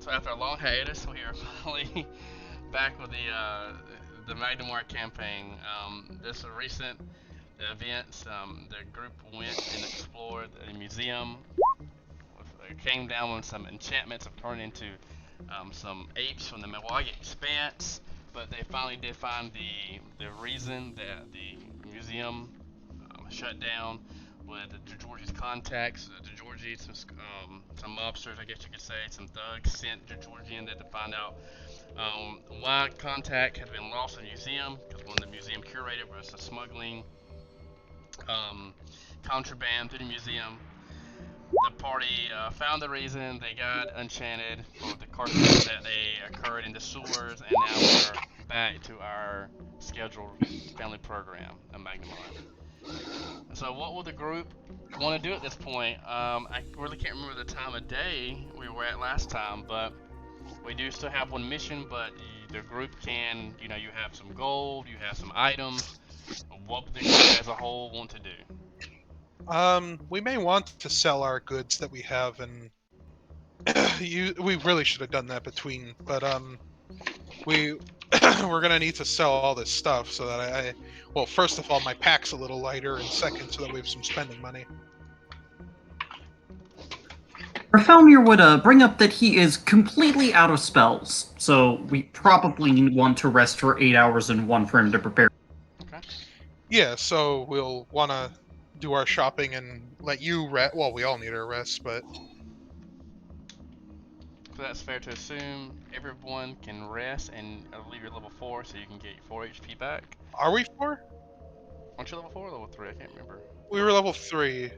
So after a long hiatus, we are finally back with the Magnimar campaign. This is a recent event. The group went and explored a museum. Came down with some enchantments of turning into some apes from the Milwaukee Expanse. But they finally did find the reason that the museum shut down with the Georgie's contacts. The Georgie, some mobsters, I guess you could say, some thugs sent Georgie in there to find out why contact had been lost in the museum. Because when the museum curator was smuggling um, contraband to the museum, the party found the reason. They got enchanted for the carcasses that they occurred in the sewers, and now we're back to our scheduled family program at Magnimar. So, what will the group want to do at this point? I really can't remember the time of day we were at last time, but we do still have one mission. But the group can, you have some gold, you have some items. What would the group as a whole want to do? We may want to sell our goods that we have, and we really should have done that between, but we we're gonna need to sell all this stuff so that well, first of all, my pack's a little lighter, and second, so that we have some spending money. Rafelmir would bring up that he is completely out of spells, so we probably want to rest for 8 hours and one for him to prepare. Okay. Yeah, so we'll want to do our shopping and let you rest. Well, we all need our rest, but So that's fair to assume everyone can rest and leave your level 4 so you can get 4 HP back. are we 4? Aren't you level 4 or level 3? I can't remember. We were level 3.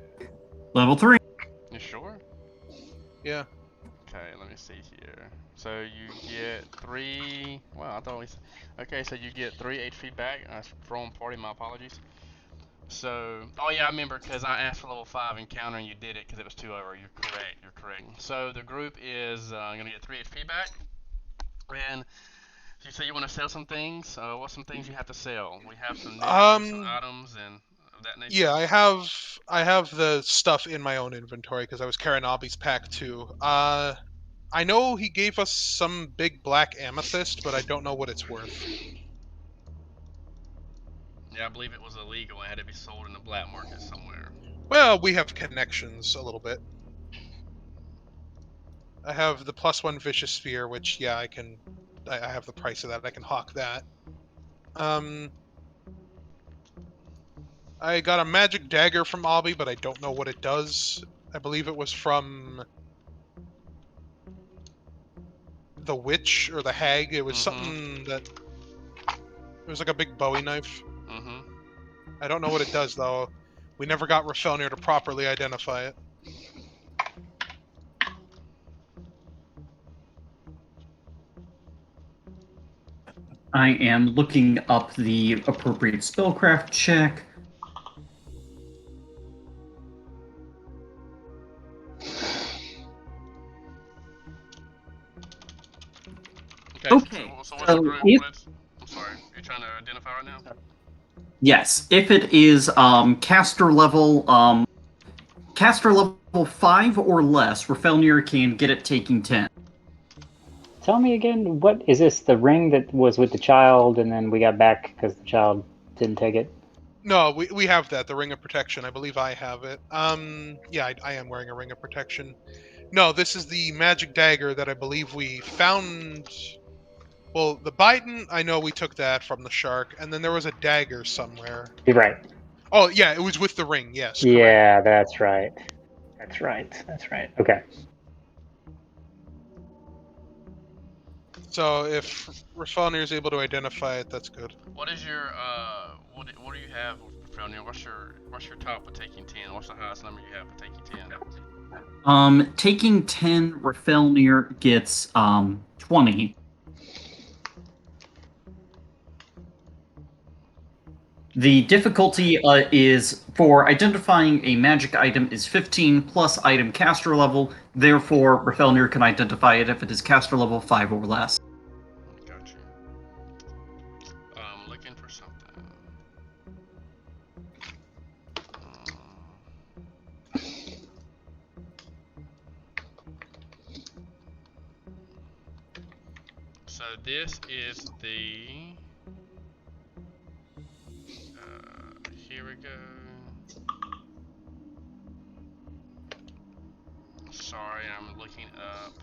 Level 3. You sure? Yeah. Okay, let me see here. So you get 3. Wow, I thought we. Okay, so you get 3 HP back. Throwing party, my apologies. So, oh yeah, I remember because I asked for level 5 encounter and you did it because it was 2 over. You're correct. You're correct. So the group is gonna get 3 HP back. And you say you want to sell some things. What's some things you have to sell? We have some new some items and of that nature. Yeah, I have the stuff in my own inventory because I was carrying Obby's pack too. I know he gave us some big black amethyst, but I don't know what it's worth. Yeah, I believe it was illegal and had to be sold in the black market somewhere. Well, we have connections a little bit. I have the +1 vicious sphere, which yeah, I have the price of that. I can hawk that. I got a magic dagger from Obby, but I don't know what it does. I believe it was from the witch or the hag. It was something that it was like a big Bowie knife. I don't know what it does though. We never got Rafelnir to properly identify it. I am looking up the appropriate spellcraft check. Okay. So what's the group? I'm sorry. You're trying to identify right now? Yes, if it is caster level 5 or less, Rafelnir can get it taking 10. Tell me again, what is this? The ring that was with the child, and then we got back because the child didn't take it? No, we have that, the Ring of Protection. I believe I have it. Yeah, I am wearing a Ring of Protection. No, this is the magic dagger that I believe we found. Well, the Biden, I know we took that from the shark, and then there was a dagger somewhere. You're right. Oh, yeah, it was with the ring, yes. Yeah, correct. That's right. That's right. That's right. Okay. So if Rafelnir is able to identify it, that's good. What is your what do you have, Rafelnir? What's your top for taking 10? What's the highest number you have for taking 10? Taking 10, Rafelnir gets 20. The difficulty is for identifying a magic item is 15 plus item caster level. Therefore, Rafelnir can identify it if it is caster level 5 or less. Gotcha. Looking for something. So this is the. Here we go. Sorry, I'm looking up.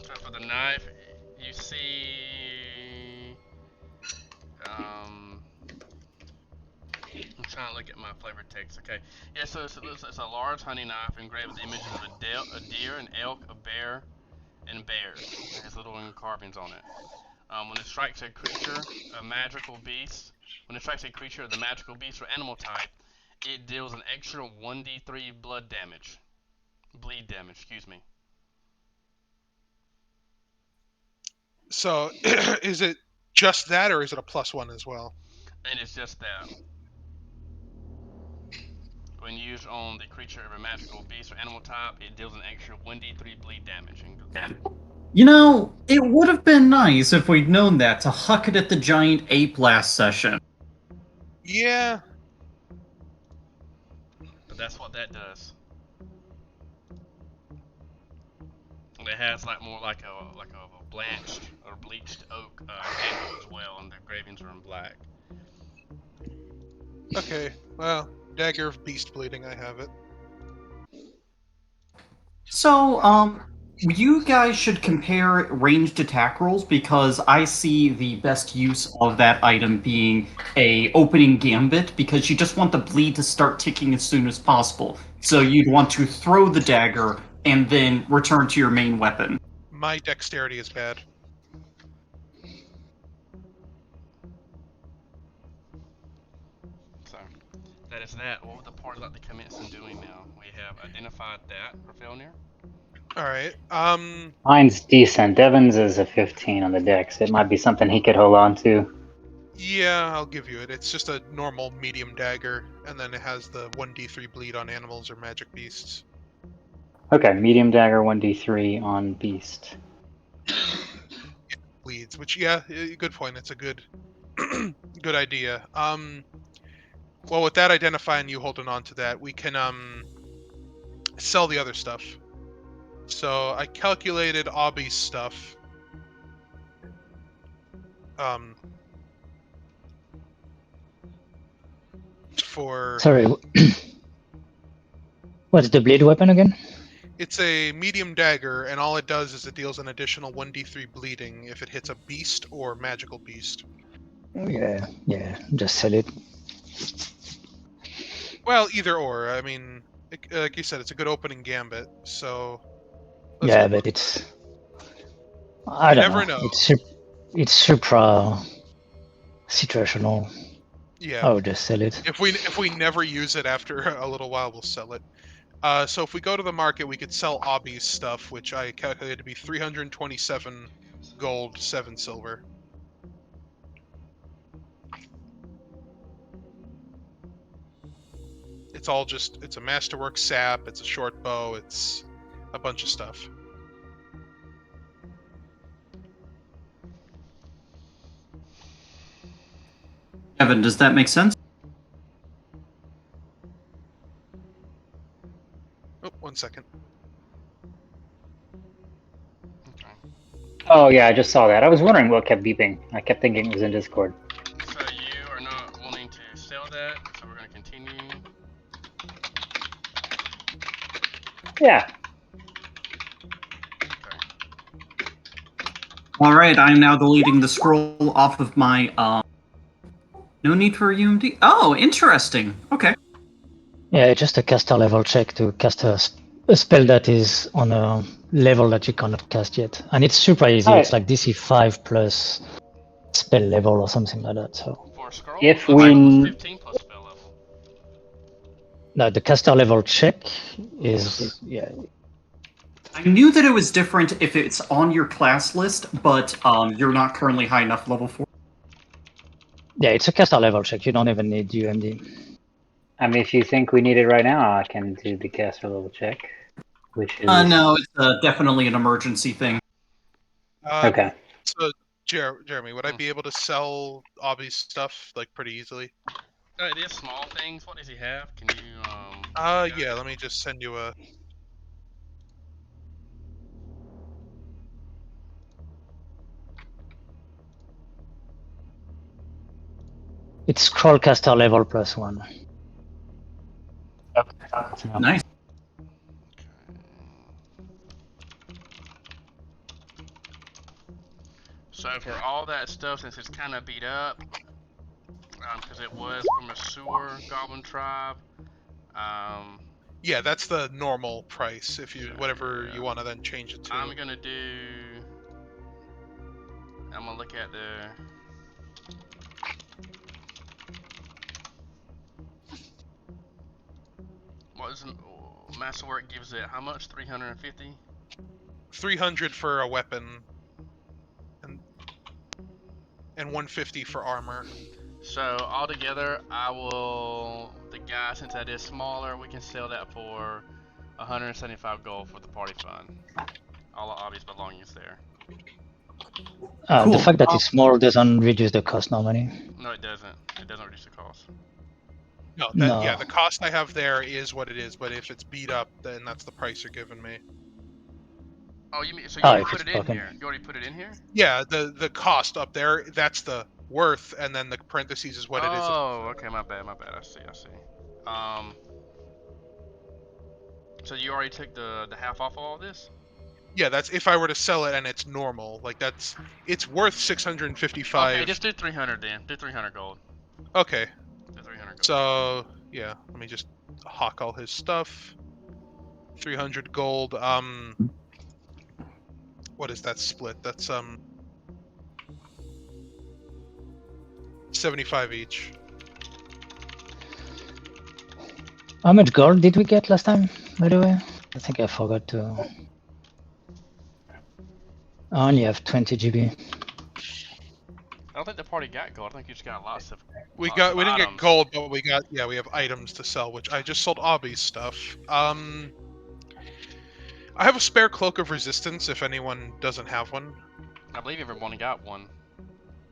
So for the knife, you see. I'm trying to look at my flavor text. Okay, yeah. So it's a large hunting knife engraved with images of a deer, an elk, a bear, and bears. It has little carvings on it. When it strikes a creature, a magical beast, when it strikes a creature of the magical beast or animal type, it deals an extra 1d3 bleed damage. Excuse me. So, is it just that, or is it a +1 as well? And it's just that. When used on the creature of a magical beast or animal type, it deals an extra 1d3 bleed damage. You know, it would have been nice if we'd known that to huck it at the giant ape last session. Yeah. But that's what that does. It has more like a blanched or bleached oak handle as well, and the engravings are in black. Okay. Well, dagger of beast bleeding. I have it. So, you guys should compare ranged attack rolls because I see the best use of that item being a opening gambit because you just want the bleed to start ticking as soon as possible. So you'd want to throw the dagger and then return to your main weapon. My dexterity is bad. So that is that. What would the party like to commence in doing now? We have identified that for Felnir. All right. Mine's decent. Devin's is a 15 on the dex. It might be something he could hold on to. Yeah, I'll give you it. It's just a normal medium dagger, and then it has the 1d3 bleed on animals or magic beasts. Okay, medium dagger 1d3 on beast. Bleeds, which yeah, good point. It's a good, good idea. Well, with that identifying you holding on to that, we can sell the other stuff. So I calculated Obby's stuff. For Sorry. What's the blade weapon again? it's a medium dagger, and all it does is it deals an additional 1d3 bleeding if it hits a beast or magical beast. Yeah, just sell it. Well, either or. I mean, like you said, it's a good opening gambit. So Yeah, but it's I you don't never know. know. It's supra situational. Yeah. I would just sell it. If we never use it after a little while, we'll sell it. So if we go to the market, we could sell Obby's stuff, which I calculated to be 327 gold, 7 silver. It's all just, it's a masterwork sap, it's a short bow, it's a bunch of stuff. Evan, does that make sense? Oh, 1 second. Okay. Oh yeah, I just saw that. I was wondering what kept beeping. I kept thinking it was in Discord. So you are not wanting to sell that, so we're going to continue. Yeah. Okay. All right, I'm now deleting the scroll off of my. No need for UMD. Oh, interesting. Okay. Yeah, just a caster level check to cast a spell that is on a level that you cannot cast yet, and it's super easy. Hi. It's like DC 5 plus spell level or something like that. So For a scroll, If I thought it was we 15 plus spell level. no, the caster level check is yeah. I knew that it was different if it's on your class list, but you're not currently high enough level for. Yeah, it's a caster level check. You don't even need UMD. I mean, if you think we need it right now, I can do the caster level check, which is No, it's definitely an emergency thing. okay. So, Jeremy, would I be able to sell Obby's stuff like pretty easily? It is small things. What does he have? Can you Yeah. Let me just send you a. It's scrollcaster level +1. Okay, that's enough. Nice. So for all that stuff, since it's kind of beat up, because it was from a sewer goblin tribe, Yeah, that's the normal price. If you whatever yeah. you want to then change it to. I'm gonna look at the. What is Masterwork gives it? How much? 350. 300 for a weapon, and 150 for armor. So altogether, I will. The guy, since that is smaller, we can sell that for 175 gold for the party fund. All of Obby's belongings there. Cool. The fact that it's small doesn't reduce the cost normally. No, it doesn't. It doesn't reduce the cost. No, No. yeah, the cost I have there is what it is, but if it's beat up, then that's the price you're giving me. Oh, you mean so Oh, you if put it's it in broken. here? You already put it in here? Yeah, the cost up there, that's the worth, and then the parentheses is what it is. Oh, okay, my bad. I see. So you already took the half off all this? Yeah, that's if I were to sell it and it's normal. Like it's worth 655. Okay, just do 300 then. Do 300 gold. Okay. Do 300 gold. So yeah, let me just hawk all his stuff. 300 gold. What is that split? That's 75 each. How much gold did we get last time, by the way? I think I forgot to. I only have 20 GB. I don't think the party got gold. I think you just got lots of. We lots of didn't get items. gold, but we have items to sell, which I just sold Obby's stuff. I have a spare cloak of resistance if anyone doesn't have one. I believe everyone got one.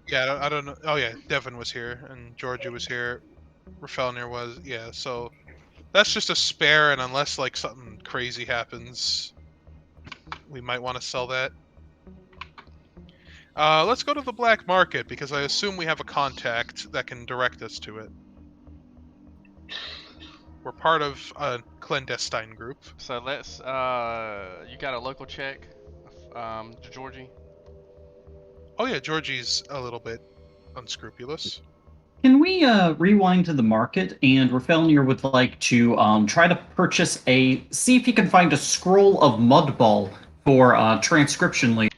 Yeah, I don't know. Oh yeah, Devin was here and Georgia was here. Rafelnir was, yeah. So that's just a spare, and unless like something crazy happens, we might want to sell that. Let's go to the black market because I assume we have a contact that can direct us to it. We're part of a clandestine group. So let's. You got a local check, Georgie? Oh yeah, Georgie's a little bit unscrupulous. Can we rewind to the market? And Rafelnir would like to try to purchase see if he can find a scroll of Mudball for transcription later.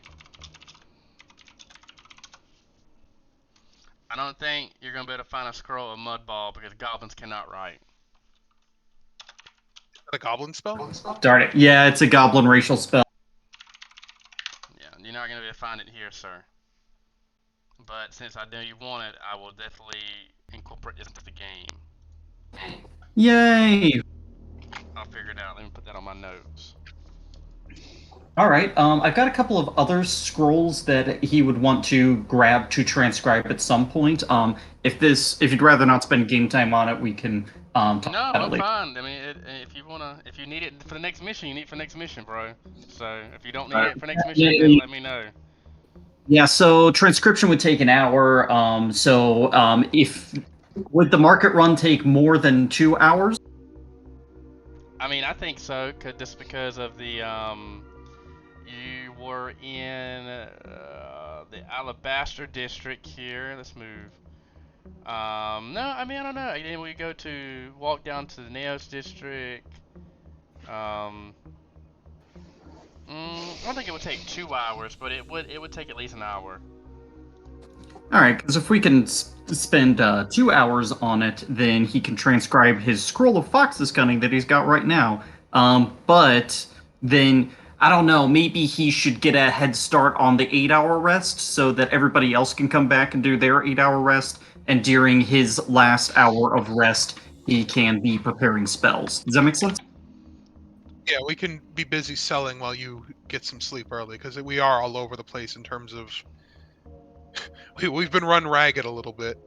I don't think you're gonna be able to find a scroll of Mudball because goblins cannot write. The goblin spell? Darn it. Yeah, it's a goblin racial spell. Yeah, you're not gonna be able to find it here, sir. But since I know you want it, I will definitely incorporate this into the game. Yay! I'll figure it out. Let me put that on my notes. All right. I've got a couple of other scrolls that he would want to grab to transcribe at some point. If you'd rather not spend game time on it, we can talk No, about it I'm later. fine. I mean, if you need it for the next mission, you need it for the next mission, bro. So if you don't need it for next mission, then let me know. Yeah. So transcription would take an hour. If would the market run take more than 2 hours? I mean, I think so, just because of the you were in the Alabaster district here. Let's move. No, I mean I don't know. And then we walk down to the Neos district. I don't think it would take 2 hours, but it would take at least an hour. All right, because if we can spend 2 hours on it, then he can transcribe his scroll of Fox's Cunning that he's got right now. But then I don't know. Maybe he should get a head start on the 8-hour rest so that everybody else can come back and do their 8-hour rest. And during his last hour of rest, he can be preparing spells. Does that make sense? Yeah, we can be busy selling while you get some sleep early, because we are all over the place in terms of... We've been run ragged a little bit.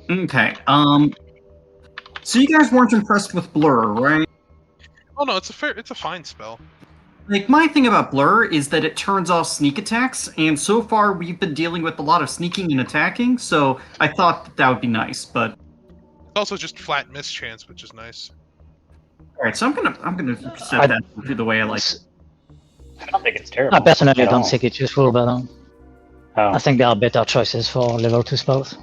Okay. So you guys weren't impressed with Blur, right? Oh no, it's a fine spell. Like, my thing about Blur is that it turns off sneak attacks, and so far we've been dealing with a lot of sneaking and attacking, so I thought that would be nice, but... It's also just flat mischance, which is nice. Alright, so I'm gonna set that to the way I like it. I don't think it's terrible. I personally at don't all. think it's useful, but Oh. I think there are better choices for level 2 spells.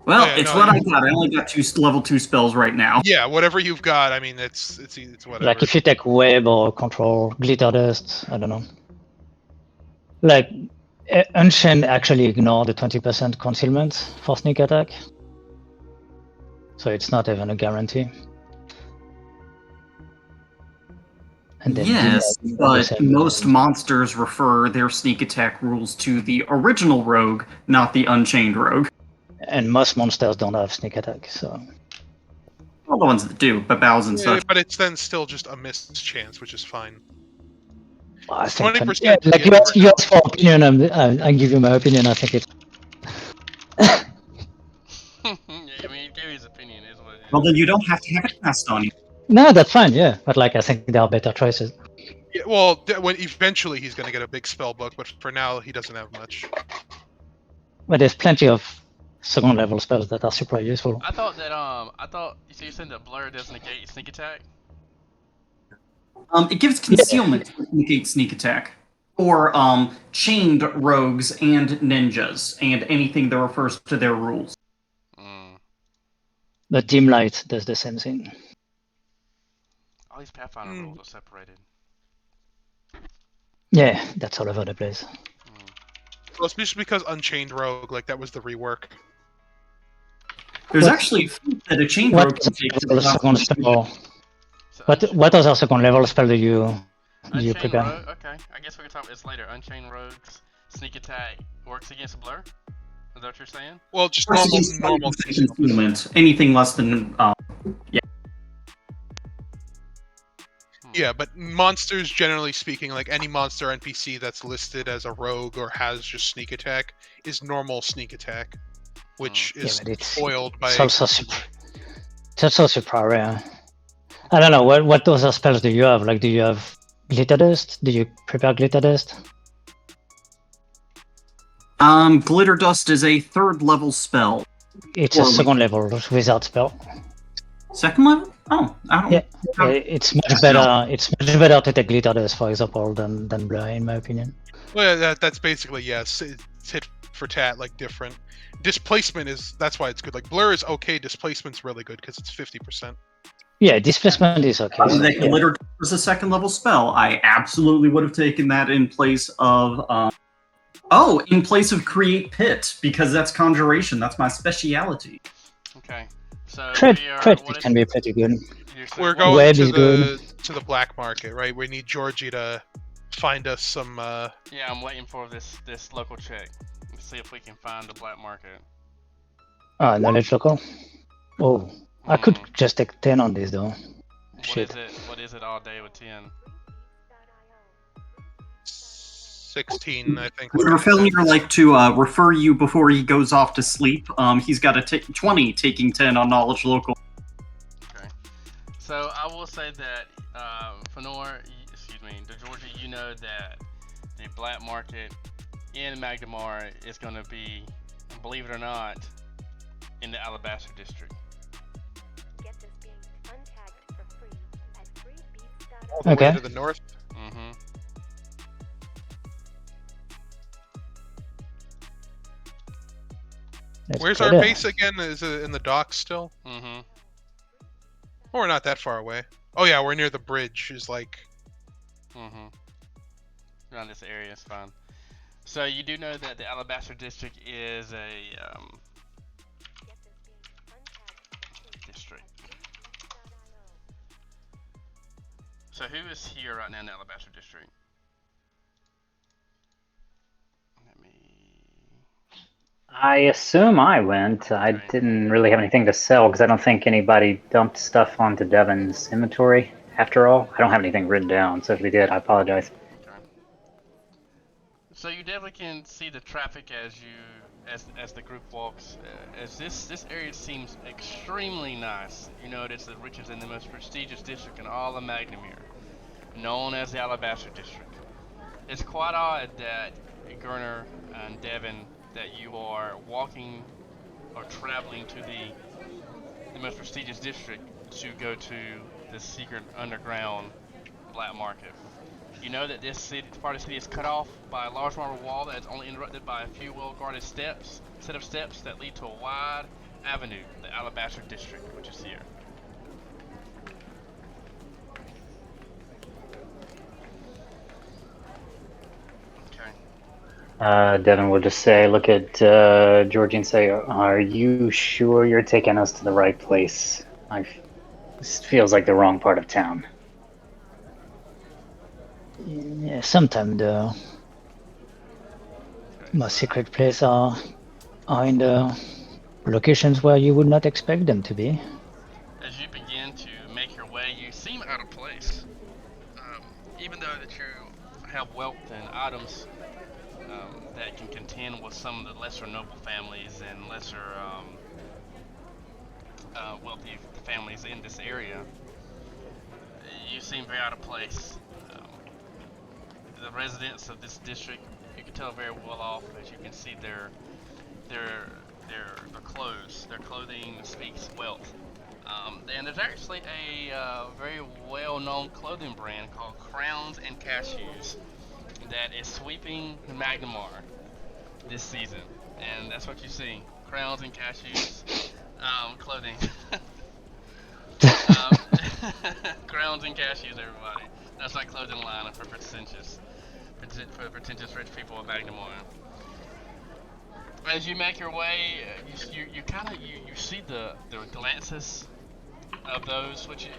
Well, Yeah, it's no, what I got. I only got 2 level 2 spells right now. Yeah, whatever you've got. I mean, it's whatever. Like if you take Web or Control, Glitter Dust, I don't know. Like, Unchained actually ignore the 20% concealment for sneak attack. So it's not even a guarantee. And then Yes, Dim Light, but the same. most monsters refer their sneak attack rules to the original rogue, not the Unchained rogue. And most monsters don't have sneak attack, so... All the ones that do, but bows and Yeah, such. but it's then still just a mischance, which is fine. I think 20%. Yeah, like yeah, you ask for opinion, I give you my opinion. I think it's Yeah, I mean, he gave his opinion. Is what it is. Well, then you don't have to have it cast on you. no, that's fine. Yeah, but like I think there are better choices. Yeah, well, when eventually he's going to get a big spell book, but for now he doesn't have much. But there's plenty of second level spells that are super useful. I thought so you said that Blur does negate sneak attack. It gives concealment to negate sneak attack. Or chained rogues and ninjas, and anything that refers to their rules. But Dim Light does the same thing. All these Pathfinder rules are separated. Yeah, that's all over the place. Well, it's just because Unchained Rogue, like that was the rework. There's What- actually that a chained What rogue can take second spell? So What other second level spell do you Unchained prepare? Rogue, okay. I guess we can talk about this later. Unchained Rogues, Sneak Attack works against Blur? Is that what you're saying? Well, just Versus normal, against normal. concealment. Anything less than Yeah, but monsters, generally speaking, like any monster NPC that's listed as a rogue or has just sneak attack, is normal sneak attack, which Yeah, is but it's foiled by. It's also super rare. I don't know what other spells do you have? Like, do you have Glitter Dust? Do you prepare Glitter Dust? Glitter Dust is a 3rd level spell. It's Or a second level wizard spell. 2nd level? Oh, I don't. Yeah, it's much better. It's much better to take Glitter Dust, for example, than Blur, in my opinion. Well, that's basically yes. It's hit for tat, like different. Displacement that's why it's good. Like Blur is okay. Displacement's really good because it's 50%. Yeah, displacement is okay. So, That yeah. Glitter Dust was a 2nd level spell. I absolutely would have taken that in place of. In place of Create Pit, because that's Conjuration. That's my speciality. Okay. So Trade what is can be pretty good. you're saying We're what- going Web to is good. the black market, right? We need Georgie to find us some. Yeah, I'm waiting for this local check. Let's see if we can find the black market. Knowledge local. Oh, I could Hmm. just take 10 on this though. Shit. What is it all day with 10? 16, I think. Would Rafelnir like to refer you before he goes off to sleep? He's got a 20 taking 10 on Knowledge Local. Okay. So I will say that Fenor, Georgia, you know that the black market in Magnimar is going to be, believe it or not, in the Alabaster district. Get this game untagged for free at freebeats.io. All the way Okay. to the north. Mm-hmm. Let's Where's go our there. base again? Is it in the docks still? Mm-hmm. Oh, we're not that far away. Oh yeah, we're near the bridge. Is like. Mm-hmm. Around this area is fine. So you do know that the Alabaster district is a Get this game untagged for free district. at freebeats.io. So who is here right now in the Alabaster district? Let me. I assume I went. I Okay. didn't really have anything to sell because I don't think anybody dumped stuff onto Devin's inventory. After all, I don't have anything written down, so if they did, I apologize. Okay. So you definitely can see the traffic as the group walks. As this area seems extremely nice. You know, it's the richest and the most prestigious district in all of Magnimar. known as the Alabaster District. It's quite odd that Gurner and Devin, that you are walking or traveling to the most prestigious district to go to the secret underground black market. You know that this part of the city is cut off by a large marble wall that is only interrupted by a few well-guarded set of steps that lead to a wide avenue, the Alabaster District, which is here. Okay. Devin will just say, look at Georgie and say, "Are you sure you're taking us to the right place? This feels like the wrong part of town." Yeah, sometimes the most secret places are in the locations where you would not expect them to be. As you begin to make your way, you seem out of place. Even though that you have wealth and items that can contend with some of the lesser noble families and lesser wealthy families in this area, you seem very out of place. The residents of this district, you can tell, very well off, as you can see their clothes. Their clothing speaks wealth. And there's actually a very well-known clothing brand called Crowns and Cashews that is sweeping Magnimar this season, and that's what you see: Crowns and Cashews clothing. Crowns and Cashews, everybody. That's my clothing line for pretentious rich people of Magnimar. As you make your way, you see the glances of those which,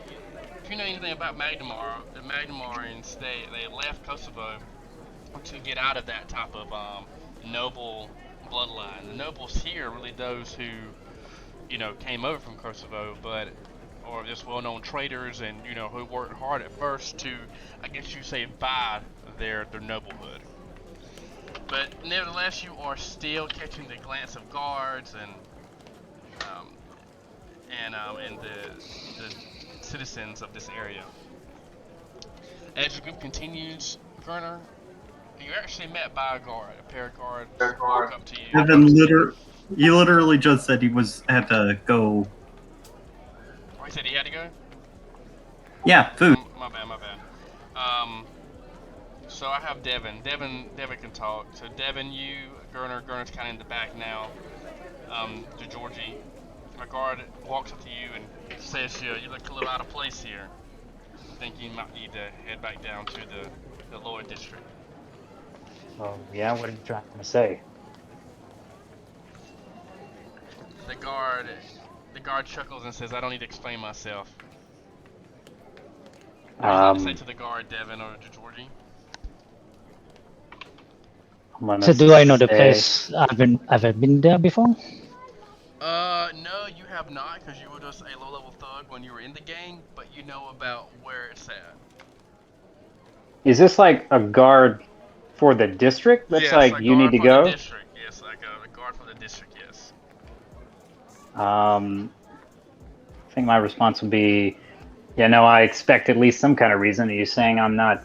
if you know anything about Magnimar, the Magnimarians, they left Kosovo to get out of that type of noble bloodline. The nobles here are really those who, came over from Kosovo, or just well-known traders, and who worked hard at first to, I guess you say, buy their noblehood. But nevertheless, you are still catching the glance of guards and the citizens of this area. As your group continues, Gurner, you're actually met by a guard. A pair of guards walk up to you. He literally just said he had to go. Oh, he said he had to go? Yeah, food. My bad. So I have Devin. Devin can talk. So Devin, Gurner's kind of in the back now. To Georgie. A guard walks up to you and says, you look a little out of place here. I think you might need to head back down to the lower district. Oh, yeah, what are you trying to say? The guard chuckles and says, "I don't need to explain myself." What do you like to say to the guard, Devin, or to Georgie? So do I know the place? Have I been there before? No, you have not, because you were just a low-level thug when you were in the gang, but you know about where it's at. Is this like a guard for the district? That's yes, like you need to go? The district. Yes, like a guard for the district, yes. I think my response would be, I expect at least some kind of reason. Are you saying I'm not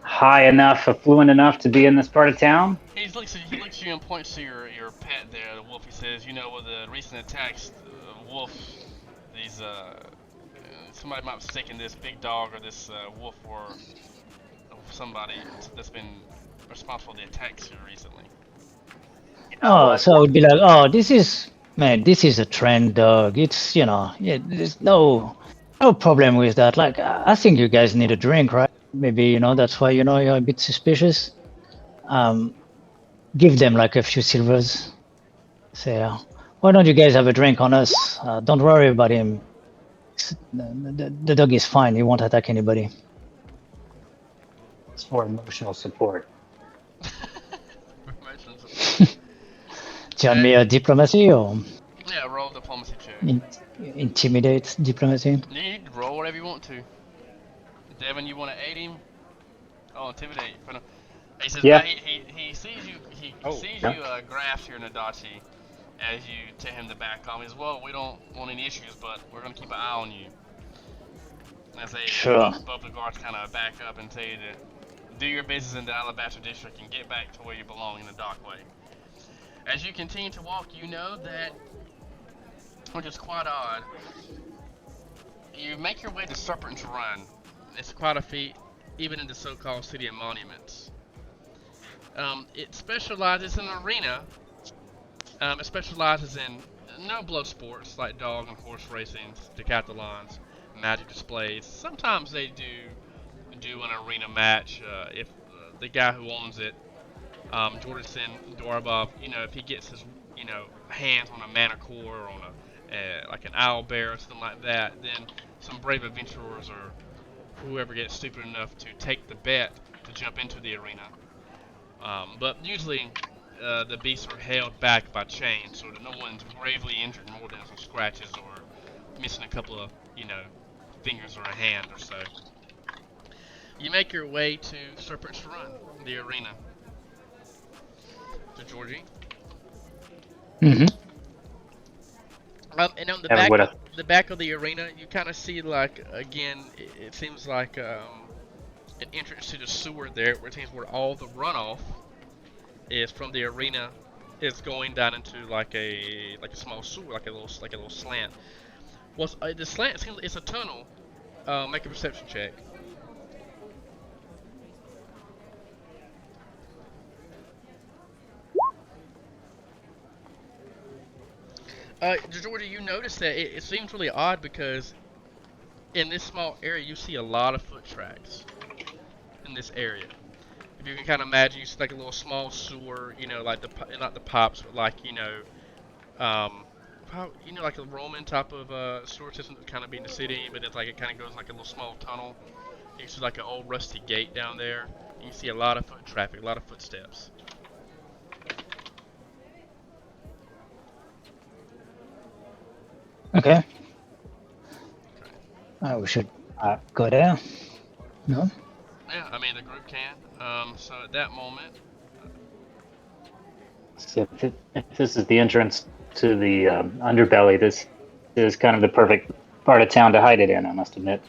high enough, affluent enough to be in this part of town? He looks at you and points to your pet there, the wolf. He says, with the recent attacks, wolf, these, somebody might mistake this big dog or this wolf for somebody that's been responsible for the attacks here recently. So I would be like, this is a trend dog. It's, there's no problem with that. Like, I think you guys need a drink, right? Maybe, that's why, you're a bit suspicious. Give them like a few silvers. Say, why don't you guys have a drink on us? Don't worry about him. The dog is fine. He won't attack anybody. It's for emotional support. Do you want me a diplomacy or? Yeah, roll diplomacy check. Intimidate diplomacy. You can roll whatever you want to. Devin, you want to aid him? Oh, intimidate. He says, yeah. He sees you. He sees you grasp your Nadachi as you tell him to back off. He says, "Well, we don't want any issues, but we're gonna keep an eye on you." as they Sure. both the guards kind of back up and tell you to do your business in the Alabaster District and get back to where you belong in the dockway. As you continue to walk, you know that, which is quite odd, you make your way to Serpent's Run. It's quite a feat, even in the so-called City of Monuments. It specializes in an arena. It specializes in no blood sports like dog and horse racing, decathlons, magic displays. Sometimes they do an arena match if the guy who owns it, Jordan Dwarbov, if he gets his hands on a Manicore or on a like an owl bear or something like that, then some brave adventurers or whoever gets stupid enough to take the bet to jump into the arena. But usually the beasts are held back by chains so that no one's gravely injured more than some scratches or missing a couple of, fingers or a hand or so. You make your way to Serpent's Run, the arena. To Georgie. Mm-hmm. And on Yeah, the back of the arena, you kind of see like again, it seems like an entrance to the sewer there, where it seems where all the runoff is from the arena is going down into like a small sewer, like a little slant. Well, the slant seems it's a tunnel. Make a perception check. Georgia, you notice that it seems really odd because in this small area you see a lot of foot tracks in this area. If you can kind of imagine, you see like a little small sewer, like not the pops, but like like a Roman type of sewer system that kind of be in the city, but it's like it kind of goes like a little small tunnel. You see like an old rusty gate down there. You can see a lot of foot traffic, a lot of footsteps. Okay. We should go there. No? Yeah, I mean the group can. So at that moment, So if this is the entrance to the underbelly, this is kind of the perfect part of town to hide it in, I must admit.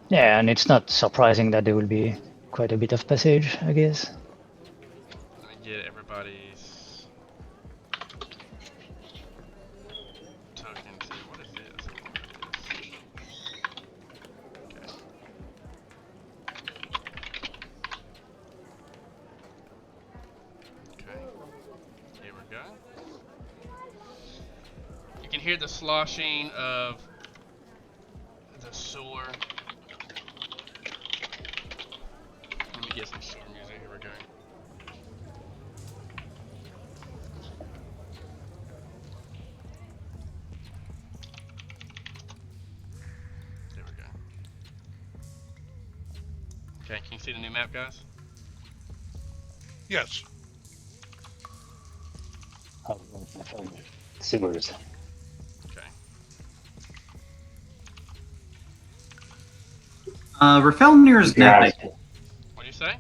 Yeah, and it's not surprising that there will be quite a bit of passage, I guess. let me get everybody's tokens here. What is this? Okay. Here we go. You can hear the sloshing of the sewer. Let me get some sewer music. Here we go. There we go. Okay, can you see the new map, guys? Yes. Oh, sewers. Okay. Rafelnir is napping. What do you say?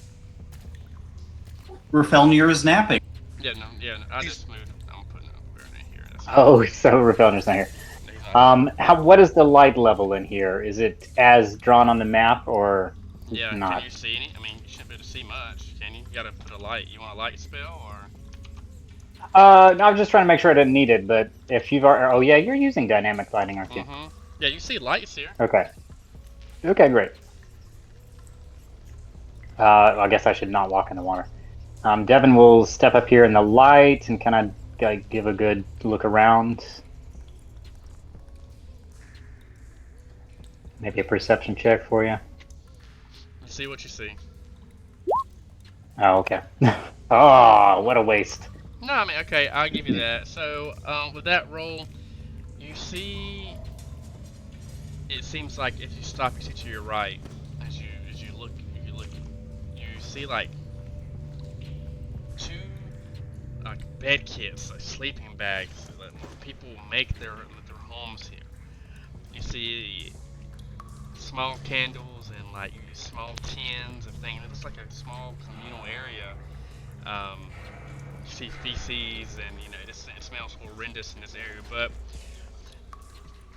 Rafelnir is napping. Yeah, no, I just moved. I'm putting it over in here. Oh, so Rafelner's not here. He's not What is the light level in here? Is it as drawn on the map or yeah, not? can you see any? I mean, you shouldn't be able to see much, can you? You gotta put a light. You want a light spell, or? No, I'm just trying to make sure I didn't need it, but if you've already... Oh, yeah, you're using dynamic lighting, aren't you? Mm-hmm. Yeah, you see lights here. Okay. Okay, great. I guess I should not walk in the water. Devin will step up here in the light and kind of give a good look around. Maybe a perception check for you. You see what you see. Oh, okay. Oh, what a waste. No, I mean, okay, I'll give you that. So, with that roll, you see, it seems like if you stop, you see to your right, as you look, you see like two like bed kits, like sleeping bags that people make their homes here. You see small candles and like small tins and things. It looks like a small communal area. You see feces and it smells horrendous in this area. But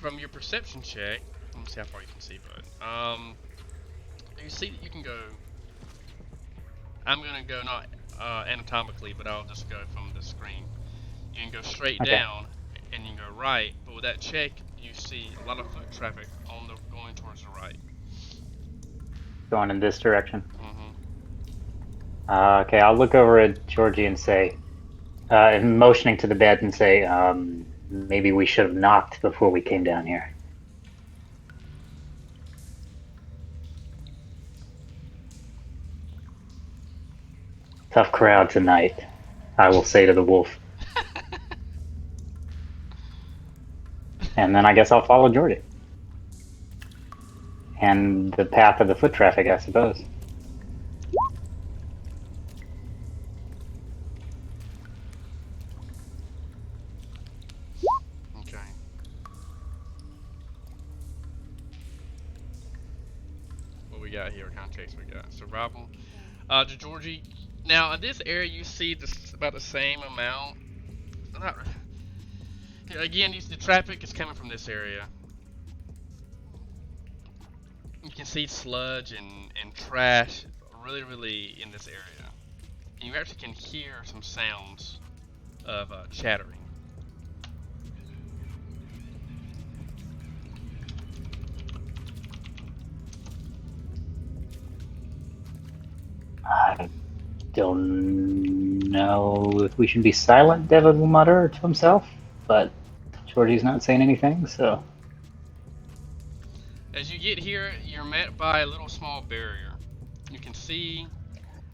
from your perception check, Let me see how far you can see, bud. You see, you can go. I'm gonna go not anatomically, but I'll just go from the screen. You can go straight Okay. down, and you can go right. But with that check, you see a lot of foot traffic on the going towards the right. Going in this direction. Mm-hmm. Okay, I'll look over at Georgie and say, and motioning to the bed and say, maybe we should have knocked before we came down here. Tough crowd tonight, I will say to the wolf. And then I guess I'll follow Georgie. And the path of the foot traffic, I suppose. Okay. What we got here? What kind of checks we got? Survival. To Georgie. Now in this area, you see this about the same amount. Not. Again, the traffic is coming from this area. You can see sludge and trash really in this area. And you actually can hear some sounds of chattering. I don't know if we should be silent, Devin will mutter to himself, but Georgie's not saying anything, so. As you get here, you're met by a little small barrier. You can see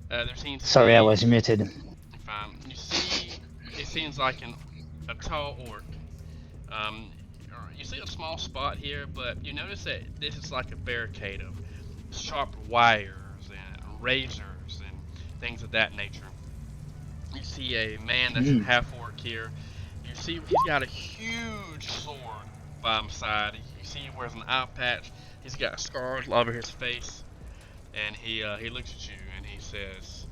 there seems to Sorry, be, I was muted. you see, it seems like a tall orc. You see a small spot here, but you notice that this is like a barricade of sharp wires and razors and things of that nature. You see a man that's half orc here. You see he's got a huge sword by his side. You see he wears an eye patch. He's got scars all over his face, and he looks at you and he says,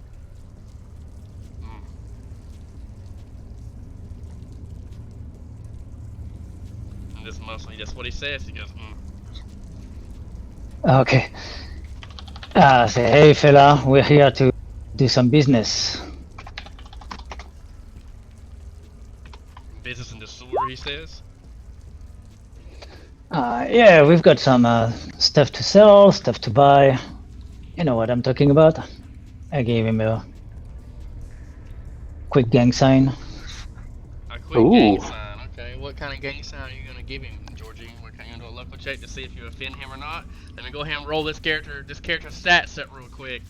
and this mostly that's what he says. He goes, Okay. Say, hey fella, we're here to do some business. business in the sewer, he says. Yeah, we've got some stuff to sell, stuff to buy. You know what I'm talking about. I gave him a quick gang sign. A quick gang sign. Okay, what kind of gang sign are you gonna give him, Georgie? What kind? You gonna do a local check to see if you offend him or not? Let me go ahead and roll this character stats up real quick.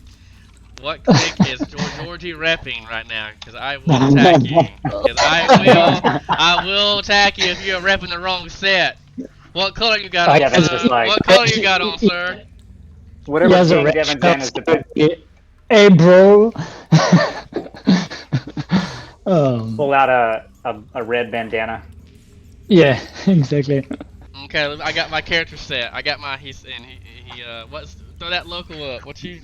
What click is Georgie repping right now? Because I will attack you. Because I will attack you if you're repping the wrong set. What color you got on, Yeah, that's just like- What color you got on, sir? Whatever He has a gang red Devin's in is shirt. Hey, bro. pull out a red bandana. Yeah, exactly. Okay, I got my character set. I got my what's throw that local up. What you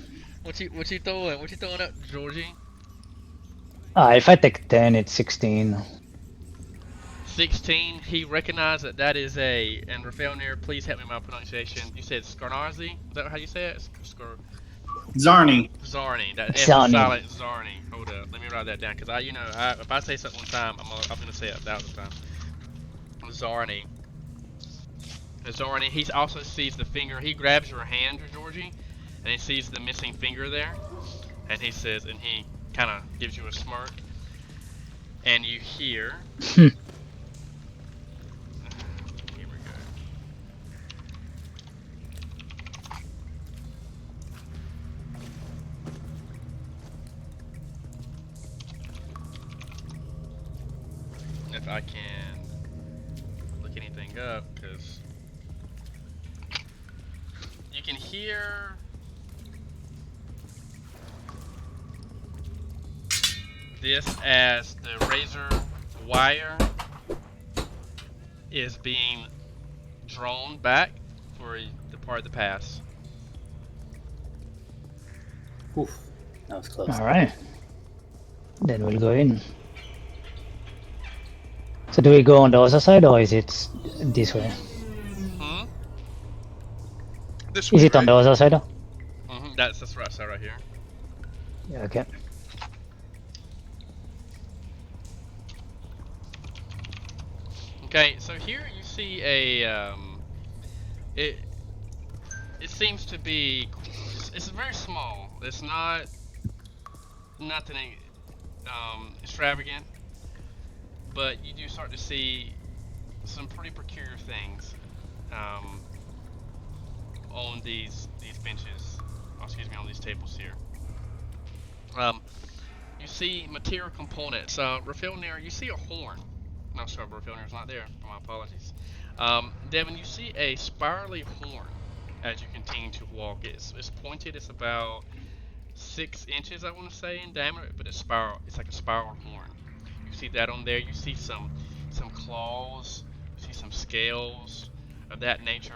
throwing? What you throwing up, Georgie? If I take 10, it's 16. 16. He recognized that is a, and Rafaelnir, please help me with my pronunciation. You said Skarnarzi? Is that how you say it? Zarni. Zarni. That S Zarni. is silent. Zarni. Hold up. Let me write that down, because if I say something one time, I'm gonna say it 1,000 times. Zarni. Zarni. He also sees the finger. He grabs your hand, Georgie, and he sees the missing finger there, and he says, and he kind of gives you a smirk, and you hear. Here we go. If I can look anything up, because you can hear this as the razor wire is being drawn back for the part of the pass. Oof, that was close. Alright. Then we'll go in. So do we go on the other side or is it this way? Hmm? This Is way, it on right? the other side? That's the right side right here. Yeah, okay. Okay, so here you see a it it seems to be it's very small. It's not nothing extravagant, but you do start to see some pretty peculiar things um, on these benches. Oh, excuse me, on these tables here. Um, you see material components. Rafael, you see a horn. No, sorry, Rafael's not there. My apologies. Devin, you see a spirally horn as you continue to walk. It's pointed. It's about 6 inches, I want to say, in diameter, but it's spiral. It's like a spiral horn. You see that on there. You see some claws. You see some scales of that nature.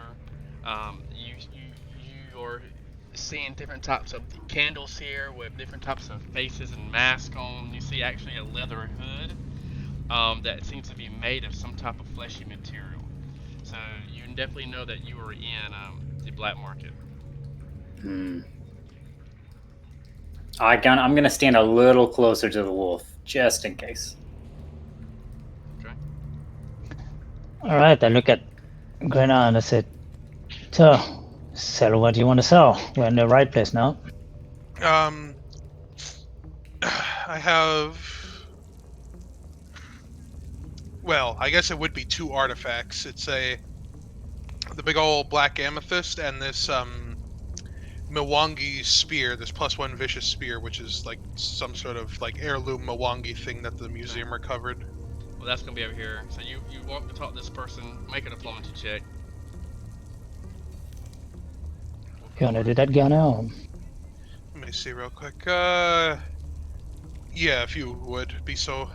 You are seeing different types of candles here with different types of faces and masks on. You see actually a leather hood that seems to be made of some type of fleshy material. So you definitely know that you are in the black market. I'm gonna stand a little closer to the wolf, just in case. Okay. Alright, I look at Grena and I said, so, sell what you want to sell. We're in the right place now. I have. Well, I guess it would be 2 artifacts. It's the big old black amethyst and this Mwangi spear, this +1 vicious spear, which is like some sort of like heirloom Mwangi thing that the museum recovered. Well, that's gonna be over here. So you walk to talk to this person. Make a diplomacy check. You wanna do that, Ghana? Let me see real quick. Yeah, if you would be so.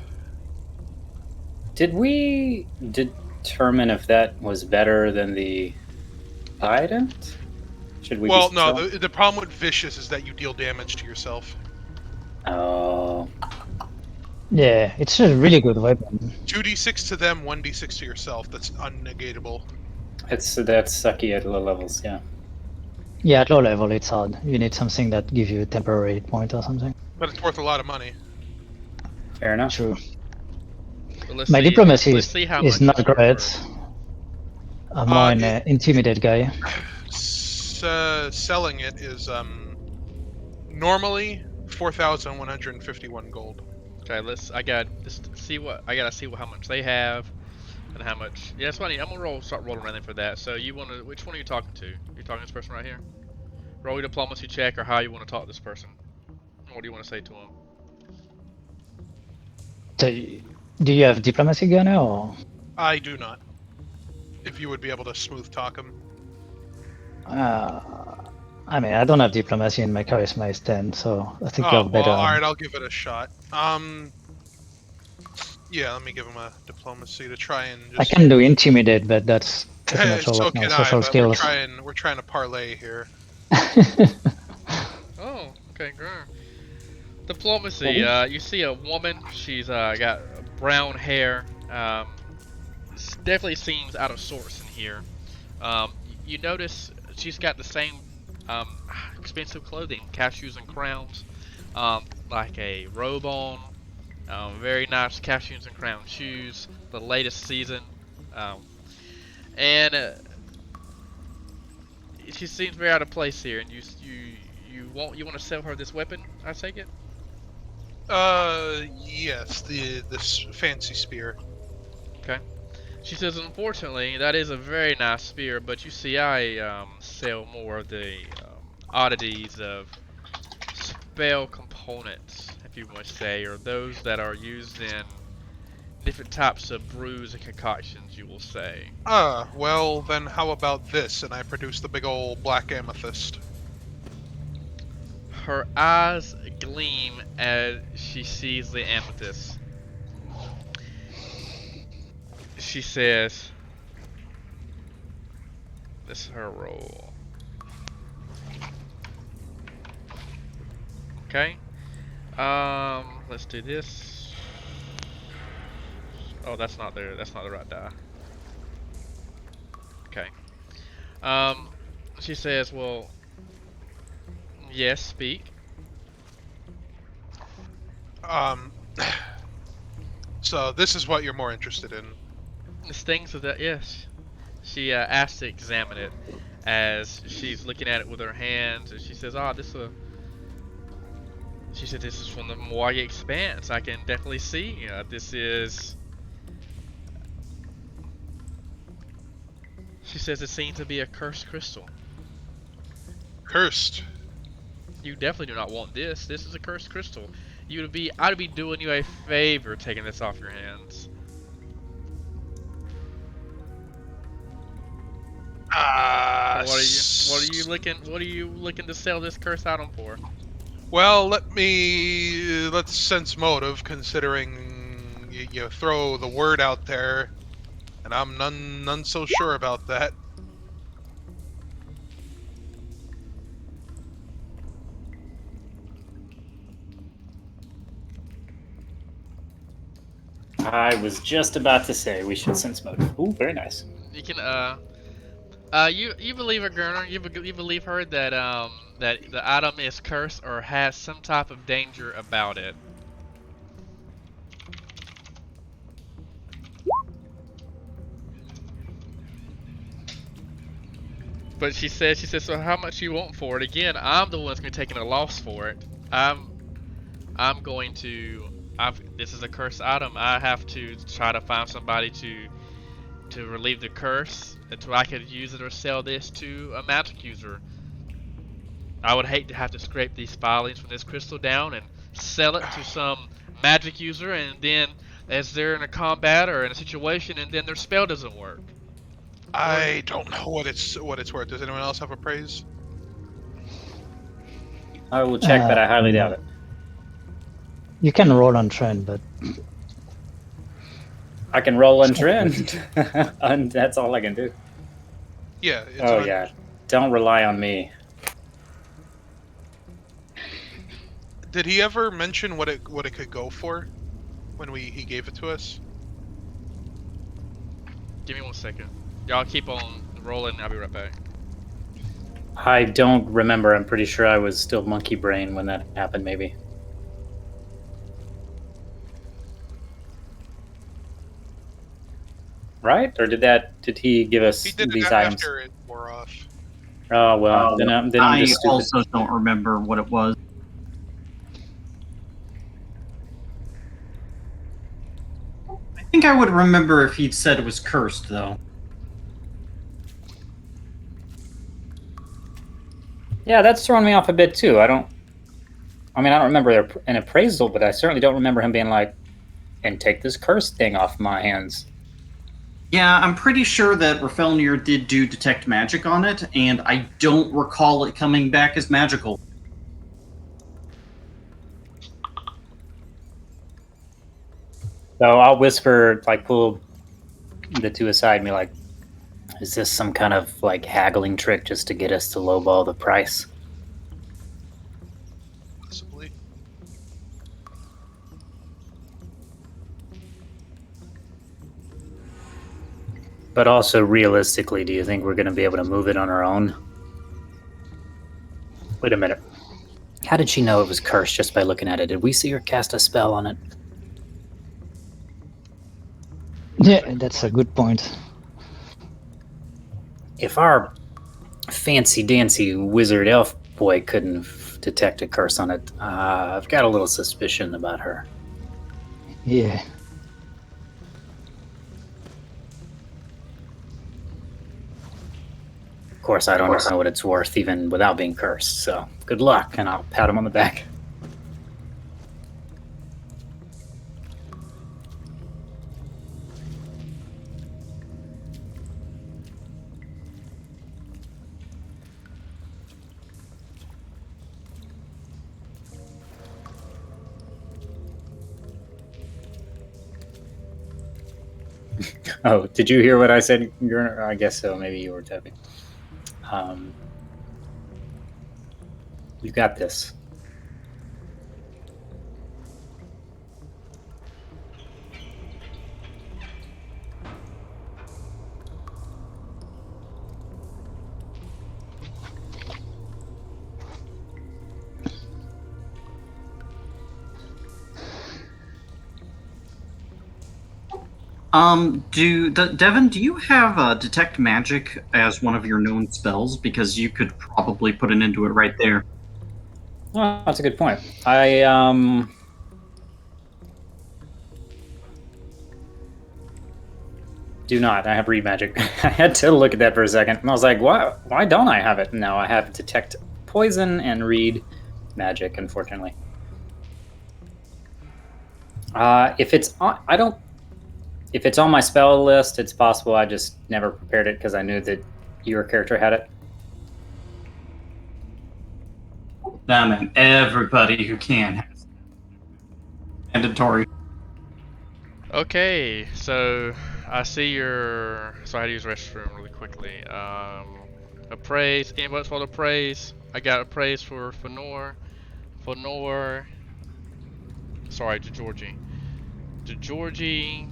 Did we determine if that was better than the ident? Should we? Well, be no. selling- The problem with vicious is that you deal damage to yourself. Oh, Yeah, it's a really good weapon. 2d6 to them, 1d6 to yourself. That's unnegatable. that's sucky at low levels. Yeah. Yeah, at low level it's hard. You need something that gives you a temporary hit point or something. But it's worth a lot of money. Fair enough. True. But let's My see, diplomacy let's see how is much not it's worth. great. I'm more an intimidate guy. Selling it is normally 4,151 gold. Okay, I gotta see how much they have and how much. Yeah, that's funny. I'm gonna start rolling around there for that. So which one are you talking to? You're talking to this person right here. Roll your diplomacy check or how you want to talk to this person. What do you want to say to him? So, do you have diplomacy, Ghana, or? I do not. If you would be able to smooth talk him. I mean, I don't have diplomacy and my charisma is 10, so I think you're better. Well, alright, I'll give it a shot. Yeah, let me give him a diplomacy to try and just... I can do intimidate, but that's pretty much all so of my can social but skills. we're trying to parlay here. Oh, okay, great. Diplomacy. You see a woman. She's got brown hair. Definitely seems out of sorts in here. You notice she's got the same expensive clothing, cashews and crowns, like a robe on. Very nice cashews and crown shoes, the latest season, and she seems very out of place here. And you want to sell her this weapon? I take it. Yes, this fancy spear. Okay. She says, unfortunately, that is a very nice spear, but you see, I sell more of the oddities of spell components, if you want to say, or those that are used in different types of brews and concoctions, you will say. Well, then how about this? And I produce the big old black amethyst. Her eyes gleam as she sees the amethyst. She says, this is her roll. Okay. Let's do this. Oh, that's not the right die. Okay. She says, well, yes, speak. Um, so this is what you're more interested in. This things with that, yes. She asks to examine it as she's looking at it with her hands, and she says, "Oh, She said, "This is from the Milwaukee Expanse. I can definitely see. This is." She says it seems to be a cursed crystal. Cursed. You definitely do not want this. This is a cursed crystal. I'd be doing you a favor taking this off your hands. What are you looking to sell this cursed item for? Well, let's sense motive, considering you throw the word out there, and I'm none so sure about that. I was just about to say we should sense motive. Ooh, very nice. You can you believe her, Gurner? You believe her that that the item is cursed or has some type of danger about it? But she says, so how much you want for it? Again, I'm the one that's going to be taking a loss for it. I'm going to, this is a cursed item. I have to try to find somebody to relieve the curse until I could use it or sell this to a magic user. I would hate to have to scrape these filings from this crystal down and sell it to some magic user, and then as they're in a combat or in a situation, and then their spell doesn't work. I don't know what it's worth. Does anyone else have a praise? I will check, but I highly doubt it. You can roll on trend, but I can roll and trend, and that's all I can do. Yeah. Yeah, don't rely on me. Did he ever mention what it could go for when he gave it to us? Give me 1 second. Y'all keep on rolling. I'll be right back. I don't remember. I'm pretty sure I was still monkey brain when that happened, maybe. Right? Or did he give us He did these it items? after it wore off. Oh well, then I'm I just stupid. also don't remember what it was. I think I would remember if he'd said it was cursed, though. Yeah, that's throwing me off a bit too. I don't remember an appraisal, but I certainly don't remember him being like, "And take this cursed thing off my hands." Yeah, I'm pretty sure that Rafelnir did do detect magic on it, and I don't recall it coming back as magical. So I'll whisper, like, pull the two aside and be like, "Is this some kind of like haggling trick just to get us to lowball the price?" Possibly. But also, realistically, do you think we're going to be able to move it on our own? Wait a minute. How did she know it was cursed just by looking at it? Did we see her cast a spell on it? yeah, that's a good point. If our fancy-dancy wizard elf boy couldn't detect a curse on it, I've got a little suspicion about her. Yeah. Of course, I don't know what it's worth even without being cursed, so good luck, and I'll pat him on the back. Oh, did you hear what I said, Gurner? I guess so. Maybe you were typing. You've got this. Devin, do you have Detect Magic as one of your known spells? Because you could probably put it into it right there. Oh, that's a good point. I do not. I have Read Magic. I had to look at that for a second, and I was like, why don't I have it? No, I have Detect Poison and Read Magic, unfortunately. If it's on, if it's on my spell list, it's possible I just never prepared it because I knew that your character had it. Them and everybody who can has mandatory. Okay, so I see your. So I had to use restroom really quickly. Appraise. Game votes for the praise. I got a praise for Fenor. Fenor. Sorry, to Georgie. To Georgie.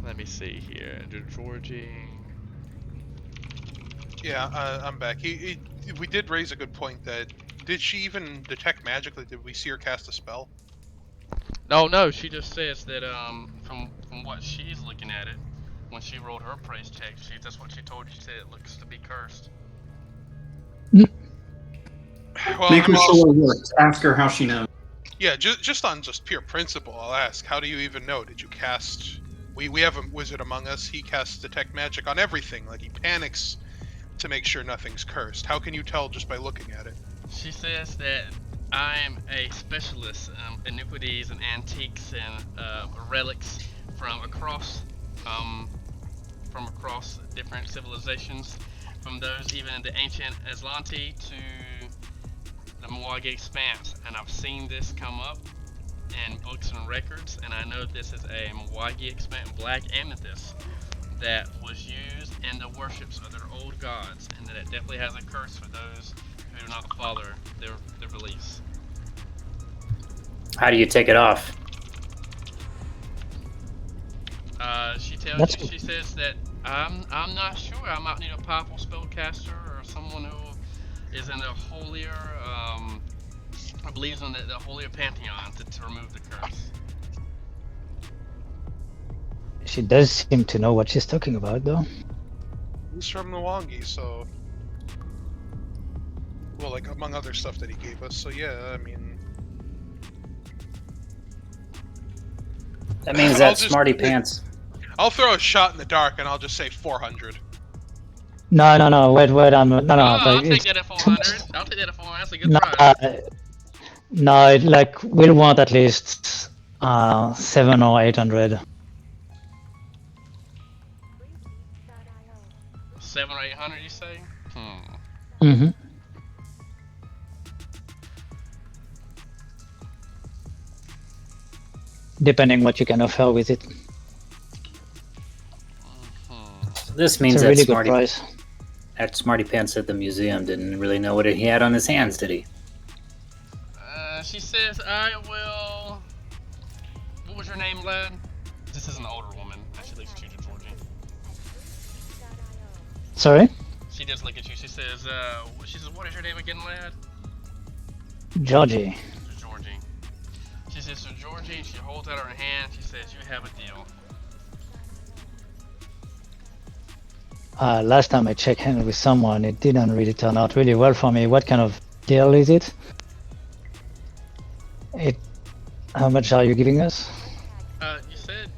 Let me see here. To Georgie. Yeah, I'm back. We did raise a good point that did she even detect magic? Like, did we see her cast a spell? No, she just says that from what she's looking at it, when she rolled her praise check, that's what she told you. She said it looks to be cursed. Well, Make I'm her also- sure it works. Ask her how she knows. yeah, just on just pure principle, I'll ask. How do you even know? Did you cast? We have a wizard among us. He casts detect magic on everything. Like he panics to make sure nothing's cursed. How can you tell just by looking at it? She says that I'm a specialist in iniquities and antiques and relics from across different civilizations, from those even in the ancient Aslanti to the Milwaukee Expanse, and I've seen this come up in books and records, and I know this is a Milwaukee Expanse black amethyst that was used in the worships of their old gods, and that it definitely has a curse for those who do not follow their beliefs. How do you take it off? She tells That's you, she says that I'm not sure. I might need a powerful spellcaster or someone who is in the holier, believes in the holier pantheon to remove the curse. She does seem to know what she's talking about, though. He's from Nwangi, so well, like among other stuff that he gave us. So yeah, I mean, That means I'll that just- smarty pants. I'll throw a shot in the dark and I'll just say 400. No, wait, I'm no, I'll like, take it's that at too much. 400. I'll take that at 400. That's a good No, price. no, like we'll want at least 700 or 800. 700 or 800, you say? Mm-hmm. Depending what you can offer with it. This It's means a that really good price. Smarty Pants at the museum didn't really know what he had on his hands, did he? She says, I will. What was your name, lad? This is an older woman. She looks at you, Georgie. Sorry? She does look at you. She says, what is your name again, lad? Georgie. Georgie. She says, so Georgie, she holds out her hand. She says, you have a deal. Last time I checked in with someone, it didn't really turn out really well for me. What kind of deal is it? How much are you giving us? You said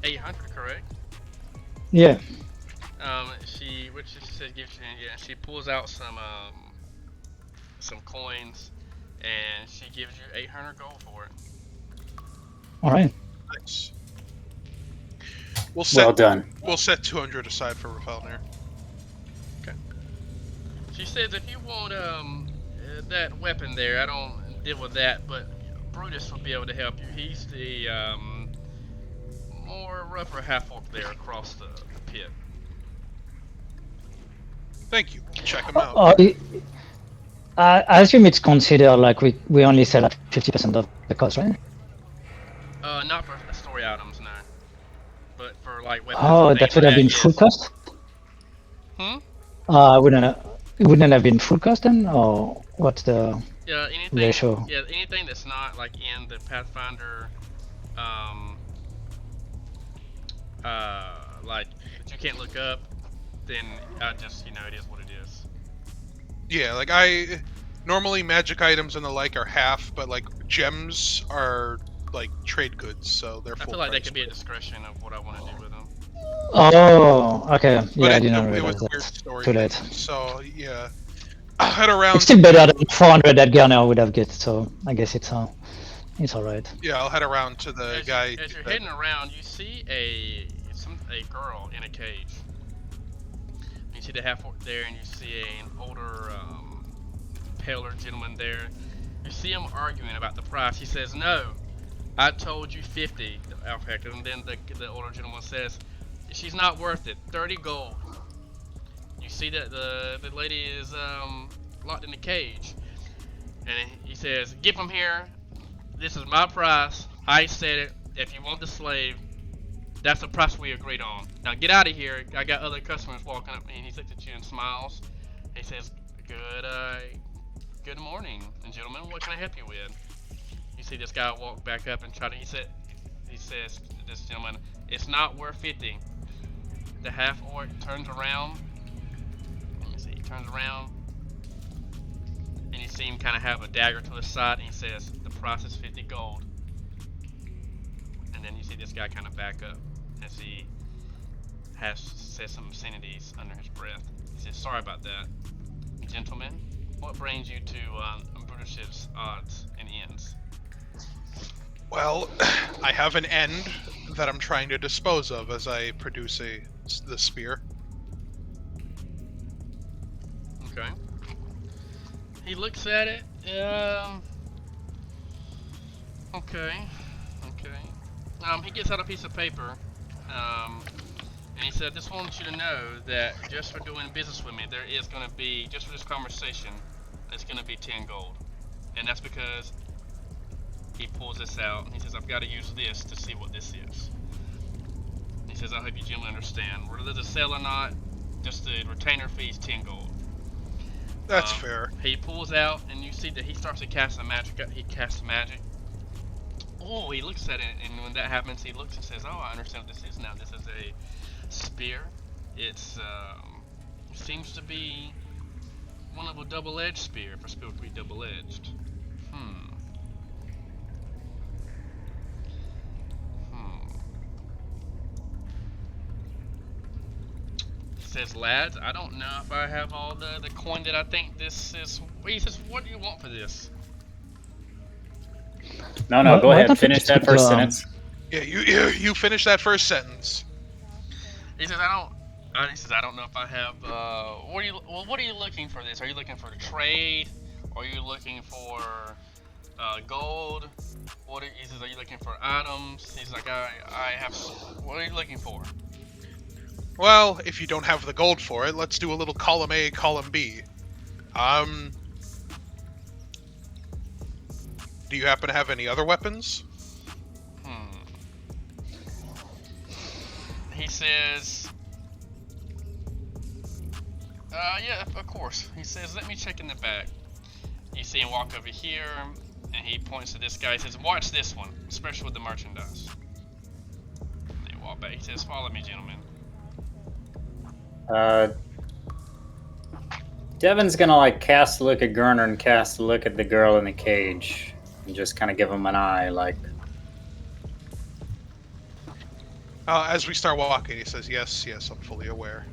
800, correct? Yeah. She said gives you, yeah, she pulls out some coins, and she gives you 800 gold for it. All right. Nice. We'll set, Well done. We'll set 200 aside for Rafelnir. She says if you want that weapon there, I don't deal with that, but Brutus will be able to help you. He's the more rougher half-orc there across the pit. Thank you. Check him out. I assume it's considered like we only sell at 50% of the cost, right? Not for story items, no. But for like weapons. Oh, and that things would like have been yes. full cost? It wouldn't have been full cost then? Or what's the Yeah, anything. ratio? Yeah, anything that's not like in the Pathfinder like that you can't look up, then I just it is what it is. Yeah, like I normally magic items and the like are half, but like gems are like trade goods, so they're I full feel like price. that could be a discretion of what I want to do with them. Oh, okay. But Yeah, I it didn't was realize a weird that. story. Too late. So yeah, I'll head around. It's still better than 400 that Garner would have get, so I guess it's alright. Yeah, I'll head around to the guy. As you're heading around, you see a girl in a cage. You see the half orc there, and you see an older, paler gentleman there. You see him arguing about the price. He says, "No, I told you 50, Alphac." And then the older gentleman says, "She's not worth it. 30 gold." You see that the lady is locked in the cage, and he says, "Get from here. This is my price. I said it. If you want the slave, that's the price we agreed on. Now get out of here. I got other customers walking up." And he looks at you and smiles. He says, Good morning, gentlemen. What can I help you with?" You see this guy walk back up and try to. He says to this gentleman, "It's not worth 50. The half orc turns around. Let me see. He turns around, and you see him kind of have a dagger to his side, and he says, "The price is 50 gold." And then you see this guy kind of back up as he says some obscenities under his breath. He says, "Sorry about that. Gentlemen, what brings you to Brutus's odds and ends?" Well, I have an end that I'm trying to dispose of as I produce the spear. Okay. He looks at it. Okay. He gets out a piece of paper. And he said, "Just want you to know that just for doing business with me, there is going to be, just for this conversation, it's going to be 10 gold. And that's because," he pulls this out, and he says, "I've got to use this to see what this is." He says, "I hope you gentlemen understand. Whether there's a sale or not, just the retainer fee is 10 gold." That's fair. He pulls out, and you see that he starts to cast a magic. He casts magic. Oh, he looks at it, and when that happens, he looks and says, "Oh, I understand what this is now. This is a spear. It's seems to be one of a double-edged spear. If a spear would be double-edged. He says, "Lads, I don't know if I have all the coin that I think this is." He says, "What do you want for this?" No, Why- go why ahead. don't we Finish just that put, first sentence. Yeah, you finish that first sentence. He says, He says, "I don't know if I have. What are you looking for this? Are you looking for the trade? Are you looking for gold? He says, "Are you looking for items?" He's like, I have. What are you looking for?" Well, if you don't have the gold for it, let's do a little column A, column B. Do you happen to have any other weapons? He says, "Yeah, of course." He says, "Let me check in the back." You see him walk over here, and he points to this guy. He says, "Watch this one, especially with the merchandise." They walk back. He says, "Follow me, gentlemen." Devin's gonna like cast a look at Gurner and cast a look at the girl in the cage, and just kind of give him an eye, like. As we start walking, he says, yes, I'm fully aware.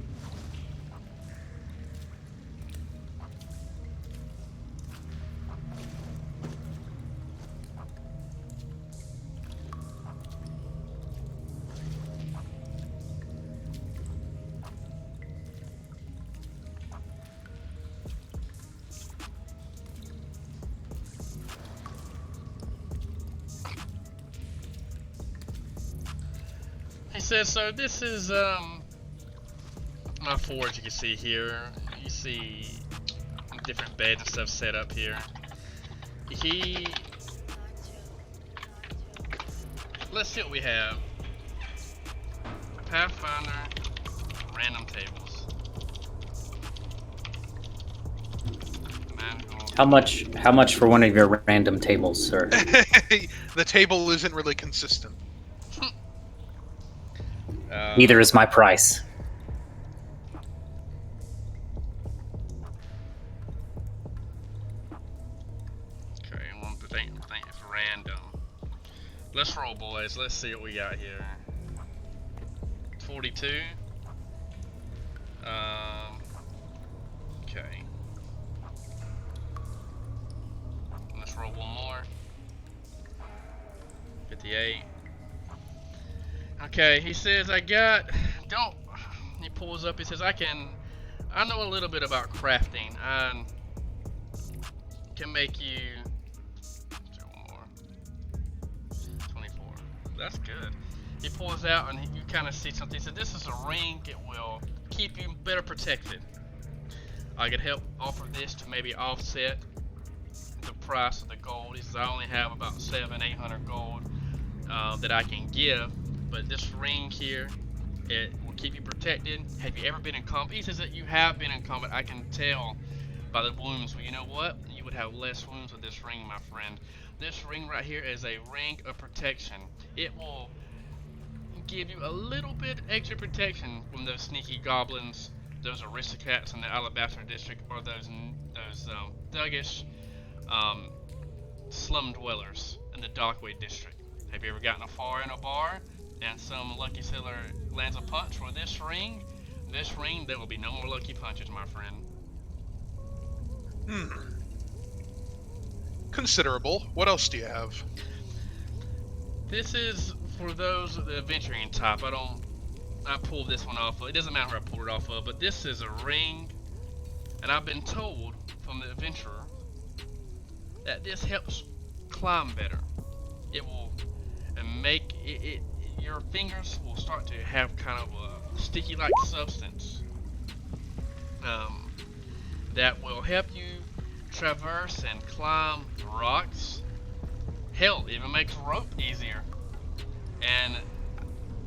He says, "So this is my forge. You can see here. You see different beds and stuff set up here. Let's see what we have. Pathfinder, random tables. How much for one of your random tables, sir? The table isn't really consistent. Neither is my price. Okay, well, think it's random. Let's roll, boys. Let's see what we got here. 42. Okay. Let's roll one more. 58. Okay, he says he pulls up, he says, I know a little bit about crafting. I can make you, one more, 24. That's good. He pulls out and you kind of see something. He said, this is a ring, it will keep you better protected. I could help offer this to maybe offset the price of the gold. He says, I only have about 700-800 gold that I can give, but this ring here, it will keep you protected. Have you ever been in combat? He says that you have been in combat. I can tell by the wounds. Well, you know what? You would have less wounds with this ring, my friend. This ring right here is a ring of protection. It will give you a little bit extra protection from those sneaky goblins, those aristocrats in the Alabaster district, or those thuggish slum dwellers in the Dockway district. Have you ever gotten a far in a bar and some lucky sailor lands a punch for this ring? This ring, there will be no more lucky punches, my friend. Considerable. What else do you have? This is for those of the adventuring type. I pulled this one off of. It doesn't matter where I pulled it off of, but this is a ring, and I've been told from the adventurer that this helps climb better. It will make it your fingers will start to have kind of a sticky-like substance that will help you traverse and climb rocks. Hell, even makes rope easier. And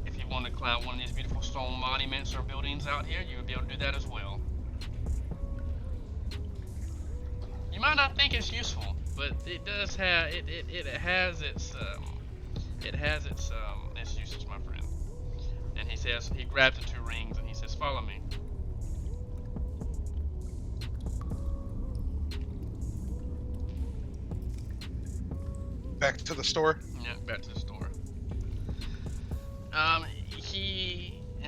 if you want to climb one of these beautiful stone monuments or buildings out here, you would be able to do that as well. You might not think it's useful, but it does have it has its uses, my friend. And he says, he grabs the two rings and he says, follow me. Back to the store? Yeah, back to the store. And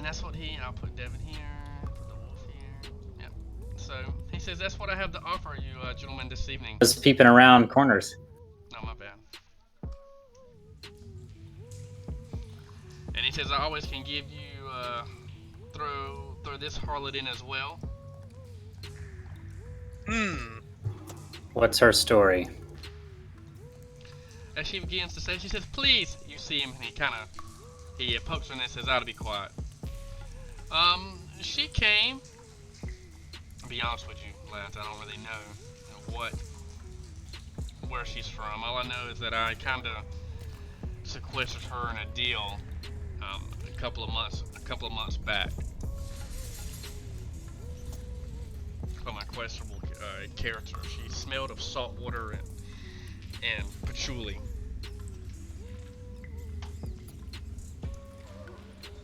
that's what I'll put Devin here, put the wolf here. Yep. So, he says, that's what I have to offer you, gentlemen, this evening. Just peeping around corners. No, my bad. And he says, I always can give you, throw this harlot in as well. What's her story? As she begins to say, she says, please. You see him, and he pokes her and says, "I'll be quiet." She came. I'll be honest with you, lads, I don't really know where she's from. All I know is that I kind of sequestered her in a deal a couple of months back from a questionable character. She smelled of salt water and patchouli.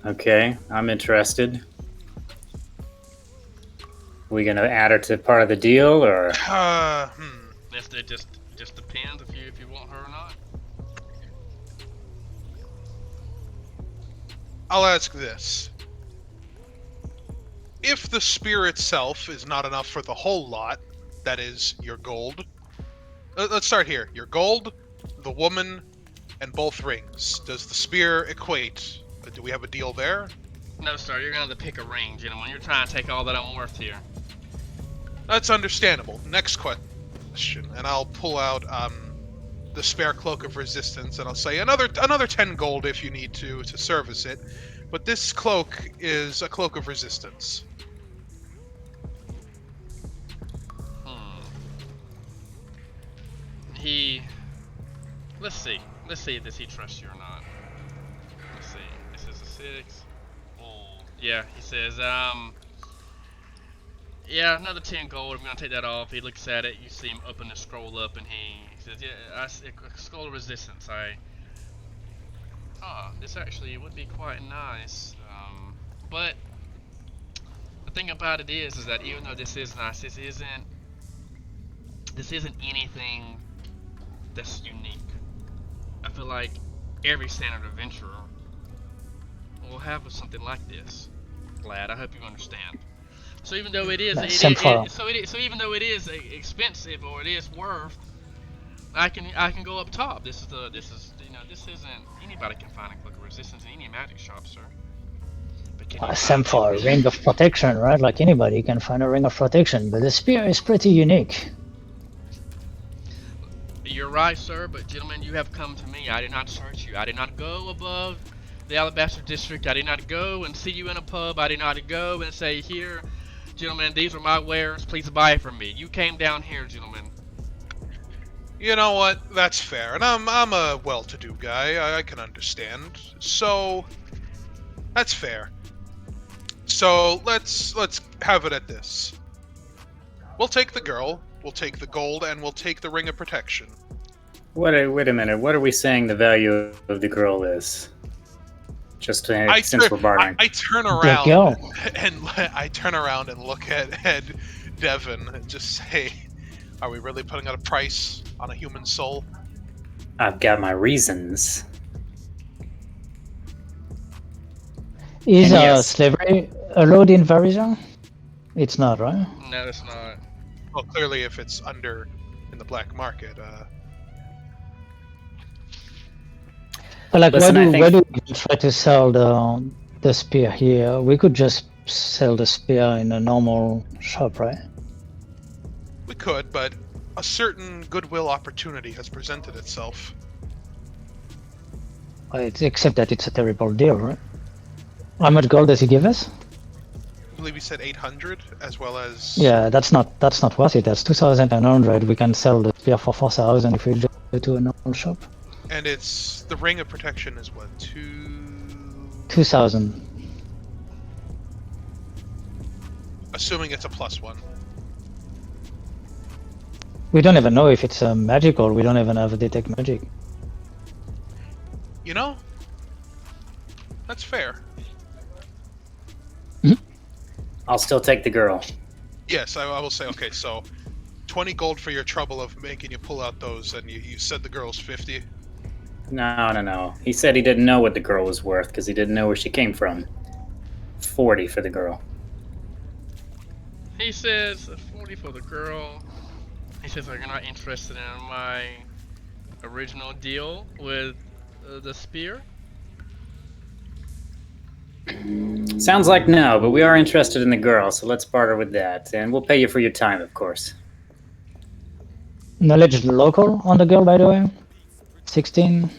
Okay, I'm interested. We gonna add her to part of the deal, or? It just depends if you want her or not. I'll ask this. If the spear itself is not enough for the whole lot, that is, your gold. Let's start here. Your gold, the woman, and both rings. Does the spear equate? Do we have a deal there? No, sir. You're gonna have to pick a ring, gentlemen. You're trying to take all that I'm worth here. That's understandable. Next question, and I'll pull out the spare cloak of resistance, and I'll say another 10 gold if you need to service it. But this cloak is a cloak of resistance. Let's see if he trusts you or not. Let's see. This is a 6. Oh, yeah. He says, yeah, another 10 gold. I'm gonna take that off. He looks at it. You see him open the scroll up, and he says, "Yeah, a scroll of resistance. This actually would be quite nice. But the thing about it is that even though this is nice, this isn't anything that's unique. I feel like every standard adventurer will have something like this. Glad, I hope you understand. So even though it is, so even though it is expensive or it is worth, I can go up top. This is this isn't anybody can find a clicker resistance in any magic shop, sir. But can you Same for a ring of protection, right? Like anybody can find a ring of protection, but the spear is pretty unique. You're right, sir, but gentlemen, you have come to me. I did not search you. I did not go above the Alabaster District. I did not go and see you in a pub. I did not go and say, here, gentlemen, these are my wares. Please buy it from me. You came down here, gentlemen. You know what? That's fair, and I'm a well-to-do guy. I can understand. So that's fair. So let's have it at this. We'll take the girl, we'll take the gold, and we'll take the ring of protection. Wait a minute. What are we saying the value of the girl is? Just since we're bartering. I turn around and look at Devin and just say, "Are we really putting out a price on a human soul?" I've got my reasons. Is yes. slavery allowed in Varisia? It's not, right? No, it's not. Well, clearly, if it's under in the black market. But like, Listen, why do we try to sell the spear here? We could just sell the spear in a normal shop, right? We could, but a certain goodwill opportunity has presented itself. Except that it's a terrible deal, right? How much gold does he give us? I believe he said 800, as well as... Yeah, that's not worth it. That's 2,100. We can sell the spear for 4,000 if we just go to a normal shop. And it's... the ring of protection is what, 2,000. Assuming it's a +1. We don't even know if it's magical. We don't even have a detect magic. You know? That's fair. I'll still take the girl. Yes, I will say, okay, so 20 gold for your trouble of making you pull out those, and you said the girl's 50? No. He said he didn't know what the girl was worth because he didn't know where she came from. 40 for the girl. He says 40 for the girl. He says you're not interested in my original deal with the spear. Sounds like no, but we are interested in the girl, so let's barter with that. And we'll pay you for your time, of course. Knowledge local on the girl, by the way. 16.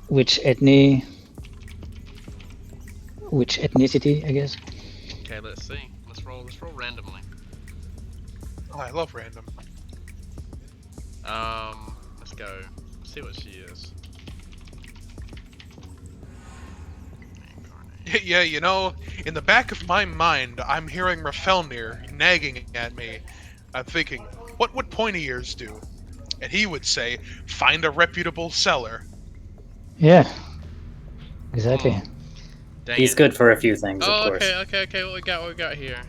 Which ethnicity, I guess. Okay, let's see. Let's roll randomly. Oh, I love random. Let's go. Let's see what she is. Yeah, you know, in the back of my mind, I'm hearing Rafelnir nagging at me. I'm thinking, what would pointy ears do? And he would say, find a reputable seller. Yeah. Exactly. Dang He's it. good for a few things, of Oh, course. okay. What we got here?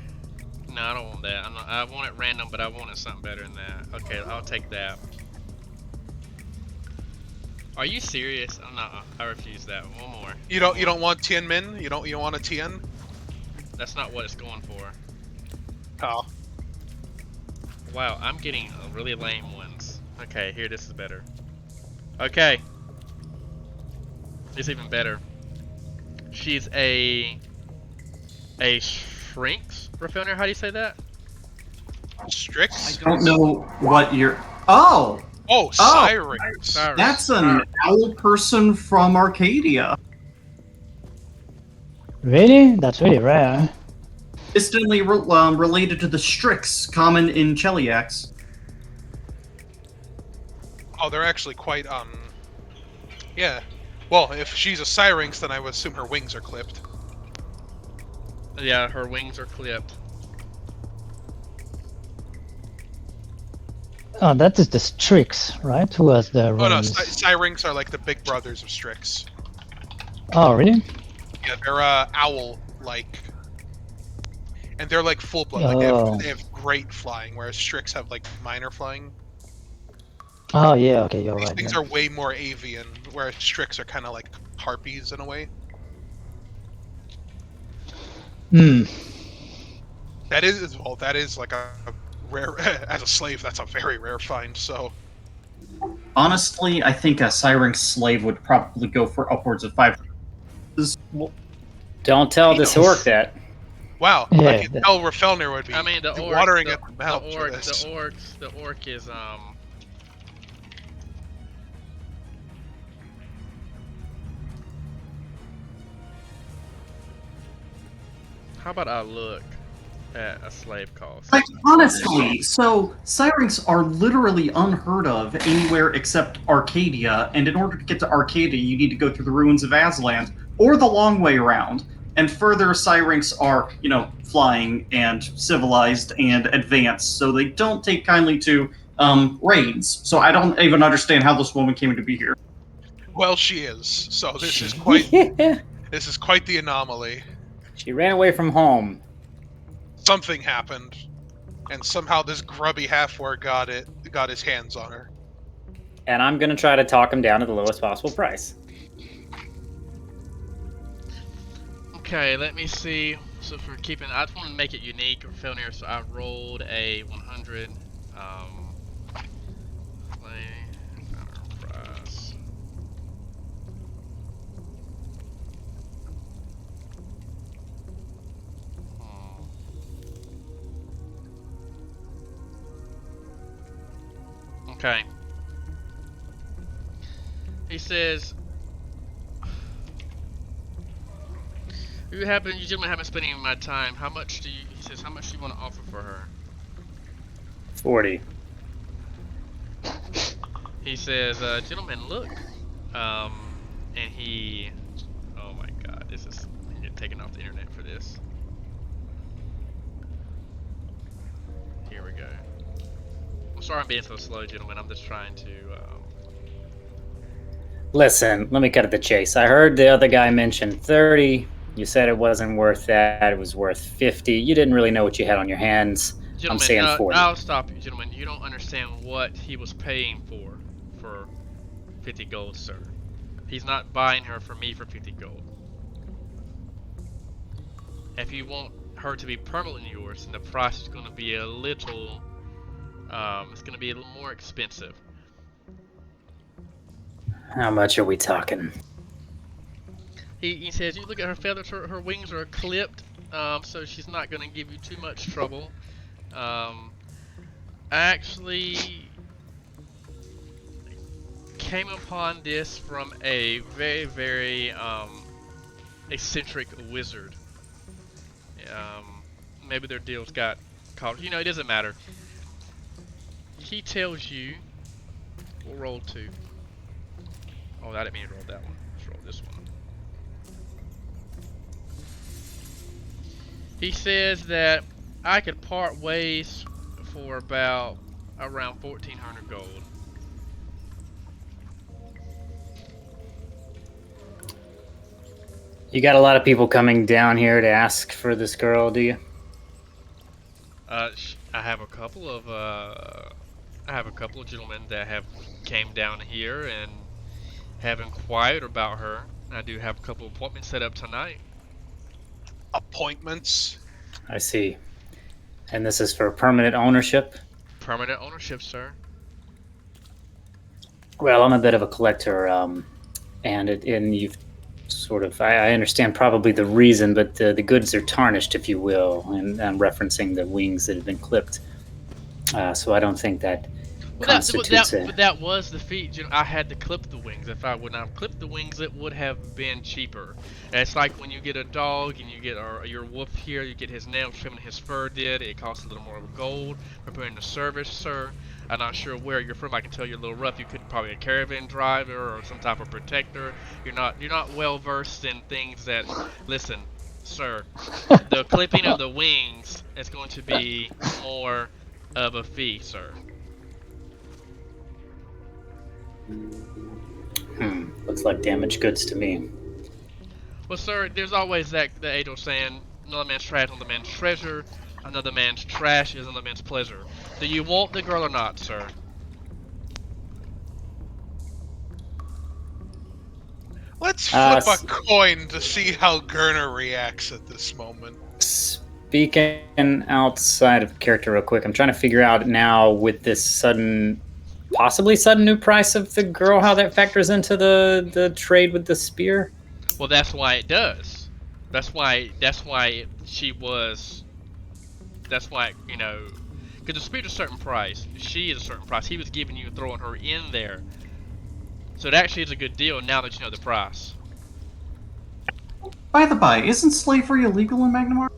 No, I don't want that. I want it random, but I wanted something better than that. Okay, I'll take that. Are you serious? I'm not. I refuse that. One more. You don't want Tien Min? You don't want a Tien? That's not what it's going for. Oh. Wow, I'm getting really lame ones. Okay, here, this is better. Okay. It's even better. She's a shrinks Rafelnir, how do you say that? Strix? I don't know what you're. Oh! Oh, Sirens. Sorry. That's an owl person from Arcadia. Really? That's really rare. Distantly related to the Strix, common in Cheliax. Oh, they're actually quite, yeah. Well, if she's a Syrinx, then I would assume her wings are clipped. Yeah, her wings are clipped. Oh, that is the Strix, right? Who has the Oh no, rings? Syrinx are like the big brothers of Strix. Oh, really? Yeah, they're owl-like, and they're like full-blood. Like Oh. they have great flying, whereas Strix have like minor flying. Oh, yeah, okay, you're These right. things Yeah. are way more avian, whereas Strix are kind of like harpies in a way. Hmm. That is like a rare. As a slave, that's a very rare find. So Honestly, I think a Syrinx slave would probably go for upwards of 5. Don't tell this orc that. wow, I Yeah, can tell Rafelnir would be I mean, the orc, watering the, at the the mouth for orc, this. the orc is How about I look at a slave cost? Like, honestly, so Syrinx are literally unheard of anywhere except Arcadia, and in order to get to Arcadia, you need to go through the ruins of Aslan, or the long way around. And further, Syrinx are, flying and civilized and advanced, so they don't take kindly to raids. So I don't even understand how this woman came to be here. Well, she is. So this is quite Yeah. this is quite the anomaly. She ran away from home. Something happened, and somehow this grubby half-orc got his hands on her. And I'm going to try to talk him down to the lowest possible price. Okay, let me see. So for keeping, I just want to make it unique or Felnir, so I rolled a 100. Play price. Okay. He says, you gentlemen have been spending my time. How much do you, he says, how much do you want to offer for her? 40. He says, gentlemen, look. And he, oh my god, this is, you're taken off the internet for this. Here we go. I'm sorry I'm being so slow, gentlemen. I'm just trying to, Listen, let me cut to the chase. I heard the other guy mention 30. You said it wasn't worth that. It was worth 50. You didn't really know what you had on your hands. gentlemen, I'm saying 40. I'll stop you, gentlemen. You don't understand what he was paying for 50 gold, sir. He's not buying her for me for 50 gold. If you want her to be permanently yours, then the price is going to be a little, it's going to be a little more expensive. How much are we talking? He says, you look at her feathers, her wings are clipped, so she's not going to give you too much trouble. Actually came upon this from a very, very eccentric wizard. Maybe their deals got caught. You know, it doesn't matter. He tells you, we'll roll 2. Oh, I didn't mean to roll that one. Let's roll this one. He says that I could part ways for about around 1,400 gold. You got a lot of people coming down here to ask for this girl, do you? I have a couple of gentlemen that have came down here and have inquired about her. I do have a couple appointments set up tonight. Appointments? I see. And this is for permanent ownership? Permanent ownership, sir. Well, I'm a bit of a collector, and you've sort of, I understand probably the reason, but the goods are tarnished, if you will, and I'm referencing the wings that have been clipped. So I don't think that constitutes but that was the feat. I had to clip the wings. If I would not have clipped the wings, it would have been cheaper. It's like when you get a dog and you get your wolf here, you get his nails trimmed, his fur did. It costs a little more of gold. Preparing the service, sir. I'm not sure where you're from. I can tell you're a little rough. You could probably a caravan driver or some type of protector. You're not well versed in things that. Listen, sir, the clipping of the wings is going to be more of a fee, sir. Looks like damaged goods to me. Well, sir, there's always that the age-old saying, another man's trash, another man's treasure, another man's trash is another man's pleasure. Do you want the girl or not, sir? Let's flip a s- coin to see how Gurner reacts at this moment. Speaking outside of character real quick, I'm trying to figure out now with this possibly sudden new price of the girl, how that factors into the trade with the spear. Well, that's why it does. That's why she was. That's why, because the spear's a certain price. She is a certain price. He was giving you, throwing her in there. So it actually is a good deal now that you know the price. By the by, isn't slavery illegal in Magnimar?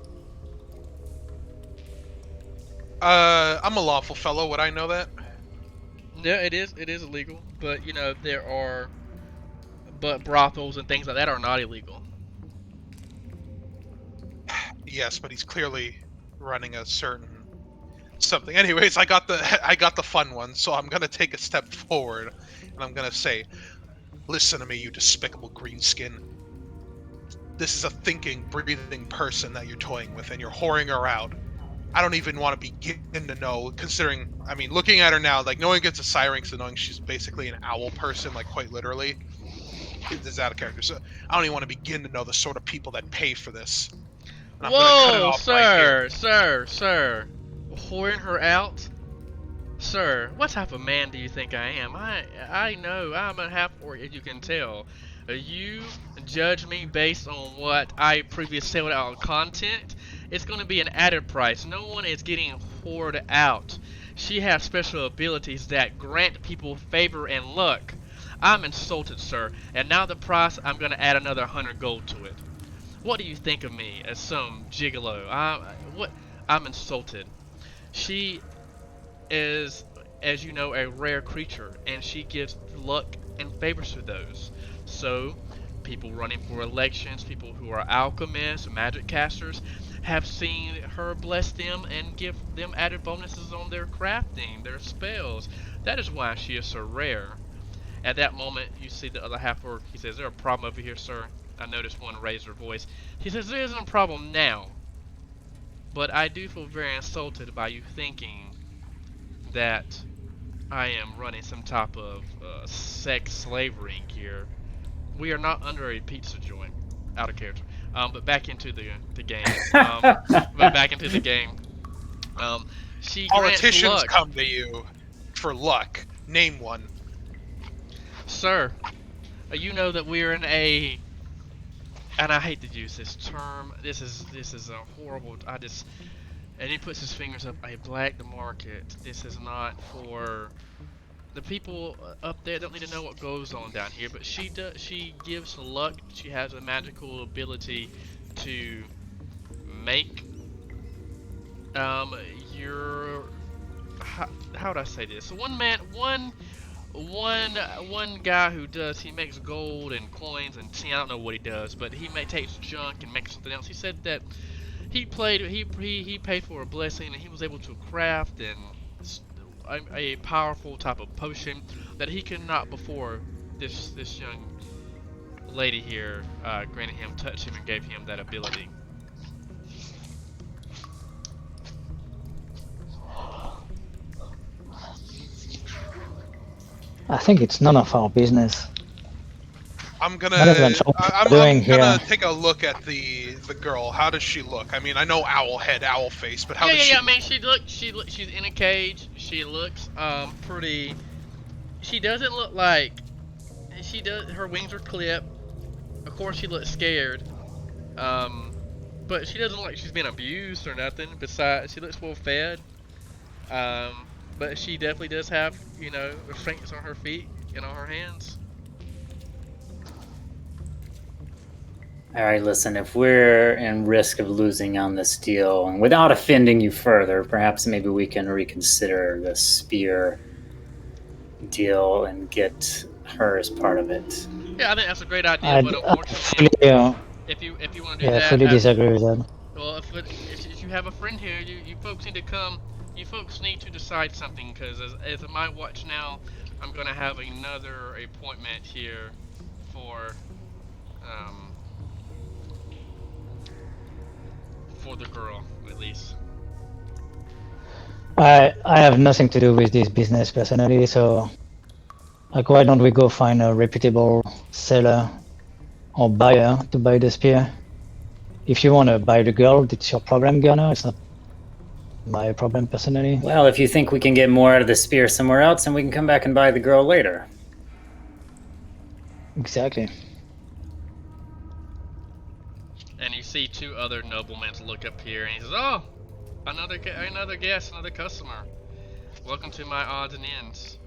I'm a lawful fellow. Would I know that? Yeah, it is. It is illegal, but there are, but brothels and things like that are not illegal. Yes, but he's clearly running a certain something. Anyways, I got the fun one, so I'm gonna take a step forward, and I'm gonna say, "Listen to me, you despicable greenskin. This is a thinking, breathing person that you're toying with, and you're whoring her out. I don't even want to begin to know, considering, I mean, looking at her now, like, no one gets a Syrinx and knowing she's basically an owl person, like, quite literally. This is out of character, so I don't even want to begin to know the sort of people that pay for this. And I'm gonna cut it Whoa, off right here. sir, whoring her out, sir. What type of man do you think I am? I know I'm a half-orc, as you can tell. You judge me based on what I previously said out content. It's going to be an added price. No one is getting whored out. She has special abilities that grant people favor and luck. I'm insulted, sir, and now the price, I'm going to add another 100 gold to it. What do you think of me as some gigolo? I'm insulted. She is, as you know, a rare creature, and she gives luck and favors to those. So, people running for elections, people who are alchemists, magic casters, have seen her bless them and give them added bonuses on their crafting, their spells. That is why she is so rare. At that moment, you see the other half-orc. He says, "Is there a problem over here, sir?" I noticed one raised her voice. He says, "There isn't a problem now, but I do feel very insulted by you thinking that I am running some type of sex slavery here. We are not under a pizza joint." Out of character. But back into the game. But back into the game. She grants Politicians luck. come to you for luck. Name one. Sir, you know that we're in a, and I hate to use this term. This is a horrible. And he puts his fingers up. A black market. This is not for the people up there. Don't need to know what goes on down here. But she does. She gives luck. She has a magical ability to make your, how would I say this? One guy who does, he makes gold and coins and tin. I don't know what he does, but he takes junk and makes something else. He said that he paid for a blessing, and he was able to craft a powerful type of potion that he could not before this young lady here granted him, touched him, and gave him that ability. I think it's none of our business. I'm gonna Not even sure what I'm we're doing gonna here. take a look at the girl. How does she look? I mean, I know owl head, owl face, but how does she I mean, she's in a cage. She looks pretty. She doesn't look like she does. Her wings are clipped. Of course, she looks scared. But she doesn't look like she's been abused or nothing. Besides, she looks well fed. But she definitely does have, strengths on her feet and on her hands. All right, listen, if we're in risk of losing on this deal, and without offending you further, perhaps maybe we can reconsider the spear deal and get her as part of it. Yeah, I think that's a great idea, I but unfortunately, fully, if you want to do yeah, that, fully disagree with that. well, if you have a friend here, you folks need to come. You folks need to decide something, because as of my watch now, I'm gonna have another appointment here for for the girl, at least. I have nothing to do with this business personally, so like why don't we go find a reputable seller or buyer to buy the spear? If you want to buy the girl, it's your problem, Gunner. It's not my problem personally. Well, if you think we can get more out of the spear somewhere else, then we can come back and buy the girl later. Exactly. And you see two other noblemen look up here, and he says, "Oh, another guest, another customer. Welcome to my odds and ends."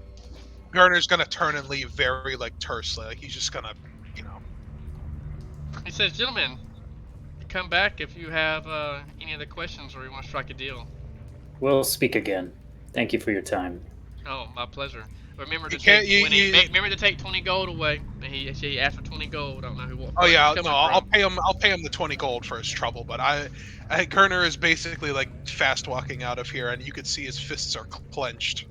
Garner's gonna turn and leave very like tersely. Like he's just gonna, you know. He says, "Gentlemen, come back if you have any other questions or you want to strike a deal." We'll speak again. Thank you for your time. Oh, my pleasure. Remember to You can't- take 20. you- Remember to take 20 gold away. He asked for 20 gold. I don't know who. What Oh yeah, coming no, I'll from. pay him. I'll pay him the 20 gold for his trouble. But Garner is basically like fast walking out of here, and you could see his fists are clenched.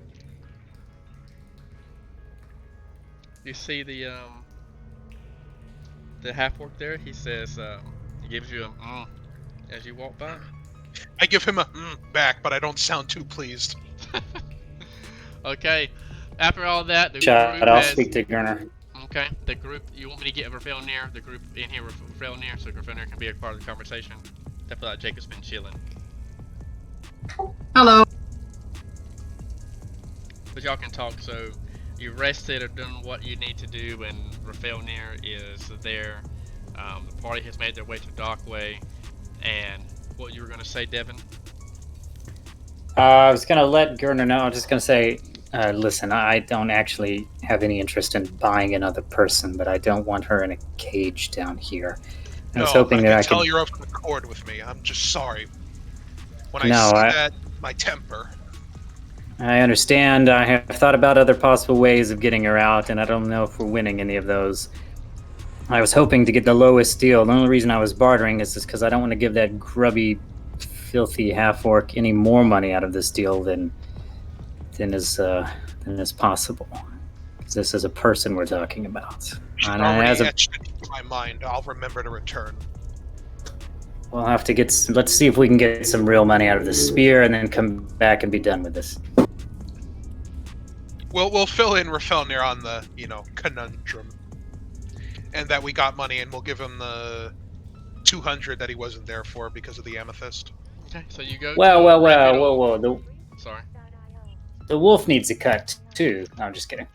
You see the half orc there. He says he gives you a as you walk by. I give him a back, but I don't sound too pleased. Okay. After all that, the Shut, group I'll has. speak to Garner. Okay. The group. You want me to get Rafelnir? The group in here with Rafelnir, so Rafelnir can be a part of the conversation. I feel like Jacob's been chilling. Hello. But y'all can talk. So you rested or done what you need to do, and Rafelnir is there. The party has made their way to Dockway, and what you were going to say, Devin? I was going to let Garner know. I was just going to say, listen, I don't actually have any interest in buying another person, but I don't want her in a cage down here. I was hoping that I tell could... you're of accord with me. I'm just sorry. When I No, see I- that, my temper. I understand. I have thought about other possible ways of getting her out, and I don't know if we're winning any of those. I was hoping to get the lowest deal. The only reason I was bartering is just because I don't want to give that grubby, filthy half-orc any more money out of this deal than is possible. Because this is a person we're talking about. She's And already as a, etched into my mind. I'll remember to return. we'll have to get. Let's see if we can get some real money out of this spear, and then come back and be done with this. We'll fill in Rafelnir on the conundrum, and that we got money, and we'll give him the 200 that he wasn't there for because of the amethyst. Okay, so you go. Well, to whoa. Sorry. The wolf needs a cut too. No, I'm just kidding.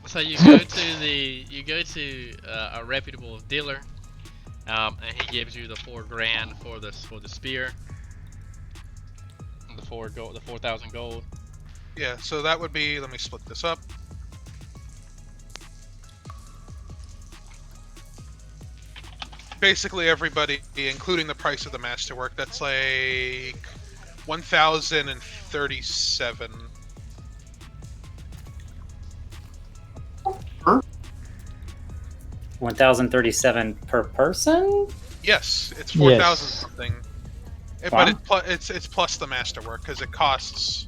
So you go to a reputable dealer, and he gives you the $4,000 for the spear, and the 4,000 gold. Yeah, so that would be. Let me split this up. Basically, everybody, including the price of the masterwork, that's like 1,037. 1,037 per person? Yes, it's 4,000 Yes. something. Wow. But it's plus the masterwork because it costs.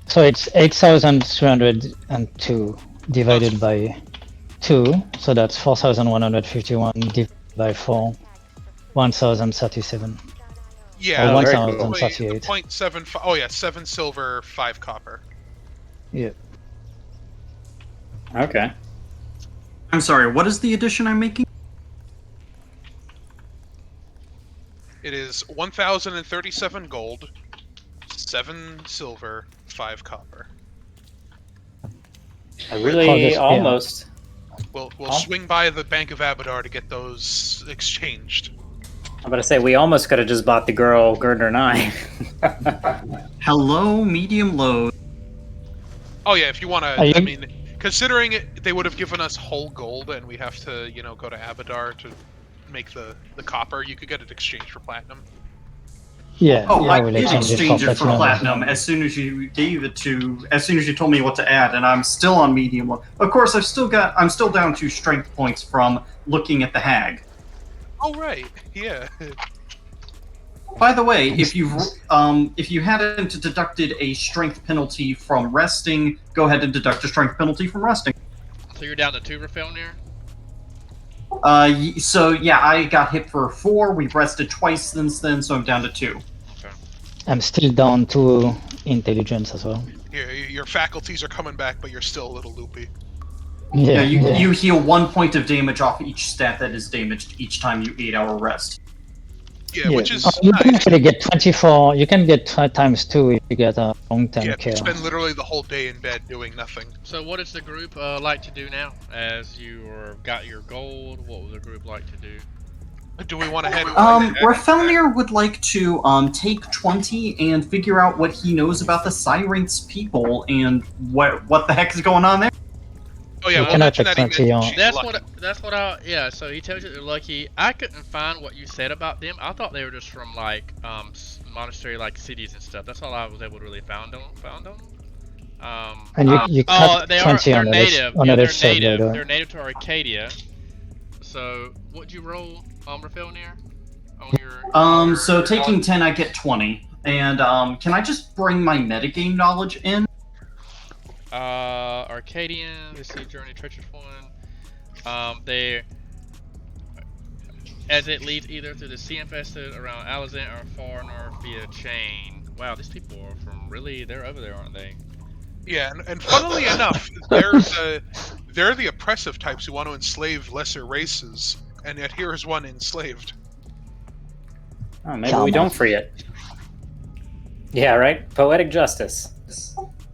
So it's 8,302 divided by 2, so that's 4,151 divided by 4, 1,037. Yeah, Or very like, cool. 1,038. 0.75. Oh yeah, 7 silver, 5 copper. Yeah. Okay. I'm sorry, what is the addition I'm making? It is 1,037 gold, 7 silver, 5 copper. I For really this, almost. We'll Huh? swing by the Bank of Abadar to get those exchanged. I'm about to say we almost could have just bought the girl Gardner and I. Hello, medium low. Oh yeah, if you want to. Are you- I mean, considering they would have given us whole gold, and we have to, go to Abadar to make the copper. You could get it exchanged for platinum. Yeah, Oh, I I will did exchange it for platinum as soon as you told me what to add, and I'm still on medium low. Of course, I'm still down 2 strength points from looking at the hag. Oh right, yeah. By the way, if you hadn't deducted a strength penalty from resting, go ahead and deduct a strength penalty from resting. So you're down to 2 Rafelnir? So yeah, I got hit for 4. We've rested twice since then, so I'm down to 2. I'm still down to intelligence as well. Your faculties are coming back, but you're still a little loopy. Yeah, you heal 1 point of damage off each stat that is damaged each time you 8-hour rest. Yeah, which is you can nice. actually get 24. You can get times 2 if you get a long-term Yeah, care. you spend literally the whole day in bed doing nothing. So what does the group like to do now? As you got your gold, what would the group like to do? Do we want to head? Rafelnir would like to take 20 and figure out what he knows about the Syrinx people and what the heck is going on there. Oh yeah, You we'll cannot mention take that he 20 on. mentioned she's lucky. That's what I yeah. So he tells you they're lucky. I couldn't find what you said about them. I thought they were just from like monastery like cities and stuff. That's all I was able to really found them. And you cut they 20 they're on native. on Yeah, other they're side, by native. the way. They're native to Arcadia. So what'd you roll, Rafelnir? On your So taking 10, I get 20. And can I just bring my metagame knowledge in? Arcadian, let's see, Journey, Treacherous One. They, as it leads either through the sea infested around Alizant or far north via chain. Wow, these people are from they're over there, aren't they? Yeah, and funnily enough, they're the oppressive types who want to enslave lesser races, and yet here is one enslaved. Oh, maybe we don't free it. Yeah, right? Poetic justice.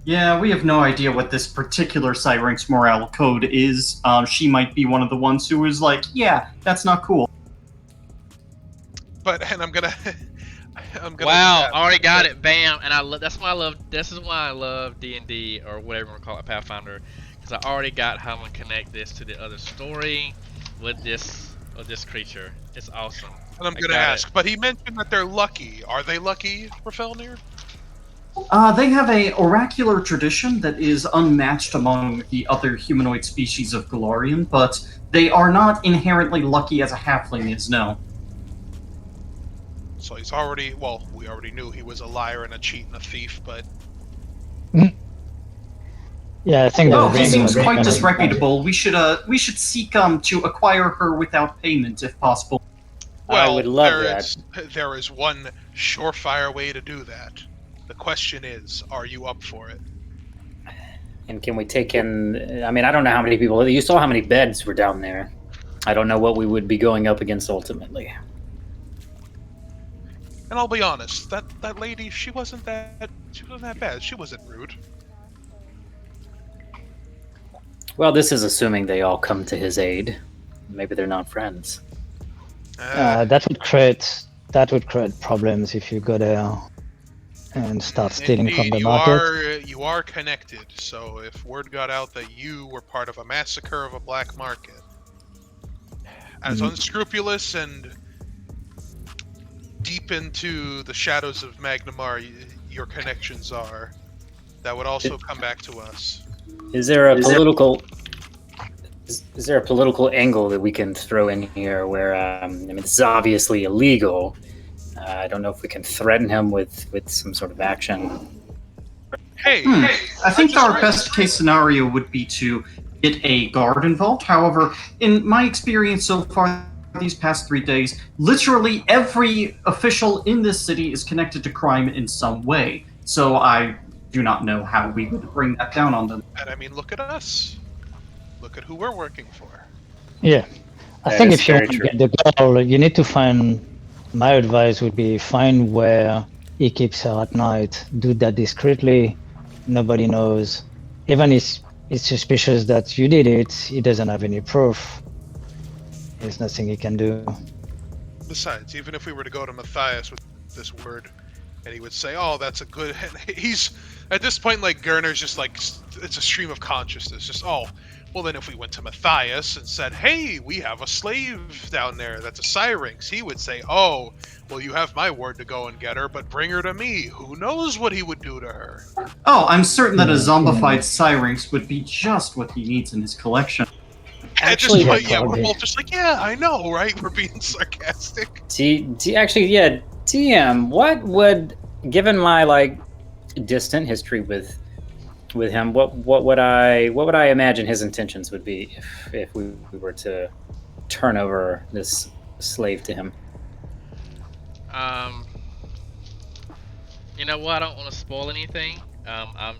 Yeah, we have no idea what this particular Syrinx morale code is. She might be one of the ones who is like, yeah, that's not cool. And I'm gonna. Wow, I already got it. Bam! And that's why I love. This is why I love D&D or whatever you want to call it, Pathfinder, because I already got how I'm gonna connect this to the other story with this creature. It's awesome. And I'm gonna ask, but he mentioned that they're lucky. Are they lucky, Rafelnir? They have a oracular tradition that is unmatched among the other humanoid species of Galarian, but they are not inherently lucky as a halfling is, no. So he's already, well, we already knew he was a liar and a cheat and a thief, but... Yeah, I think he seems quite disreputable. We should seek to acquire her without payment, if possible. Well, I would love that. There is one surefire way to do that. The question is, are you up for it? And can we take in... I mean, I don't know how many people... You saw how many beds were down there. I don't know what we would be going up against ultimately. And I'll be honest, that lady, she wasn't that bad. She wasn't rude. Well, this is assuming they all come to his aid. Maybe they're not friends. That would create problems if you go there and start stealing from the market. You are connected, so if word got out that you were part of a massacre of a black market, as unscrupulous and deep into the shadows of Magnimar your connections are, that would also come back to us. Is there a political angle that we can throw in here where I mean, this is obviously illegal. I don't know if we can threaten him with some sort of action. Hey, I think our best case scenario would be to get a guard involved. However, in my experience so far these past 3 days, literally every official in this city is connected to crime in some way. So I do not know how we would bring that down on them. And I mean, look at us. Look at who we're working for. Yeah, I think if you want to get the girl, you need to find. My advice would be find where he keeps her at night. Do that discreetly. Nobody knows. Even if it's suspicious that you did it, he doesn't have any proof. There's nothing he can do. Besides, even if we were to go to Matthias with this word, and he would say, "Oh, that's a good," and he's at this point like Gerner's just like it's a stream of consciousness. Just well then if we went to Matthias and said, "Hey, we have a slave down there that's a Syrinx," he would say, "Oh, well you have my word to go and get her, but bring her to me." Who knows what he would do to her? Oh, I'm certain that a zombified Syrinx would be just what he needs in his collection. At this point, yeah, we're both just like, yeah, I know, right? We're being sarcastic. TM, what would, given my distant history with him, what would I imagine his intentions would be if we were to turn over this slave to him. You know what? I don't want to spoil anything. I'm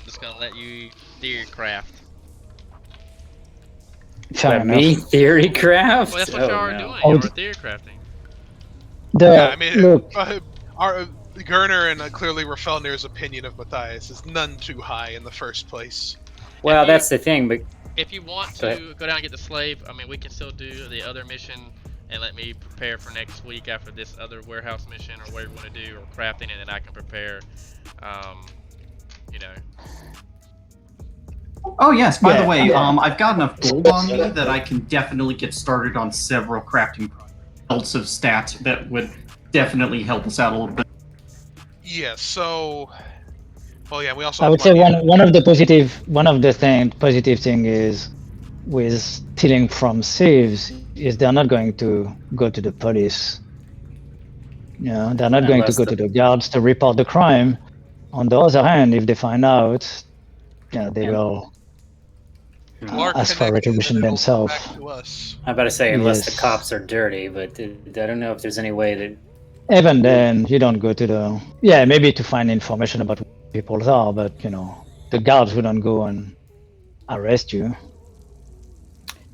just gonna let you do your craft. Fair Let enough. me theory craft? Well, that's what Oh, y'all are no. doing. Oh, Y'all are theory crafting. Yeah, I mean, Look, our Gerner and clearly Rafelnir's opinion of Matthias is none too high in the first place. Well, If you- that's the thing, but If you want Go to go down and get the slave, I mean, we can still do the other mission and let me prepare for next week after this other warehouse mission or whatever you want to do, or crafting, and then I can prepare, you know. Oh yes, by the Yeah, way, yeah. I've got enough gold on me that I can definitely get started on several crafting belts of stats that would definitely help us out a little bit. Yeah, so... Well, yeah, we also I have would say money. one of the positive thing is with stealing from thieves is they're not going to go to the police. You know, they're not going to Unless go to the guards to report the crime. On the other hand, if they find out, you know, they Yeah. will Our ask for connection, retribution then it'll come themselves. back to us. I'm about to say, unless the Yes. cops are dirty, but I don't know if there's any way that. Even then, you don't go to the maybe to find information about where people are, but you know, the guards wouldn't go and arrest you.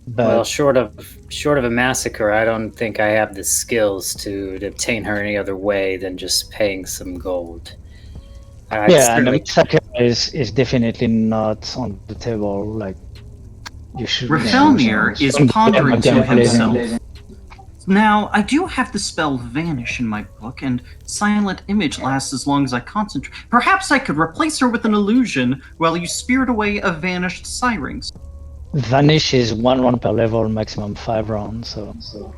But Well, short of a massacre, I don't think I have the skills to obtain her any other way than just paying some gold. I'd yeah, and the certainly- massacre is definitely not on the table. Like you should. Rafelnir is shouldn't pondering be to manipulating. himself. Now, I do have the spell Vanish in my book, and Silent Image lasts as long as I concentrate. Perhaps I could replace her with an illusion while you spirit away a vanished Syrinx. Vanish is 1 round per level, maximum 5 rounds.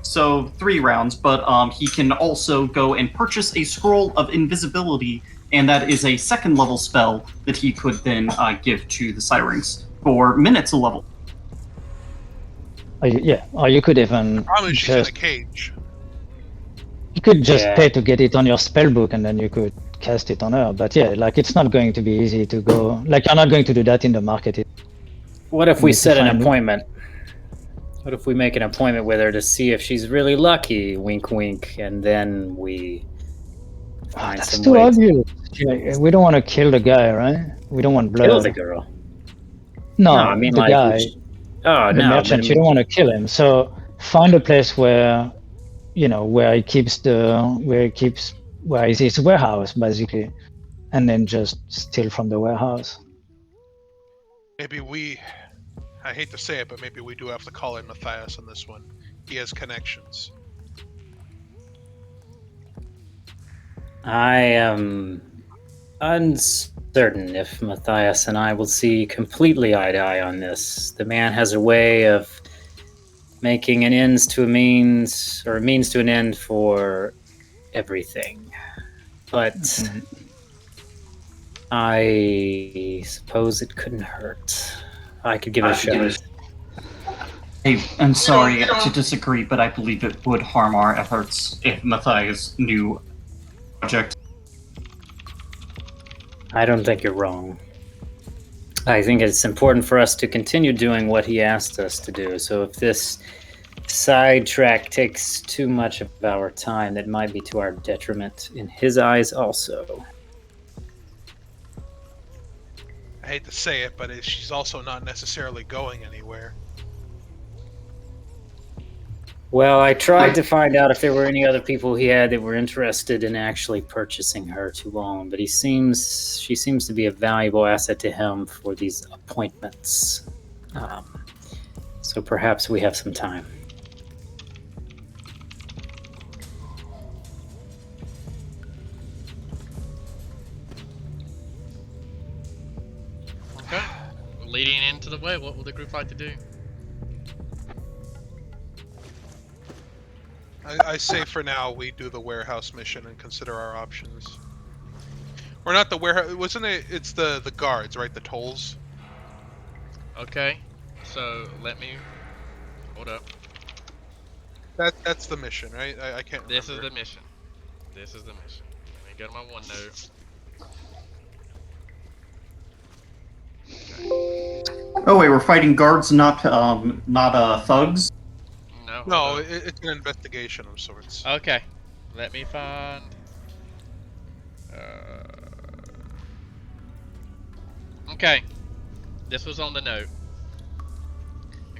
So 3 rounds, but he can also go and purchase a Scroll of Invisibility, and that is a 2nd level spell that he could then give to the Syrinx for minutes a level. Or you could even Probably she's in a just cage. Yeah. pay to get it on your spell book, and then you could cast it on her. But yeah, like it's not going to be easy to go. Like you're not going to do that in the market. What if we need to set an find- appointment? What if we make an appointment with her to see if she's really lucky? Wink, wink, and then we find That's some too way obvious. Yeah, we don't want to kill the guy, right? We don't want to blood. kill the girl. No, I mean, the like, guy, oh the no, merchant. but, You don't want to kill him. So find a place where, you know, where he keeps where is his warehouse basically, and then just steal from the warehouse. Maybe we... I hate to say it, but maybe we do have to call in Matthias on this one. He has connections. I am uncertain if Matthias and I will see completely eye to eye on this. The man has a way of making an ends to a means, or a means to an end for everything. But I suppose it couldn't hurt. I could give it a shot. Hey, I'm sorry to disagree, but I believe it would harm our efforts if Matthias knew project. I don't think you're wrong. I think it's important for us to continue doing what he asked us to do. So if this sidetrack takes too much of our time, that might be to our detriment in his eyes also. I hate to say it, but she's also not necessarily going anywhere. Well, I tried to find out if there were any other people he had that were interested in actually purchasing her to own, but she seems to be a valuable asset to him for these appointments. So perhaps we have some time. Okay. Leading into the way, what would the group like to do? I say for now we do the warehouse mission and consider our options. Or not the warehouse. Wasn't it? It's the guards, right? The tolls. Okay. So let me hold up. That's the mission, right? I can't. This is remember. the mission. This is the mission. Let me go to my OneNote. Oh wait, we're fighting guards, not thugs. No. No, hold on. it's an investigation of sorts. Okay. Let me find. Okay. This was on the note.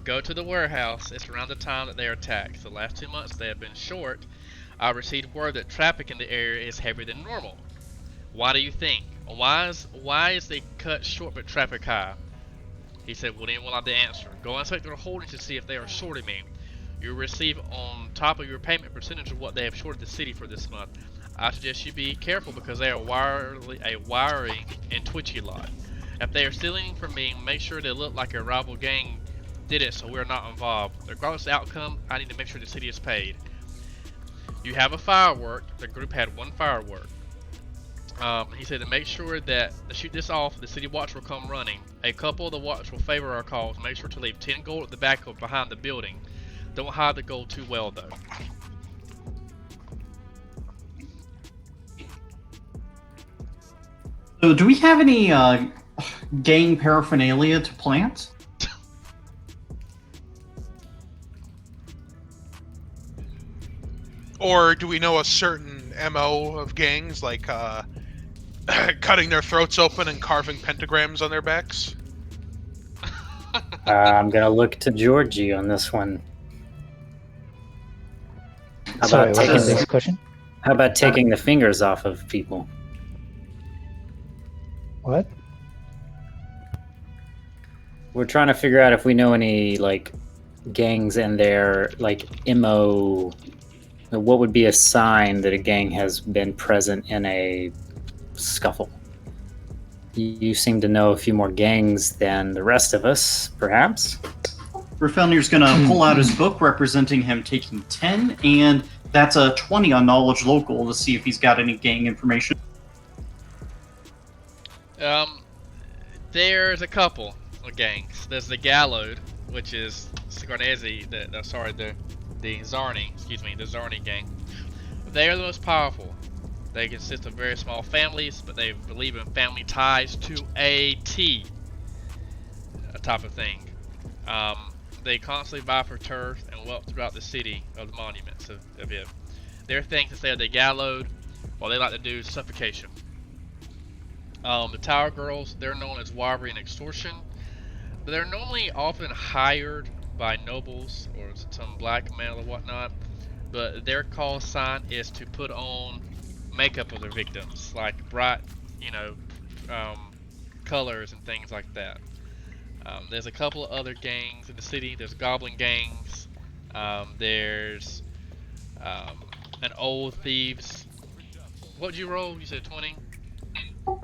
Go to the warehouse. It's around the time that they are attacked. The last 2 months they have been short. I received word that traffic in the area is heavier than normal. Why do you think? Why is they cut short but traffic high? He said, well, anyone like to answer. Go inspect their holdings to see if they are shorting me. You will receive on top of your payment percentage of what they have shorted the city for this month. I suggest you be careful because they are wiry and twitchy lot. If they are stealing from me, make sure they look like a rival gang did it so we're not involved. Regardless of the outcome, I need to make sure the city is paid. You have a firework. The group had 1 firework. He said to make sure that to shoot this off, the city watch will come running. A couple of the watch will favor our cause. Make sure to leave 10 gold at the back of behind the building. Don't hide the gold too well though. So, do we have any gang paraphernalia to plant? Or do we know a certain MO of gangs, like cutting their throats open and carving pentagrams on their backs? I'm gonna look to Georgie on this one. How Sorry, about what is taking this question? how about taking the fingers off of people? What? We're trying to figure out if we know any like gangs and their like MO. What would be a sign that a gang has been present in a scuffle? You seem to know a few more gangs than the rest of us, perhaps. Rafelnir's gonna pull out his book representing him taking 10, and that's a 20 on knowledge local to see if he's got any gang information. There's a couple of gangs. There's the Gallowed, which is Scarnesi, the Zarni, the Zarni gang. They are the most powerful. They consist of very small families, but they believe in family ties to a T, a type of thing. They constantly vie for turf and wealth throughout the city of the monuments of it. Their things instead of the Gallowed, well, they like to do suffocation. The Tower Girls, they're known as robbery and extortion, but they're normally often hired by nobles or some blackmail or whatnot, but their call sign is to put on makeup of their victims, like bright, colors and things like that. There's a couple of other gangs in the city. There's goblin gangs. There's an old thieves. What'd you roll? You said 20?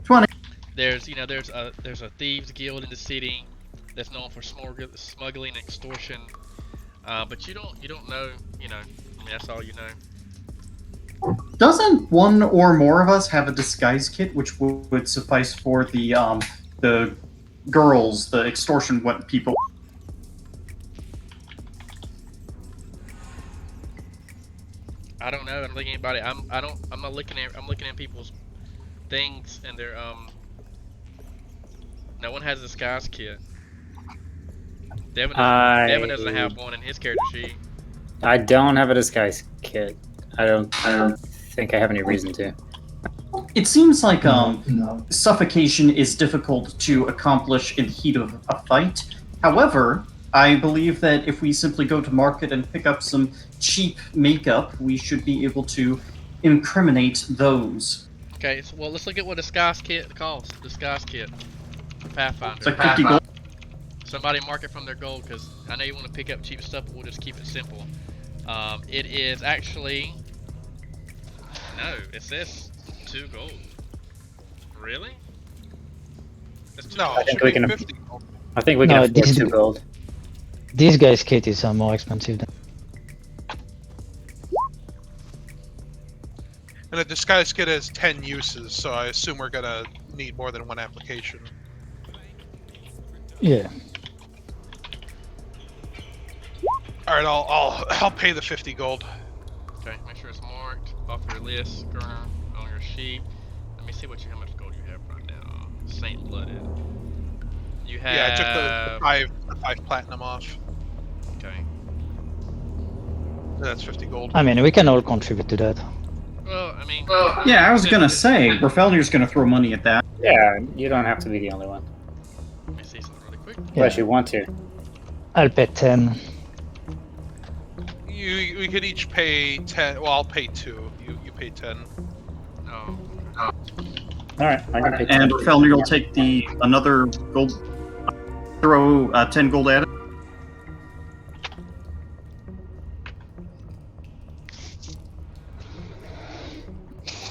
20. There's a thieves guild in the city that's known for smuggling and extortion. But you don't know, that's all you know. Doesn't one or more of us have a disguise kit which would suffice for the girls, the extortion people? I don't know. I don't think anybody. I'm not looking at. I'm looking at people's things and their No one has a disguise kit. Devin doesn't have one in his character sheet. I don't have a disguise kit. I don't think I have any reason to. It seems like suffocation is difficult to accomplish in the heat of a fight. However, I believe that if we simply go to market and pick up some cheap makeup, we should be able to incriminate those. Okay, so let's look at what a disguise kit costs. Disguise kit, Pathfinder. It's like 50 gold. Somebody mark it from their gold, because I know you want to pick up cheap stuff, but we'll just keep it simple. It is actually no. It says 2 gold. Really? That's 2 No, gold. I think we can. 50 gold. I think we can No, afford this is- 2 gold. These guys' kit is more expensive than. And a disguise kit has 10 uses, so I assume we're gonna need more than one application. Yeah. All right, I'll pay the 50 gold. Okay, make sure it's marked off your list, Gurner, on your sheet. Let me see how much gold you have right now. Saint Blooded. You have. Yeah, I took the 5 platinum off. Okay. That's 50 gold. I mean, we can all contribute to that. Well, I mean, Yeah, I was gonna say, Rafelnir's gonna throw money at that. Yeah, you don't have to be the only one. let me see something really quick. Unless you want to. I'll pay 10. We could each pay 10. Well, I'll pay 2. You pay 10. Oh, Alright, I can pay 10. And Rafelnir will take another gold, throw 10 gold at it.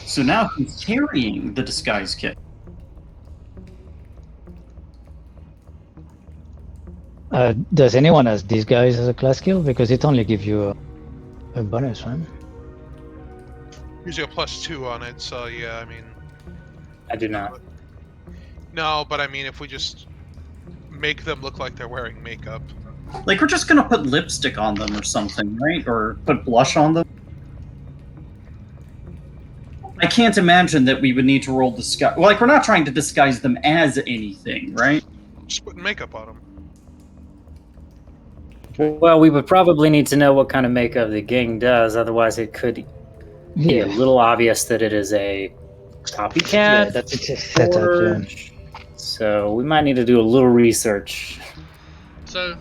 So now he's carrying the disguise kit. Does anyone has disguise as a class skill? Because it only gives you a bonus, right? Usually a +2 on it, so yeah, I mean... I do not. No, but I mean, if we just make them look like they're wearing makeup. Like, we're just gonna put lipstick on them or something, right? Or put blush on them. I can't imagine that we would need to roll disguise. Like, we're not trying to disguise them as anything, right? Just putting makeup on them. Well, we would probably need to know what kind of makeup the gang does, otherwise it could be a little obvious that it is a copycat. Yeah, that's it's a setup. Yeah. So we might need to do a little research. so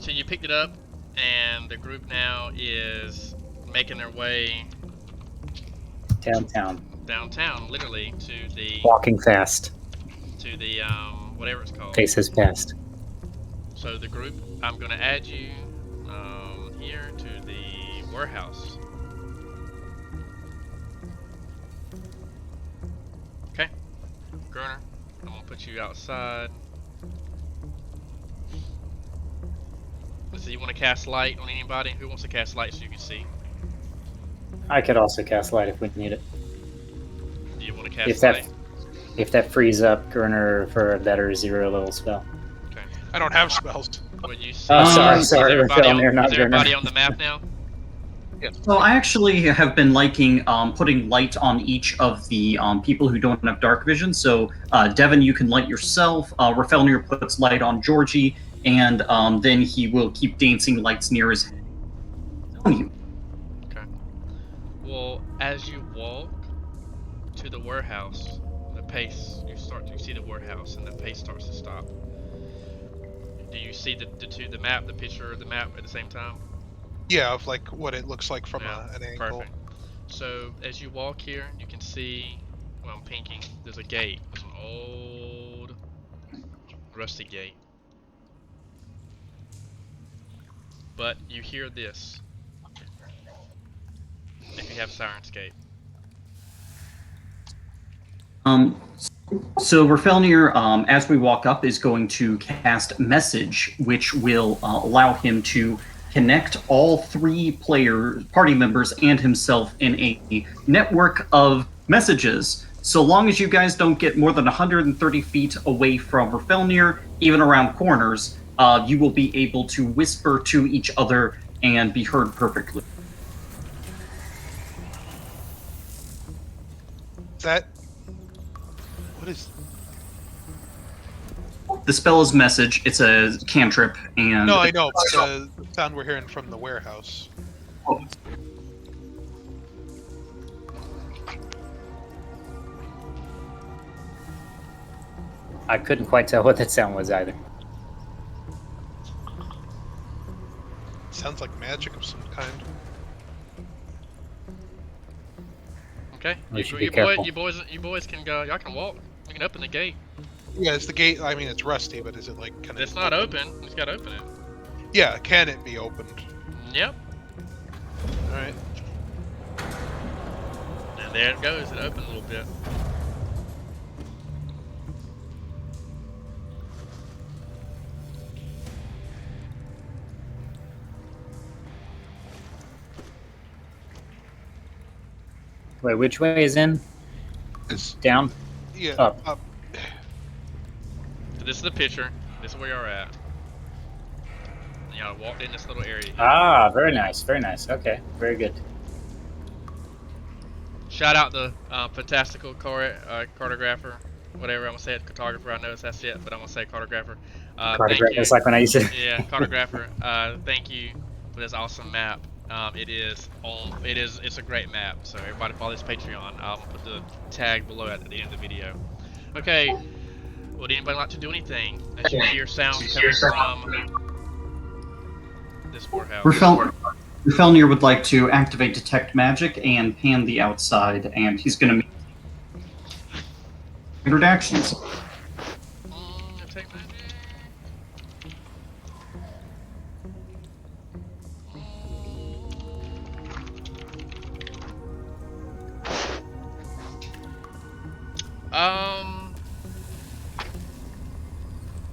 you picked it up, and the group now is making their way Downtown, literally to the walking fast, whatever it's called. faces past. So the group, I'm going to add you here to the warehouse. Okay, Gerner, I'm going to put you outside. So you want to cast light on anybody? Who wants to cast light so you can see? I could also cast light if we need it. Do you want to cast If that light? if that frees up Gerner for a better 0 level spell. Okay. I don't have spells. Well, you see, Oh, sorry, is sorry, everybody, Rafelnir, not is everybody Gerner. on the map now? So I actually have been liking putting light on each of the people who don't have dark vision. So Devin, you can light yourself. Rafelnir puts light on Georgie, and then he will keep dancing lights near his head. Okay. Well, as you walk to the warehouse, the pace, you see the warehouse, and the pace starts to stop. Do you see the picture of the map at the same time? Yeah, of like what it looks like from Yeah, an angle. perfect. So as you walk here, you can see, well, I'm pinking, there's a gate. There's an old, rusty gate. But you hear this. If you have Sirenscape. So Rafelnir, as we walk up, is going to cast Message, which will allow him to connect all 3 party members and himself in a network of messages. So long as you guys don't get more than 130 feet away from Rafelnir, even around corners, you will be able to whisper to each other and be heard perfectly. What is... The spell is Message. It's a cantrip, and No, I know, but the sound we're hearing from the warehouse. I couldn't quite tell what that sound was either. Sounds like magic of some kind. Okay. We should be careful. You boys can go. Y'all can walk. You can open the gate. Yeah, is the gate... I mean, it's rusty, but is it like... Can It's not open. You just gotta open it. Yeah, can it be opened? Yep. Alright. And there it goes. It opened a little bit. Wait, which way is in? It's... Down? Yeah, Up. up. So this is the picture. This is where you're at. And y'all walked in this little area here. Ah, very nice, very nice. Okay, very good. Shout out the fantastical cartographer, whatever I'm gonna say it, cartographer. I know that's it, but I'm gonna say cartographer. Thank Cartograph. you. It's like when I used to. Yeah, cartographer. Thank you for this awesome map. It's a great map. So everybody follow this Patreon. I'll put the tag below at the end of the video. Okay. Would anybody like to do anything? As you hear sounds coming from this courthouse. Felnir would like to activate Detect Magic and pan the outside, and he's going to make standard actions. Detect magic.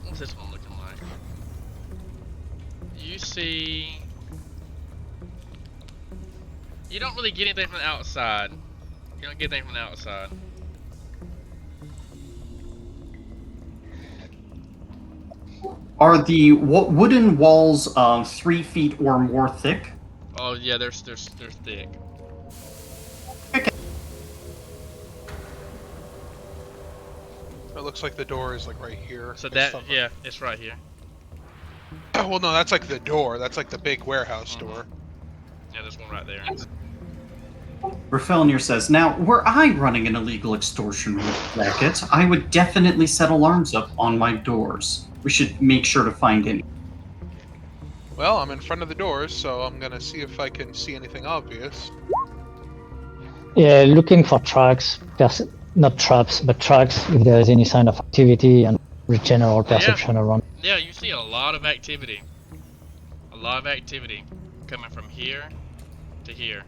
What's this one looking like? You see, you don't really get anything from the outside. You don't get anything from the outside. Are the wooden walls 3 feet or more thick? Oh yeah, they're thick. It looks like the door is like right here. So based that on the- yeah, it's right here. Oh, well, no, that's like the door. That's like the big warehouse door. Yeah, there's one right there. Felnir says, now, were I running an illegal extortion racket, I would definitely set alarms up on my doors. We should make sure to find any. Well, I'm in front of the doors, so I'm gonna see if I can see anything obvious. Yeah, looking for tracks, not traps, but tracks if there is any sign of activity and general perception around. Yeah, you see a lot of activity. A lot of activity coming from here to here.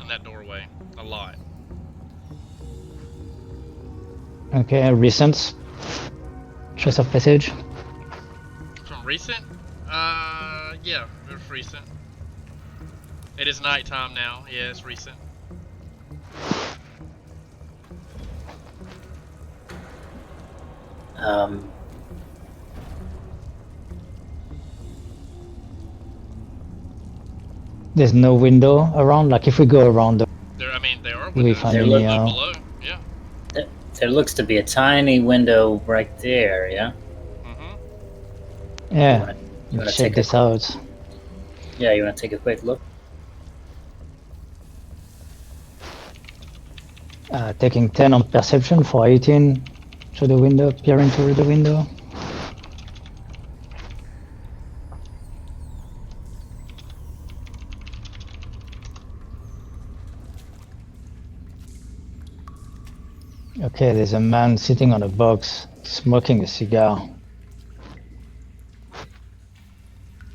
On that doorway. A lot. Okay, recent trace of passage. From recent? Yeah, it's recent. It is nighttime now. Yeah, it's recent. There's no window around. Like if we go around the, There are we windows. find There any, look Below. Yeah. There looks to be a tiny window right there, yeah? Mm-hmm. yeah. You wanna Check take a this out. Yeah, you want to take a quick look? Taking 10 on perception for 18 through the window, peering through the window. Okay, there's a man sitting on a box, smoking a cigar.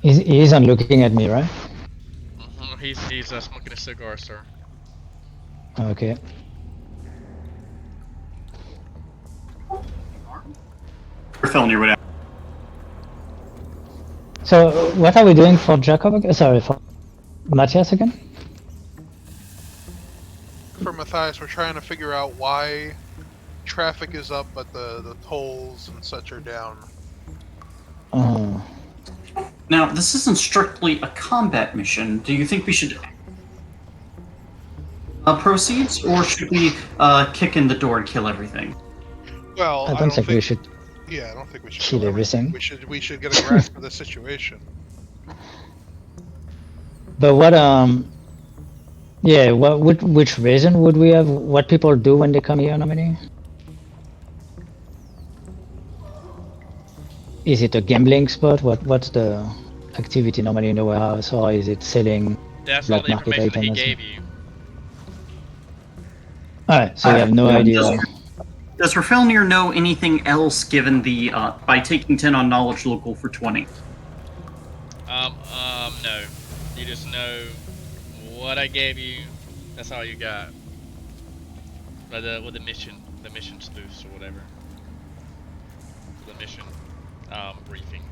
He isn't looking at me, right? Mm-hmm. He's smoking a cigar, sir. Okay. Felnir would ask. So, what are we doing for Jacob? Sorry, for Matthias again? For Matthias, we're trying to figure out why traffic is up, but the tolls and such are down. Oh. Now, this isn't strictly a combat mission. Do you think we should proceed, or should we kick in the door and kill everything? Well, I don't think we should. Yeah, I don't think we should Kill kill everything. We should get a grasp of the situation. But what yeah, which reason would we have? What people do when they come here, normally? Is it a gambling spot? What's the activity normally in the warehouse, or is it selling That's all black the market information that he items? gave you. Alright, so you have no idea. Does Felnir know anything else given the, by taking 10 on knowledge local for 20? No. You just know what I gave you. That's all you got. With the mission spoofs or whatever. The mission, briefing.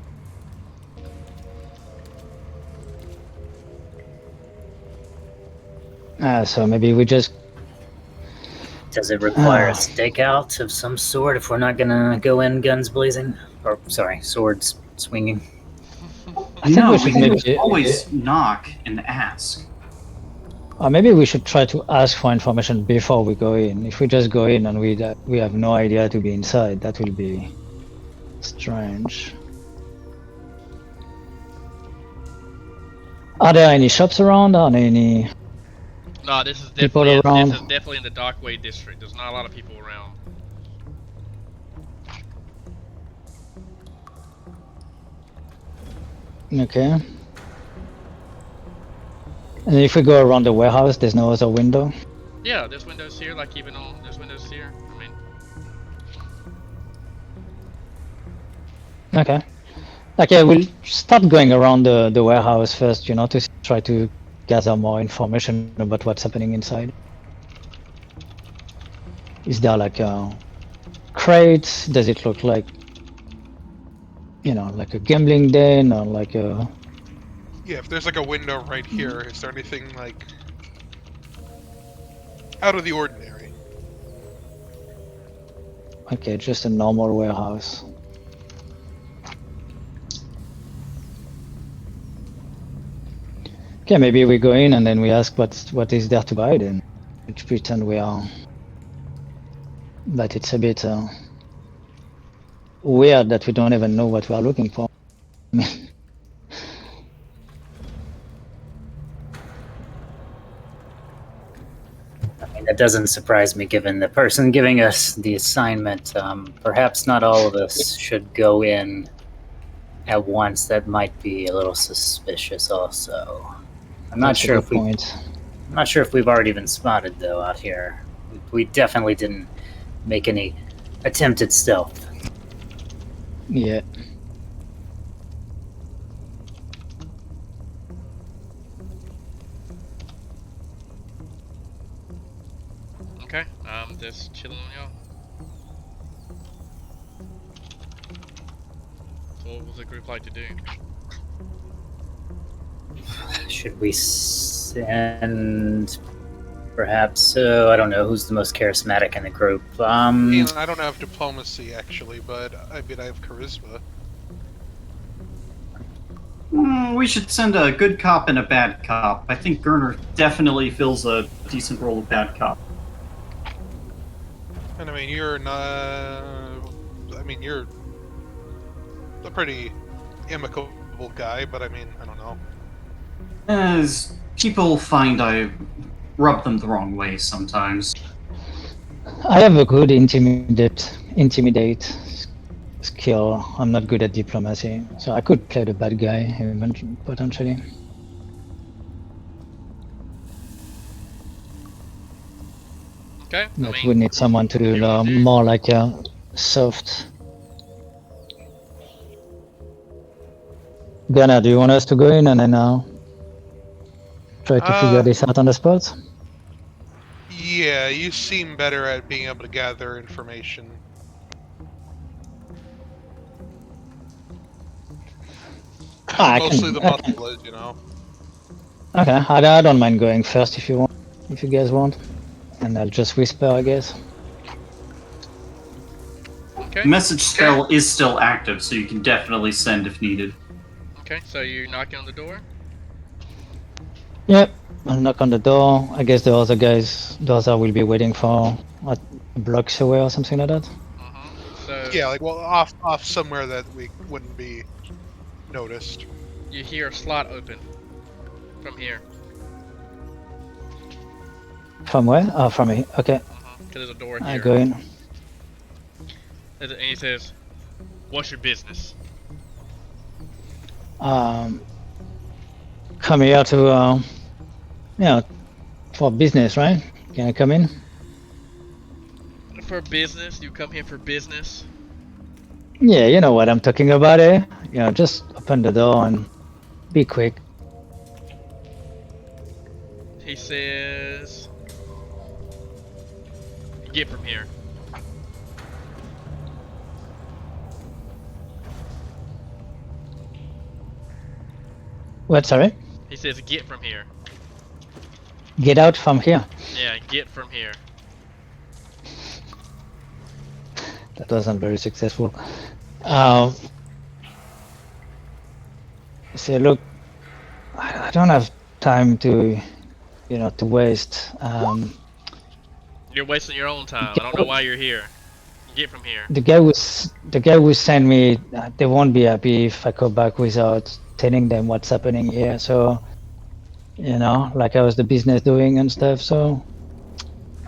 So maybe we just Does it require a stakeout of some sort if we're not gonna go in guns blazing? Or, sorry, swords swinging? I think we should maybe always knock and ask. or maybe we should try to ask for information before we go in. If we just go in and we have no idea to be inside, that will be strange. Are there any shops around? Are there any No, this is people definitely around? this is definitely in the Dockway district. There's not a lot of people around. Okay. And if we go around the warehouse, there's no other window? Yeah, there's windows here, like even on there's windows here. I mean, Okay. Okay, we'll start going around the warehouse first, to try to gather more information about what's happening inside. Is there like a crate? Does it look like, like a gambling den or like a... Yeah, if there's like a window right here, is there anything like out of the ordinary? Okay, just a normal warehouse. Okay, maybe we go in and then we ask what is there to buy then. We pretend we are... But it's a bit weird that we don't even know what we are looking for. I mean, that doesn't surprise me given the person giving us the assignment. Perhaps not all of us should go in at once. That might be a little suspicious also. I'm not That's a sure good if we point. I'm not sure if we've already been spotted though out here. We definitely didn't make any attempt at stealth. Yeah. okay. Just chilling on y'all. So what would the group like to do? Should we send perhaps I don't know who's the most charismatic in the group. I don't have diplomacy actually, but I mean I have charisma. We should send a good cop and a bad cop. I think Gerner definitely fills a decent role of bad cop. And I mean you're not. I mean you're a pretty amicable guy, but I mean I don't know. As people find I rub them the wrong way sometimes. I have a good intimidate skill. I'm not good at diplomacy, so I could play the bad guy potentially. Okay. But we need someone to do more like a soft. Gunnar, do you want us to go in and then try to figure this out on the spot? Yeah, you seem better at being able to gather information. Mostly the muscle is, Okay, I don't mind going first if you want, if you guys want, and I'll just whisper, I guess. Okay. The message spell is still active, so you can definitely send if needed. Okay, so you're knocking on the door? Yep, I'll knock on the door. I guess the other will be waiting for what, blocks away or something like that. So Yeah, like off somewhere that we wouldn't be noticed. you hear a slot open from here. From where? Oh, from me. Okay, Because there's a door I here. go in. And he says, "What's your business?" Come here to, for business, right? Can I come in? For business? You come here for business? Yeah, you know what I'm talking about, eh? Just open the door and be quick. He says, "Get from here." What, sorry? He says, "Get from here." Get out from here. Yeah, get from here. That wasn't very successful. Say, look, I don't have time to, to waste. You're wasting your own time. I don't know why you're here. Get from here. The guy who sent me, they won't be happy if I go back without telling them what's happening here. So you know, like how's the business doing and stuff. So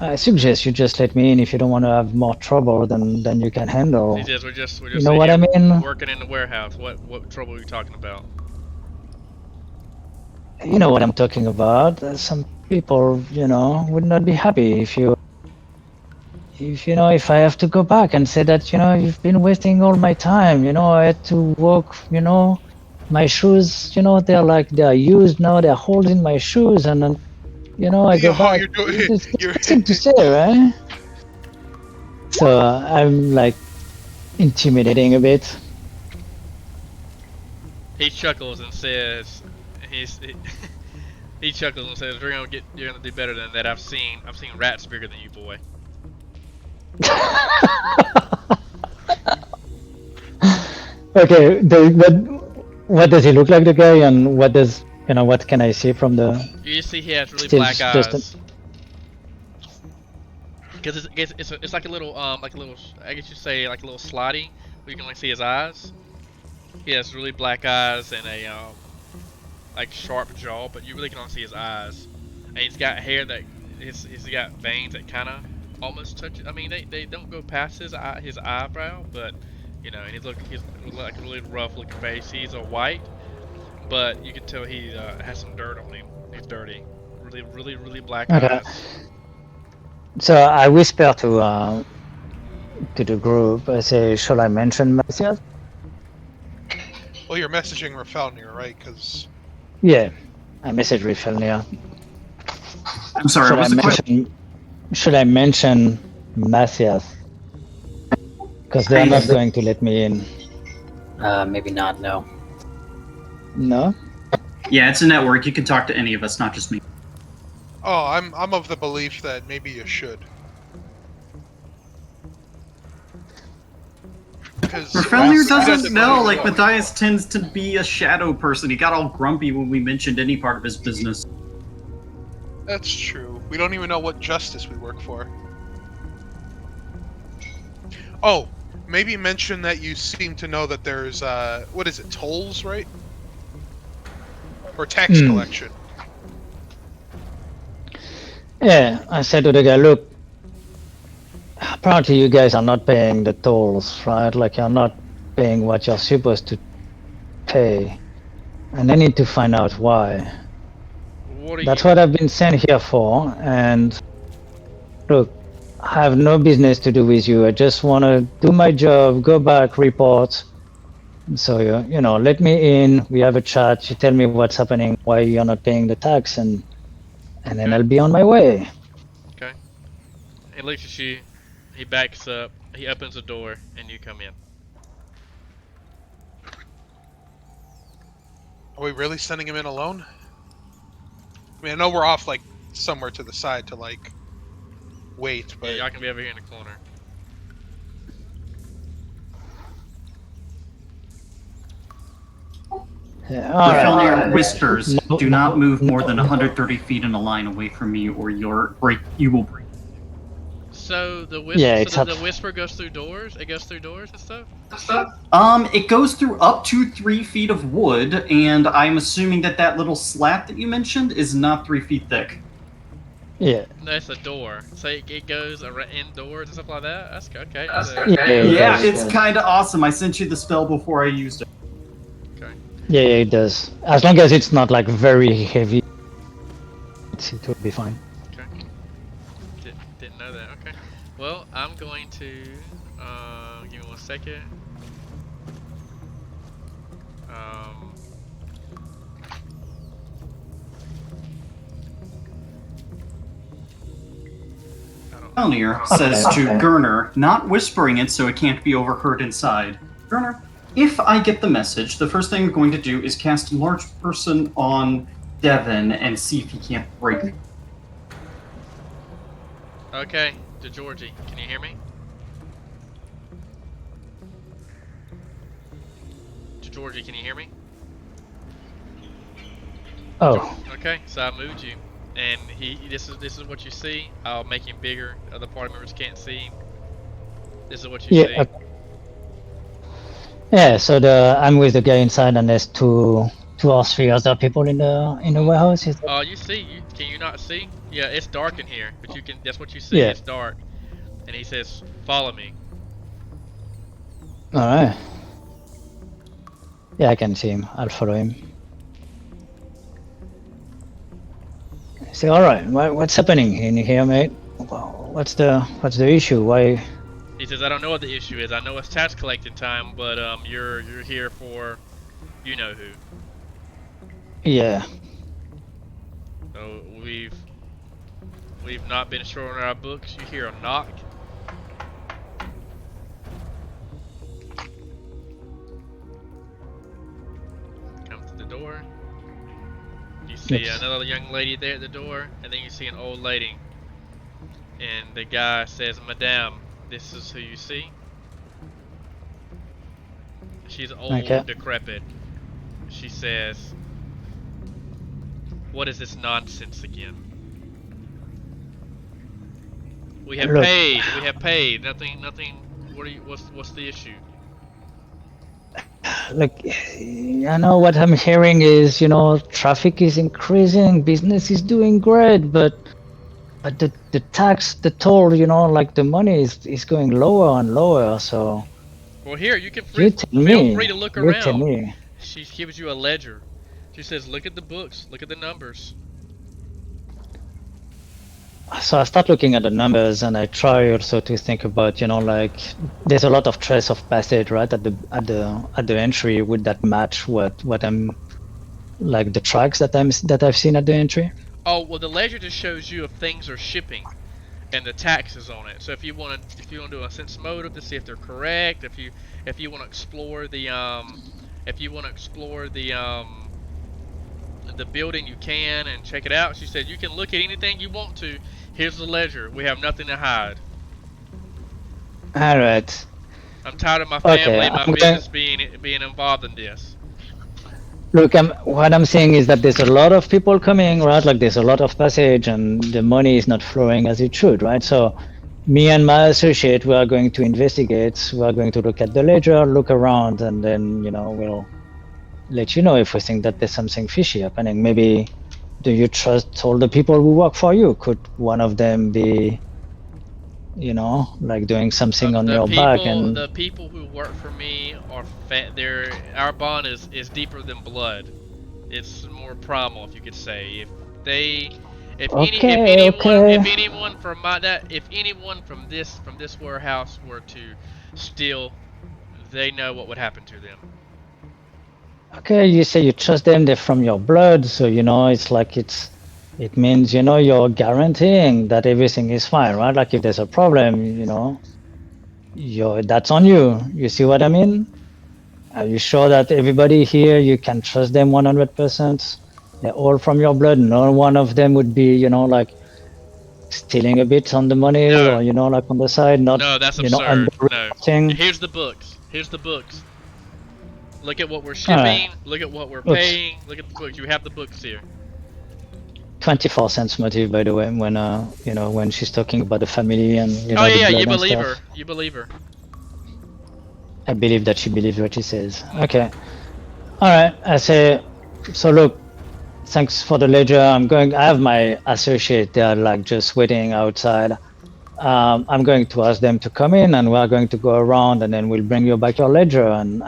I suggest you just let me in if you don't want to have more trouble than you can handle. He says we're just You know sitting what I here mean? working in the warehouse. What trouble are you talking about? You know what I'm talking about. Some people, you know, would not be happy if you know, if I have to go back and say that, you know, you've been wasting all my time. You know, I had to walk. You know, my shoes. You know, they're used now. They're holes in my shoes, and then, you know, I go Oh, back. you're doing. It's You're. disgusting to say, right? So I'm like intimidating a bit. He chuckles and says, he chuckles and says, you're gonna do better than that. I've seen rats bigger than you, boy. Okay, what does he look like, the guy, and what does, you know, what can I see from the? You see, he has really Still black just eyes. Because it's like a little I guess you say like a little slidey where you can like see his eyes. He has really black eyes and a like sharp jaw, but you really can only see his eyes. And he's got hair that he's got veins that kind of almost touch. I mean, they don't go past his eyebrow, but you know, and he's like a really rough looking face. He's a white, but you can tell he has some dirt on him. He's dirty. Really black Okay. eyes. So I whisper to the group. I say, shall I mention myself? Well, you're messaging Rafelnir, right? Because Yeah, I message Riffelnir. I'm sorry, what's the question? Should I mention Matthias? Because they're not going to let me in. Maybe not. No. No? Yeah, it's a network. You can talk to any of us, not just me. oh, I'm of the belief that maybe you should. Because Rafelnir doesn't know, like, Matthias tends to be a shadow person. He got all grumpy when we mentioned any part of his business. That's true. We don't even know what justice we work for. Oh, maybe mention that you seem to know that there's, what is it, tolls, right? Or tax collection. Yeah, I said to the guy, look, apparently you guys are not paying the tolls, right? Like, you're not paying what you're supposed to pay. And I need to find out why. That's what I've been sent here for, and look, I have no business to do with you. I just want to do my job, go back, report. So, you know, let me in, we have a chat, you tell me what's happening, why you're not paying the tax, and then I'll be on my way. Okay. He looks at you, he backs up, he opens the door, and you come in. Are we really sending him in alone? I mean, I know we're off, like, somewhere to the side to, like, wait, but... Yeah, y'all can be over here in the corner. Yeah, Rafelnir whispers, do not move more than 130 feet in a line away from me, or you will break. So the whisper, Yeah, the whisper goes through doors. It goes through doors and stuff. It goes through up to 3 feet of wood, and I'm assuming that little slat that you mentioned is not 3 feet thick. Yeah. That's a door. So it goes indoors and stuff like that. That's okay. Yeah, it's kind of awesome. I sent you the spell before I used it. Okay. Yeah, it does. As long as it's not like very heavy, it will be fine. Okay. Didn't know that. Okay. Well, I'm going to give me 1 second. Rafelnir says to Gurner, not whispering it so it can't be overheard inside. Gurner, if I get the message, the first thing I'm going to do is cast Large Person on Devin and see if he can't break it. Okay, to Georgie, can you hear me? To Georgie, can you hear me? Oh. Okay, so I moved you, and this is what you see. I'll make him bigger. Other party members can't see him. This is what you see. Yeah, so I'm with the guy inside, and there's two 2 or 3 other people in the warehouse. Is that... You see? Can you not see? Yeah, it's dark in here, but you can. That's what you see. Yeah. It's dark, and he says, "Follow me." All right. Yeah, I can see him. I'll follow him. I say, all right. What's happening in here, mate? What's the issue? Why? He says, "I don't know what the issue is. I know it's tax collecting time, but you're here for, you know who." Yeah. So we've not been showing our books. You hear a knock. Come to the door. You see Yes. another young lady there at the door, and then you see an old lady. And the guy says, "Madame, this is who you see." She's old, Okay. decrepit. She says, "What is this nonsense again? We have Look. paid. We have paid. Nothing. What's the issue?" Look, I know what I'm hearing is, traffic is increasing, business is doing great, but the tax, the toll, like the money is going lower and lower. So Well, here you can you feel tell me. free to look You tell around. me. She gives you a ledger. She says, "Look at the books. Look at the numbers." So I start looking at the numbers, and I try also to think about, like there's a lot of trace of passage, right, at the entry. Would that match what I'm like the tracks that I've seen at the entry? Oh, well, the ledger just shows you if things are shipping and the taxes on it. So if you want to do a sense motive to see if they're correct, if you want to explore the the building, you can and check it out. She said you can look at anything you want to. Here's the ledger. We have nothing to hide. All right. I'm tired of my Okay, family and my I'm business being involved in this. Look, what I'm saying is that there's a lot of people coming, right? Like there's a lot of passage, and the money is not flowing as it should, right? So, me and my associate, we are going to investigate. We are going to look at the ledger, look around, and then we'll let you know if we think that there's something fishy happening. Maybe, do you trust all the people who work for you? Could one of them be, like doing something on your back? And The people who work for me are our bond is deeper than blood. It's more primal, if you could say. If anyone from this warehouse were to steal, they know what would happen to them. Okay, you say you trust them, they're from your blood, so it's like it means you're guaranteeing that everything is fine, right? Like if there's a problem, that's on you. You see what I mean? Are you sure that everybody here, you can trust them 100%? They're all from your blood. No one of them would be, like stealing a bit on the money, No. or like on the side, not No, that's absurd. No. thing. Here's the books. Look at what we're shipping. Look at what we're Oops. paying. Look at the books. You have the books here. 24 cents motive, by the way, when when she's talking about the family and Oh the yeah, blood you and believe stuff. her. You believe her. I believe that she believes what she says. Okay. All right. I say, so look, thanks for the ledger. I have my associate there, like just waiting outside. I'm going to ask them to come in, and we're going to go around, and then we'll bring you back your ledger, and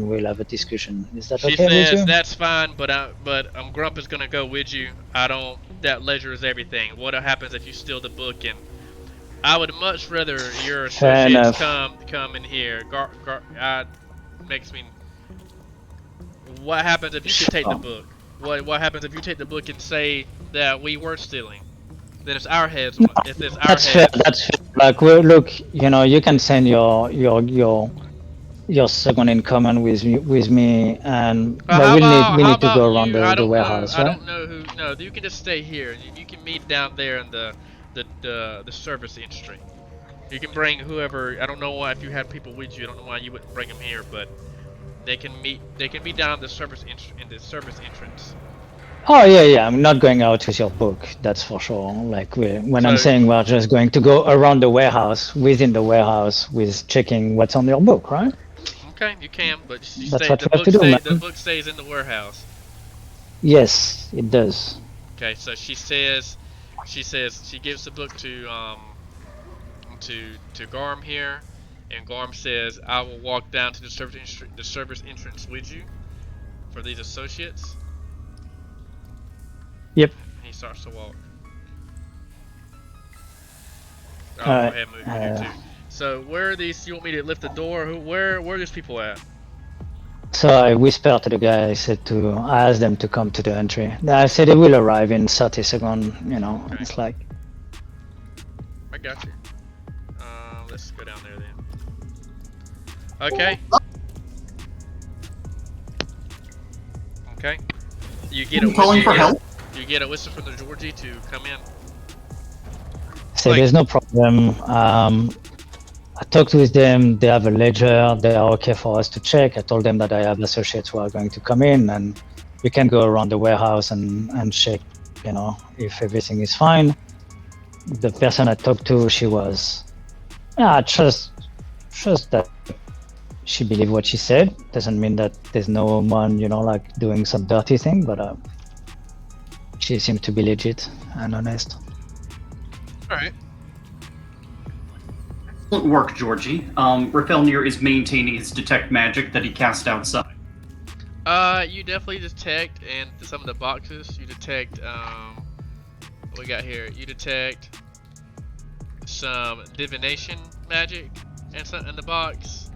we'll have a discussion. Is that She okay with says you? that's fine, but Grump is gonna go with you. That ledger is everything. What happens if you steal the book? And I would much rather your Fair associates enough. come in here. Makes me. What happens if you could take the Sure. book? What happens if you take the book and say that we were stealing? Then it's our heads. No, If it's our That's fair. heads. That's fair. Like, look, you can send your second in common with me, and How we about need to go around you? I the don't warehouse, know. I right? don't know who. No, you can just stay here. You can meet down there in the service entry. You can bring whoever. I don't know why if you had people with you. I don't know why you wouldn't bring them here, but they can meet. They can be down in the service entrance. Oh yeah. I'm not going out with your book. That's for sure. Like when I'm So- saying we're just going to go around the warehouse, within the warehouse, with checking what's on your book, right? Okay, you can, but That's what we have to do, the man. book stays in the warehouse. Yes, it does. Okay, so she says she gives the book to Garm here, and Garm says, "I will walk down to the server's entrance with you for these associates." Yep. He starts to walk. I'll go Alright. ahead and move you too. So where are these? You want me to lift the door? Where are these people at? So I whispered to the guy. I said to I asked them to come to the entry. I said they will arrive in 30 seconds. You know, Okay. it's like I got you. Let's go down there then. Okay. Okay. You get a Calling for help? You get a whistle from the Georgie to come in. say Like- there's no problem. I talked with them. They have a ledger. They are okay for us to check. I told them that I have associates who are going to come in, and we can go around the warehouse and check. You know, if everything is fine. The person I talked to, she was, yeah, trust that she believed what she said. Doesn't mean that there's no one, you know, like doing some dirty thing, but she seemed to be legit and honest. All right. Excellent work, Georgie. Raphelnir is maintaining his detect magic that he cast outside. You definitely detect, and some of the boxes you detect. What we got here? You detect some divination magic in the box.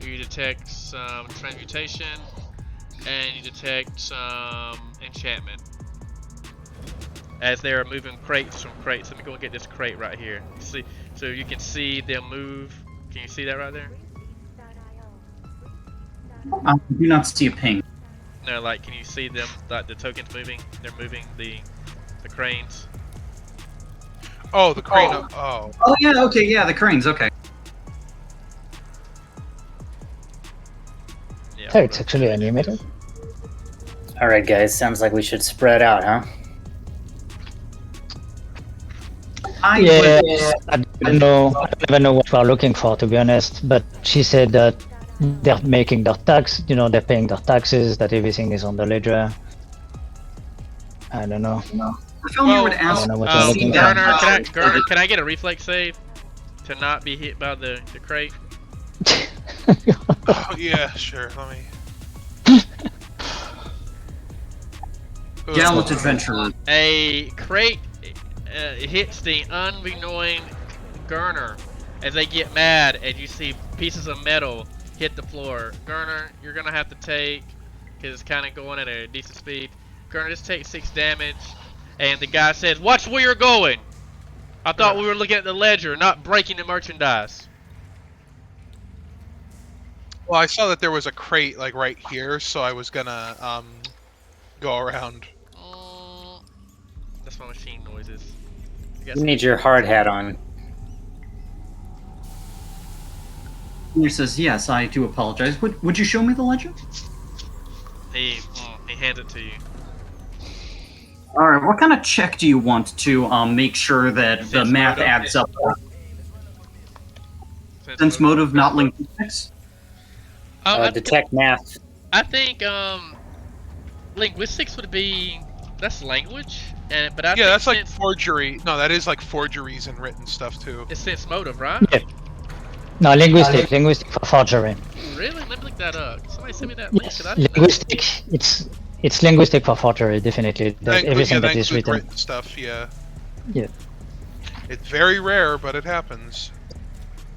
You detect some transmutation, and you detect some enchantment. As they are moving crates from crates. Let me go and get this crate right here. See, so you can see them move. Can you see that right there? Uh-huh. I do not see a ping. No, like, can you see them? Like the tokens moving? They're moving the cranes. Oh, the crane. Oh. Oh yeah, okay, yeah, the cranes, okay. Yeah. Oh, it's actually animated. All right, guys. Sounds like we should spread out, huh? Yeah, I don't know. I don't even know what we're looking for, to be honest. But she said that they're making their tax. You know, they're paying their taxes. That everything is on the ledger. I don't know. Raphelnir would Well, I ask don't know what to you're see looking that. for. Garner, can I get a reflex save to not be hit by the crate? Oh, yeah, sure. Let me. Gallant adventurer. A crate hits the unbeknown Garner as they get mad, and you see pieces of metal hit the floor. Garner, you're gonna have to take, because it's kind of going at a decent speed. Garner, just take 6 damage. And the guy says, "Watch where you're going. I thought we were looking at the ledger, not breaking the merchandise." Well, I saw that there was a crate like right here, so I was gonna go around. That's my machine noises. I guess You need your hard hat on. Raphelnir says, yes, I do apologize. Would you show me the ledger? he hands it to you. Alright, what kind of check do you want to make sure that the Sense math motive. adds up? Sense motive, not linguistics? Detect math. I think linguistics would be, that's language, but I Yeah, think that's like sense, forgery. No, that is like forgeries and written stuff too. it's sense motive, right? Yeah. No, linguistic for forgery. Really? Let me look that up. Somebody send me that link. Yes, 'Cause I didn't know. linguistic. It's linguistic for forgery, definitely. That everything yeah, that is includes written. written stuff. Yeah. Yeah. It's very rare, but it happens.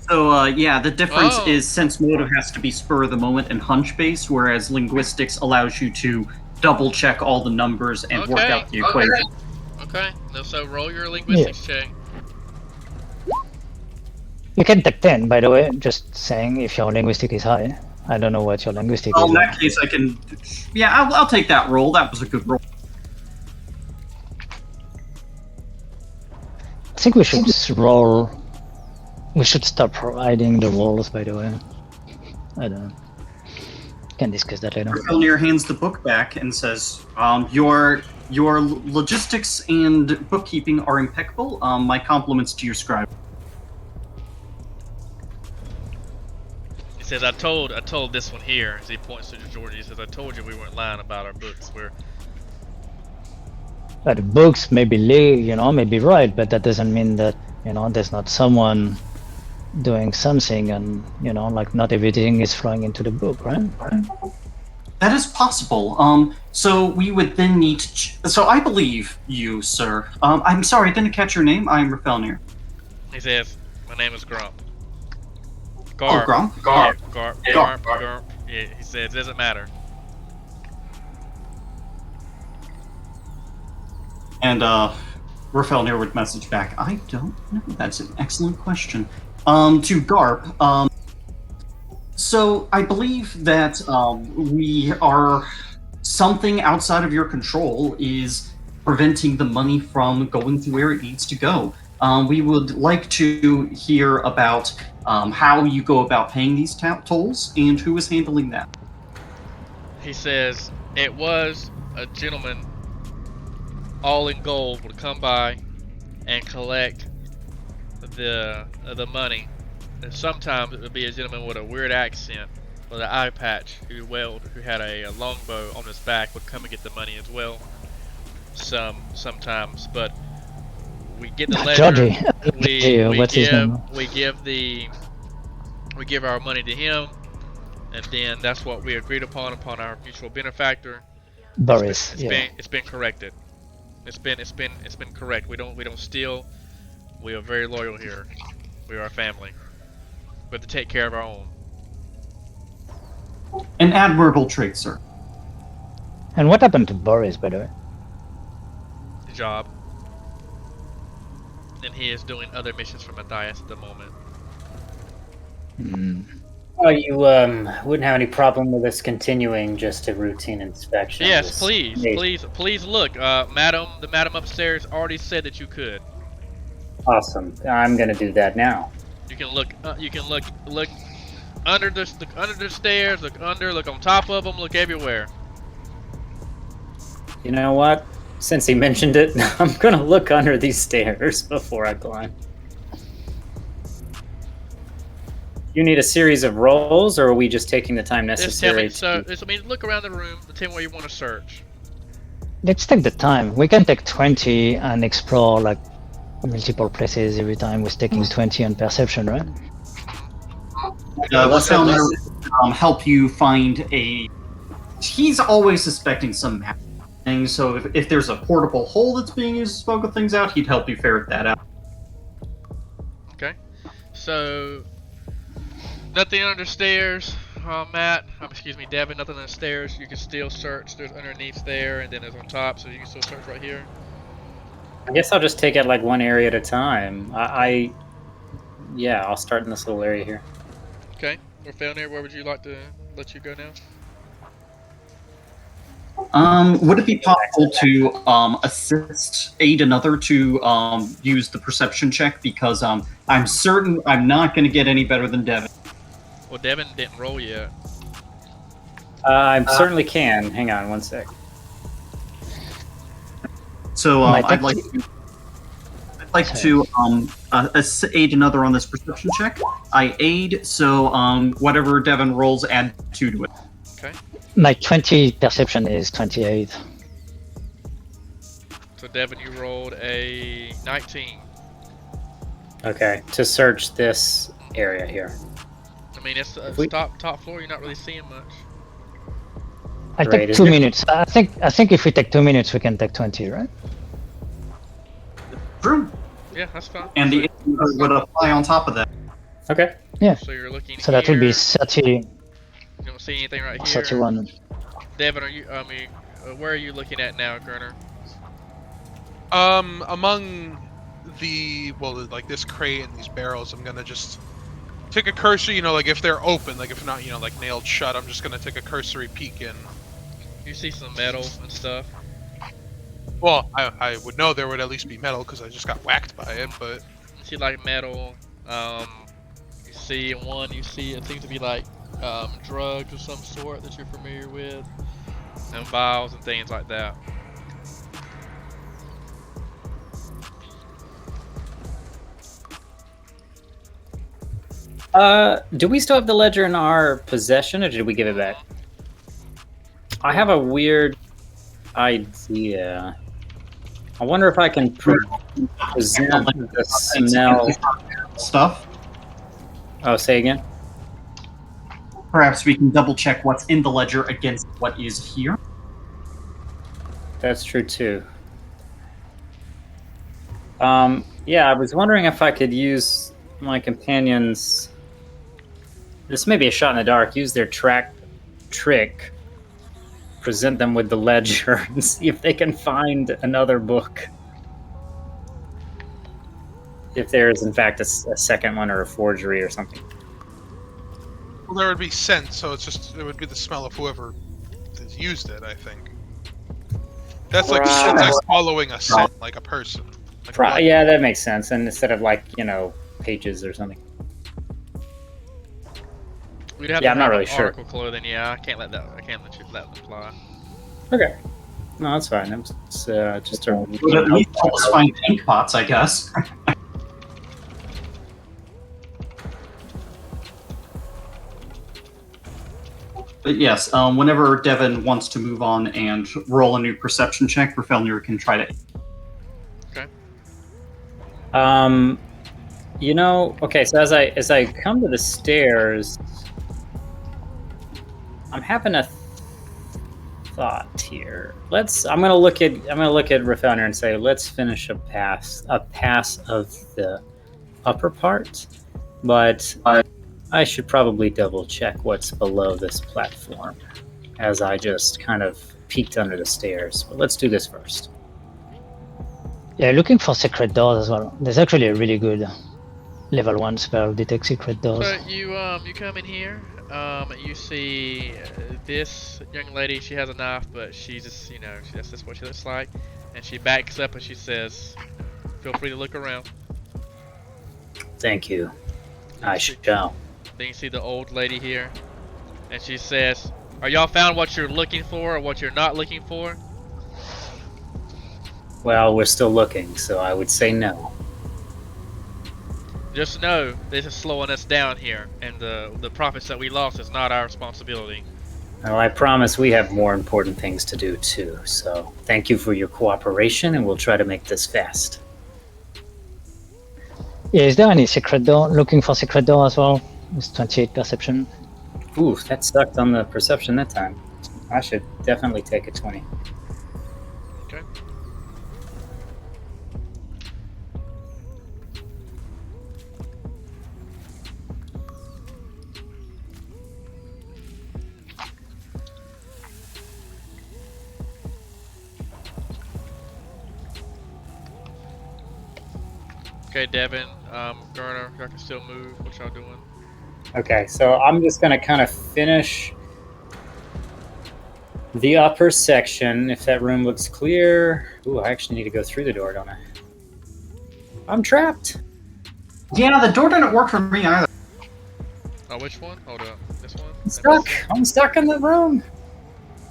So, yeah, the difference Oh. is sense motive has to be spur of the moment and hunch based, whereas linguistics allows you to double check all the numbers and work Okay. out the equation. Okay. No, so roll your linguistics check. You can take 10, by the way. Just saying, if your linguistic is high. I don't know what your linguistic Well, is. in that case, I can. Yeah, I'll take that roll. That was a good roll. I think we should roll. We should stop hiding the rolls, by the way. I don't know. Can discuss that later. Raphelnir hands the book back and says, your logistics and bookkeeping are impeccable. My compliments to your scribe. He says, I told this one here, as he points to Georgie, he says, I told you we weren't lying about our books. But the books may be may be right, but that doesn't mean that there's not someone doing something, and like not everything is flowing into the book, right? That is possible. So we would then need to. So I believe you, sir. I'm sorry, I didn't catch your name. I'm Rafelnir. He says, "My name is Grump." Oh, Grump. Garp. Yeah, he says, "It doesn't matter." And Rafelnir would message back, I don't know. That's an excellent question. To Garp. So I believe that we are something outside of your control is preventing the money from going to where it needs to go. We would like to hear about how you go about paying these tolls and who is handling that. He says, "It was a gentleman, all in gold, would come by and collect the money. And sometimes it would be a gentleman with a weird accent, with an eye patch, who had a longbow on his back, would come and get the money as well. Sometimes, but we get the ledger. Georgie. We give our money to him, and then that's what we agreed upon our mutual benefactor. Boris. It's been corrected. It's been correct. We don't steal. We are very loyal here. We are a family. We have to take care of our own. An admirable trait, sir. And what happened to Boris, by the way? The job. And he is doing other missions for Matthias at the moment. Oh, you wouldn't have any problem with us continuing just a routine inspection? Yes, please look. The madam upstairs already said that you could. Awesome. I'm gonna do that now. You can look. Look under the stairs. Look under. Look on top of them. Look everywhere. You know what? Since he mentioned it, I'm gonna look under these stairs before I climb. You need a series of rolls, or are we just taking the time necessary? Look around the room. Tell me where you want to search. Let's take the time. We can take 20 and explore like multiple places every time. We're taking 20 on perception, right? Rafelnir help you find a. He's always suspecting some magic thing, so if there's a portable hole that's being used to smuggle things out, he'd help you ferret that out. Okay. So nothing under stairs, Devin. Nothing under stairs. You can still search. There's underneath there, and then there's on top, so you can still search right here. I guess I'll just take it like one area at a time. Yeah, I'll start in this little area here. Okay. Rafelnir, where would you like to let you go now? Would it be possible to aid another to use the perception check? Because I'm certain I'm not going to get any better than Devin. Well, Devin didn't roll yet. I certainly can. Hang on one sec. So I'd like to aid another on this perception check. I aid, so whatever Devin rolls, add 2 to it. Okay. My 20 perception is 28. So Devin, you rolled a 19. Okay, to search this area here. I mean, it's top floor. You're not really seeing much. I take 2 minutes. I think if we take 2 minutes, we can take 20, right? True. Yeah, that's fine. And the would apply on top of that. Okay. Yeah. So you're looking. So that would be 30. You don't see anything right here. 31. Devin, where are you looking at now, Gerner? Among like this crate and these barrels, I'm gonna just take a cursory, like if they're open, like if not, like nailed shut, I'm just gonna take a cursory peek in. You see some metal and stuff. Well, I would know there would at least be metal because I just got whacked by it, but... You see like metal, you see it seems to be like drugs of some sort that you're familiar with, and vials and things like that. Do we still have the ledger in our possession, or did we give it back? I have a weird idea. I wonder if I can present the smell. Stuff. Oh, say again? Perhaps we can double check what's in the ledger against what is here. That's true too. Yeah, I was wondering if I could use my companions. This may be a shot in the dark. Use their trick, present them with the ledger, and see if they can find another book. If there is, in fact, a second one or a forgery or something. Well, there would be scent, so it would be the smell of whoever has used it, I think. That's like following a scent, like a person. Like Yeah, that makes sense. And instead of like, pages or something. We'd have Yeah, to I'm not have really an sure. article clothing. Yeah, I can't let you let them fly. Okay. No, that's fine. It's just a... Would at least help us find ink pots, I guess. But yes, whenever Devin wants to move on and roll a new perception check, Rafelnir can try to. Okay, so as I come to the stairs, I'm having a thought here. I'm gonna look at Rafelnir and say, let's finish a pass of the upper part, but I should probably double check what's below this platform, as I just kind of peeked under the stairs. But let's do this first. Yeah, looking for secret doors as well. There's actually a really good level 1 spell, detect secret doors. So you come in here, you see this young lady. She has a knife, but she just that's just what she looks like, and she backs up and she says, "Feel free to look around." Thank you. I shall. Then you see the old lady here, and she says, "Are y'all found what you're looking for or what you're not looking for?" Well, we're still looking, so I would say no. Just know this is slowing us down here, and the profits that we lost is not our responsibility. Well, I promise we have more important things to do too. So thank you for your cooperation, and we'll try to make this fast. Yeah, is there any secret door? Looking for secret door as well. It's 28 perception. Ooh, that sucked on the perception that time. I should definitely take a 20. Okay. Okay, Devin, Garner, y'all can still move. What y'all doing? Okay, so I'm just gonna kind of finish the upper section. If that room looks clear. Ooh, I actually need to go through the door, don't I? I'm trapped. Yeah, the door didn't work for me either. Oh, which one? Hold up. This one? I'm stuck. I'm stuck in the room.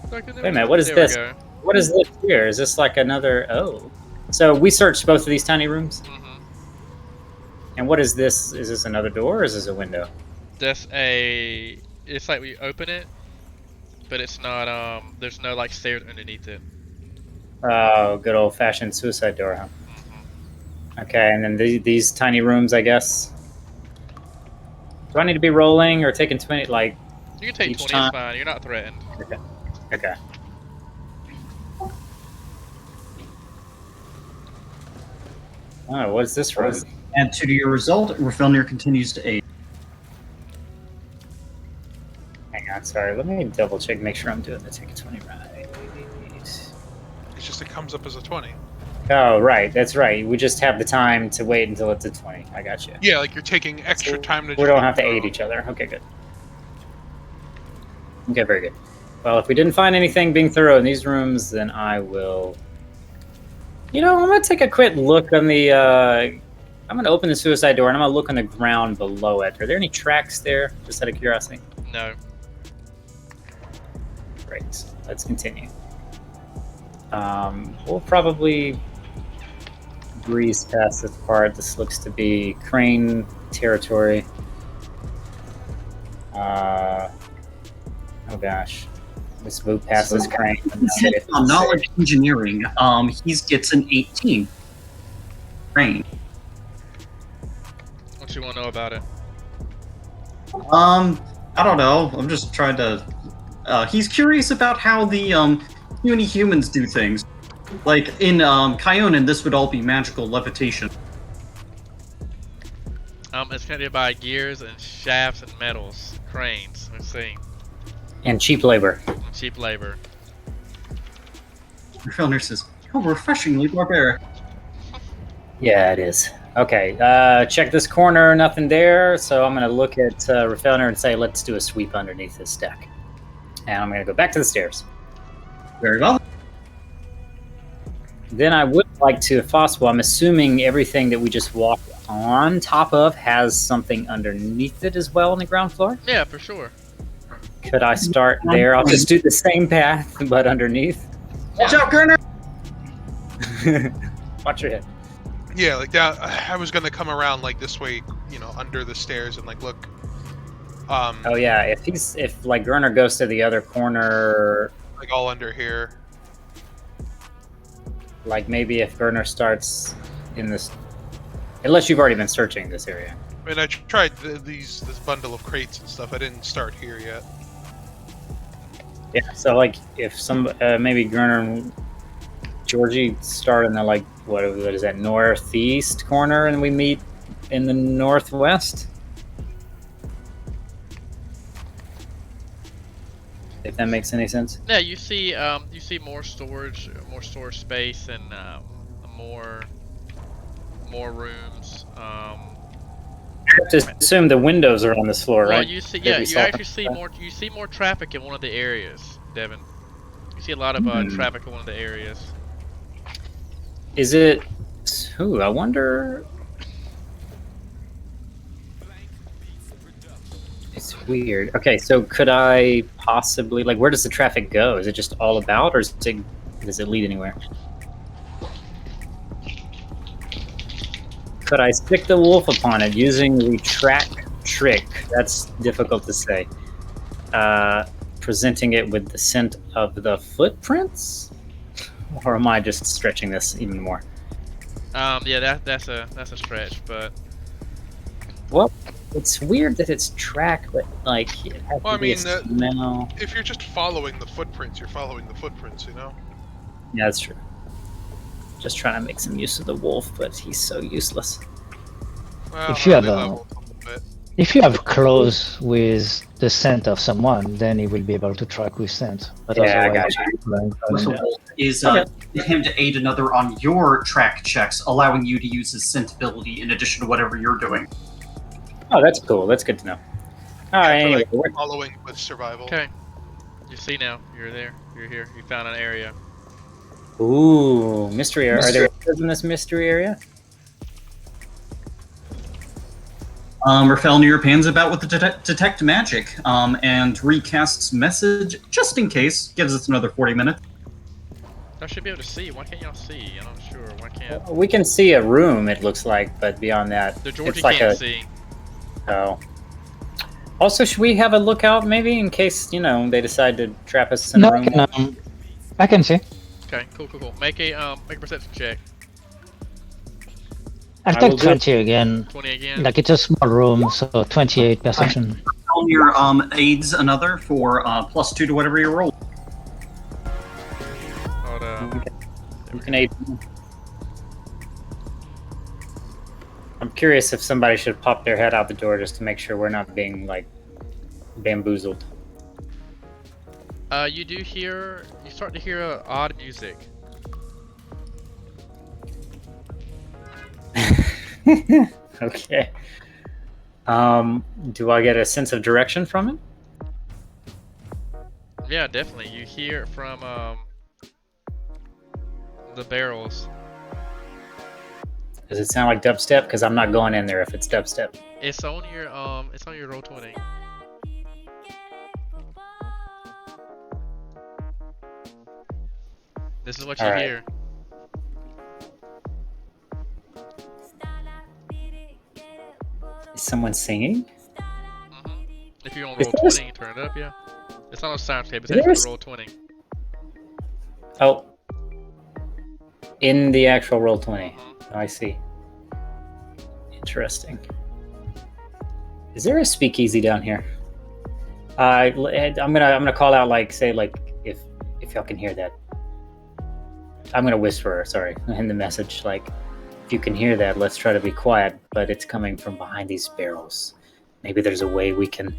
Stuck in the Wait a minute, what is there this? We go. What is this here? Is this like another... Oh. So we searched both of these tiny rooms? Mm-hmm. And what is this? Is this another door or is this a window? That's a... It's like we open it, but it's not, there's no, like, stairs underneath it. Oh, good old-fashioned suicide door, huh? Mm-hmm. Okay, and then these tiny rooms, I guess. Do I need to be rolling or taking 20, like... You can take Each 20, time. it's fine. You're not threatened. Okay. Oh, what is this room? And to your result, Rafelnir continues to aid. Hang on, sorry. Let me double check, make sure I'm doing the take a 20 right. It's just it comes up as a 20. Oh, right. That's right. We just have the time to wait until it's a 20. I got you. Yeah, like you're taking extra time to. We don't have to aid each other. Okay, good. Okay, very good. Well, if we didn't find anything being thorough in these rooms, then I will... I'm going to take a quick look on the... I'm going to open the suicide door, and I'm going to look on the ground below it. Are there any tracks there, just out of curiosity? No. Great. Let's continue. We'll probably breeze past this part. This looks to be crane territory. Oh gosh. Let's move past this crane. On knowledge engineering, he gets an 18. Brain. What you want to know about it? I don't know. I'm just trying to. He's curious about how the puny humans do things. Like in Kyonin, this would all be magical levitation. It's connected by gears and shafts and metals, cranes. Let's see. And cheap labor. And cheap labor. Felner says, "How refreshingly barbaric." Yeah, it is. Okay, check this corner, nothing there. So I'm going to look at Rafelner and say, let's do a sweep underneath this deck. And I'm going to go back to the stairs. Very well. Then I would like to, if possible, I'm assuming everything that we just walked on top of has something underneath it as well on the ground floor. Yeah, for sure. Could I start there? I'll just do the same path, but underneath. Watch out, Gerner! Watch your head. Yeah, like that. I was gonna come around like this way, under the stairs and like look. Oh yeah, if like Gerner goes to the other corner, like all under here. Like maybe if Gerner starts in this, unless you've already been searching this area. I mean, I tried this bundle of crates and stuff. I didn't start here yet. Yeah, so like if some maybe Gerner and Georgie start in the like what is that northeast corner, and we meet in the northwest. If that makes any sense. Yeah, you see more storage space, and more rooms. I have to assume the windows are on this floor, Well, right? you see, That yeah, we you saw actually from see the- more. You see more traffic in one of the areas, Devin. You see a lot of traffic in one of the areas. Is it? Ooh, I wonder. It's weird. Okay, so could I possibly like? Where does the traffic go? Is it just all about, or does it lead anywhere? Could I stick the wolf upon it using the track trick? That's difficult to say. Presenting it with the scent of the footprints, or am I just stretching this even more? Yeah, that's a stretch, but Well, it's weird that it's track, but like it has Well, to I be a mean, smell. If you're just following the footprints, you're following the footprints, Yeah, that's true. Just trying to make some use of the wolf, but he's so useless. Well, If you have early a- level, a little bit. If you have clothes with the scent of someone, then he will be able to track with scent. But Yeah, I otherwise, Is him to aid another on your track checks, allowing you to use his scent ability in addition to whatever you're doing. Oh, that's cool. That's good to know. All right, For, anyway, like, following with survival. okay. You see now. You're there. You're here. You found an area. ooh, mystery area. Are there areas in this mystery area? Rafelnir pans about with the detect magic, and recasts message just in case. Gives us another 40 minutes. I should be able to see. Why can't y'all see? I'm not sure. Why can't We can see a room, it looks like, but beyond that, the Georgie it's like can't see? Oh. Also, should we have a lookout maybe in case they decide to trap us in no, a room? I can see. Okay, cool. Make a perception check. I'll I will take do it. 20 again. 20 again. Like it's a small room, so 28 perception. Rafelnir aids another for +2 to whatever you roll. Hold up. You can aid. I'm curious if somebody should pop their head out the door just to make sure we're not being like bamboozled. You start to hear odd music. Okay. Do I get a sense of direction from it? Yeah, definitely. You hear it from the barrels. Does it sound like dubstep? Because I'm not going in there if it's dubstep. It's on your roll 20. This is what you All right. hear. Is someone singing? hmm If you're on Is roll this- 20, turn it up, yeah. It's not a soundscape. It's There actually is- roll 20. Oh, in the actual roll 20. I see. Interesting. Is there a speakeasy down here? I'm gonna call out, like, say, like, if y'all can hear that. I'm gonna whisper, sorry, in the message, like, if you can hear that, let's try to be quiet, but it's coming from behind these barrels. Maybe there's a way we can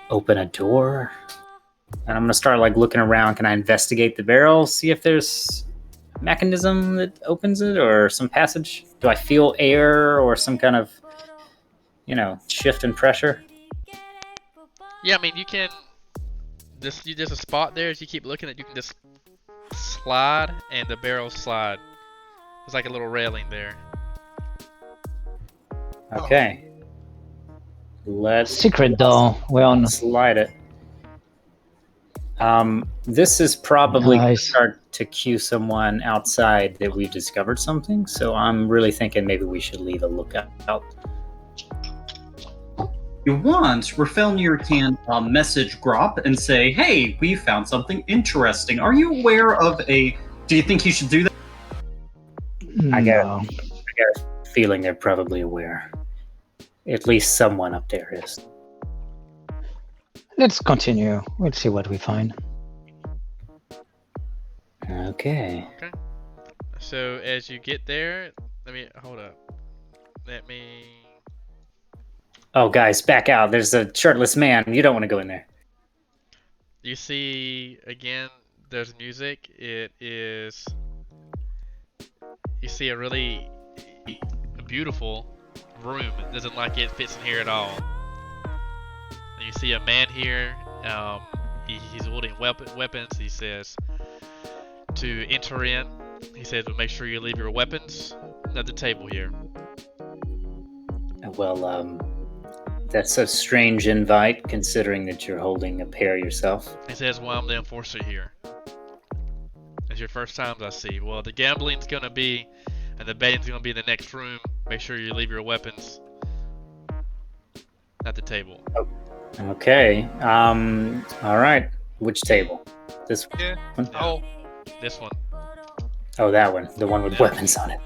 open a door. And I'm gonna start, like, looking around. Can I investigate the barrel, see if there's a mechanism that opens it, or some passage? Do I feel air or some kind of, shift in pressure? Yeah, I mean, you can. There's a spot there. As you keep looking at, you can just slide, and the barrel slide. There's like a little railing there. Okay. Let's Secret door. We're on. slide it. This is probably going to Nice. start to cue someone outside that we've discovered something. So I'm really thinking maybe we should leave a lookout. You want, Rafelnir can message Grop and say, hey, we found something interesting. Are you aware of a... Do you think you should do that? I got No. a feeling they're probably aware. At least someone up there is. Let's continue. We'll see what we find. Okay. So as you get there, hold up. Let me. Oh, guys, back out. There's a shirtless man. You don't want to go in there. You see again. There's music. It is. You see a really beautiful room. It doesn't like it fits in here at all. And you see a man here. He's holding weapons. He says to enter in. He says, "Well, make sure you leave your weapons at the table here." Well, that's a strange invite, considering that you're holding a pair yourself. He says, "Well, I'm the enforcer here. It's your first time, I see. Well, the gambling's gonna be, and the betting's gonna be in the next room. Make sure you leave your weapons at the table." Okay. All right. Which table? This one? Yeah. Yeah. Oh, This one. Oh, that one. The one with Yeah. weapons on it.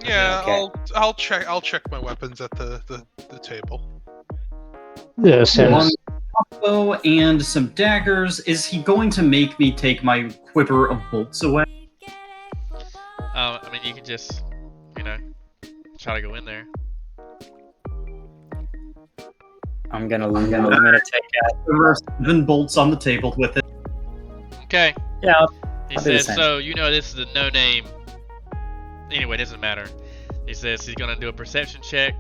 yeah. Okay. I'll check my weapons at the table. The same. One crossbow and some daggers. Is he going to make me take my quiver of bolts away? I mean, you can just, try to go in there. I'm gonna take out. There are 7 bolts on the table with it. Okay. Yeah. He I'll do the says, same. "So this is a no-name." Anyway, it doesn't matter. He says he's gonna do a perception check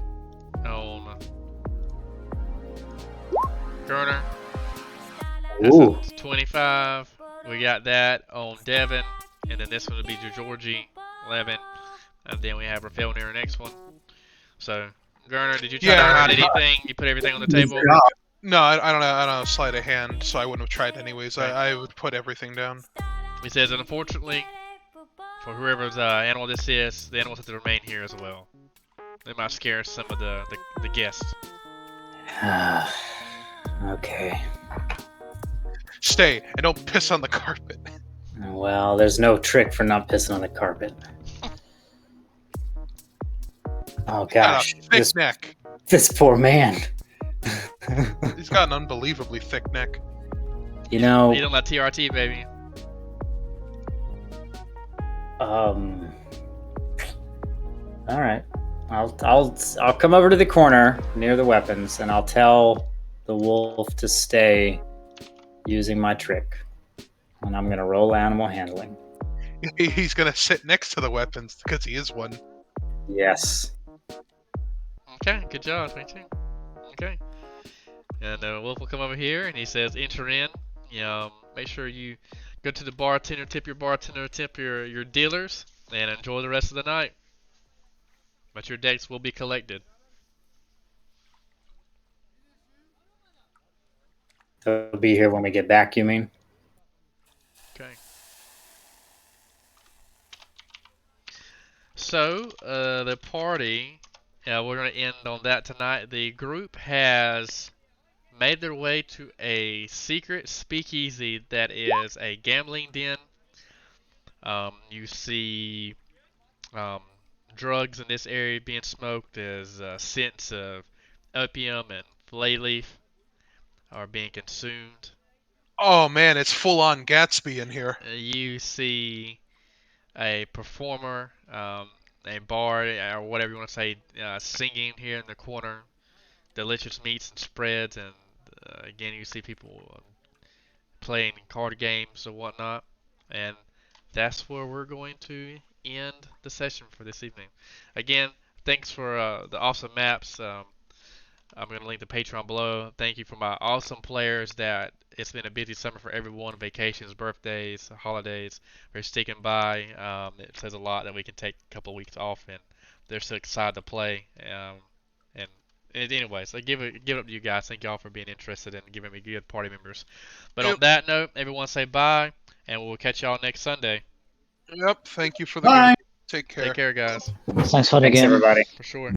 on Gerner. That's Ooh. a 25. We got that on Devin, and then this one would be Georgie, 11, and then we have Rafael near the next one. So, Gerner, did you try to Yeah. hide anything? You put everything on the table. No, I don't have sleight of hand, so I wouldn't have tried anyways. I would put everything down. He says, unfortunately, for whoever's animal this is, the animals have to remain here as well. They might scare some of the guests. Okay. Stay and don't piss on the carpet. Well, there's no trick for not pissing on the carpet. Oh Got gosh, a thick neck. this poor man. He's got an unbelievably thick neck. You know, You don't let TRT, baby. all right. I'll come over to the corner near the weapons, and I'll tell the wolf to stay using my trick. And I'm gonna roll animal handling. He's gonna sit next to the weapons because he is one. Yes. Okay, good job, 22. Okay. And Wolf will come over here, and he says, enter in. Make sure you go to the bartender, tip your dealers, and enjoy the rest of the night. But your debts will be collected. They'll be here when we get back, you mean? Okay. So, the party, we're going to end on that tonight. The group has made their way to a secret speakeasy that is a gambling den. You see um, drugs in this area being smoked. There's scents of opium and filet leaf are being consumed. Oh man, it's full on Gatsby in here. You see a performer, a bard, or whatever you want to say, singing here in the corner. Delicious meats and spreads, and again, you see people playing card games or whatnot. And that's where we're going to end the session for this evening. Again, thanks for the awesome maps. I'm going to link the Patreon below. Thank you for my awesome players that it's been a busy summer for everyone. Vacations, birthdays, holidays. They're sticking by. It says a lot that we can take a couple of weeks off and they're so excited to play. And anyways, I give it up to you guys. Thank y'all for being interested and giving me good party members. But on that note, everyone say bye, and we'll catch y'all next Sunday. Yep. Thank you for the Bye. game. Take care. Take care, guys. Thanks for the Thanks, game. everybody. For sure.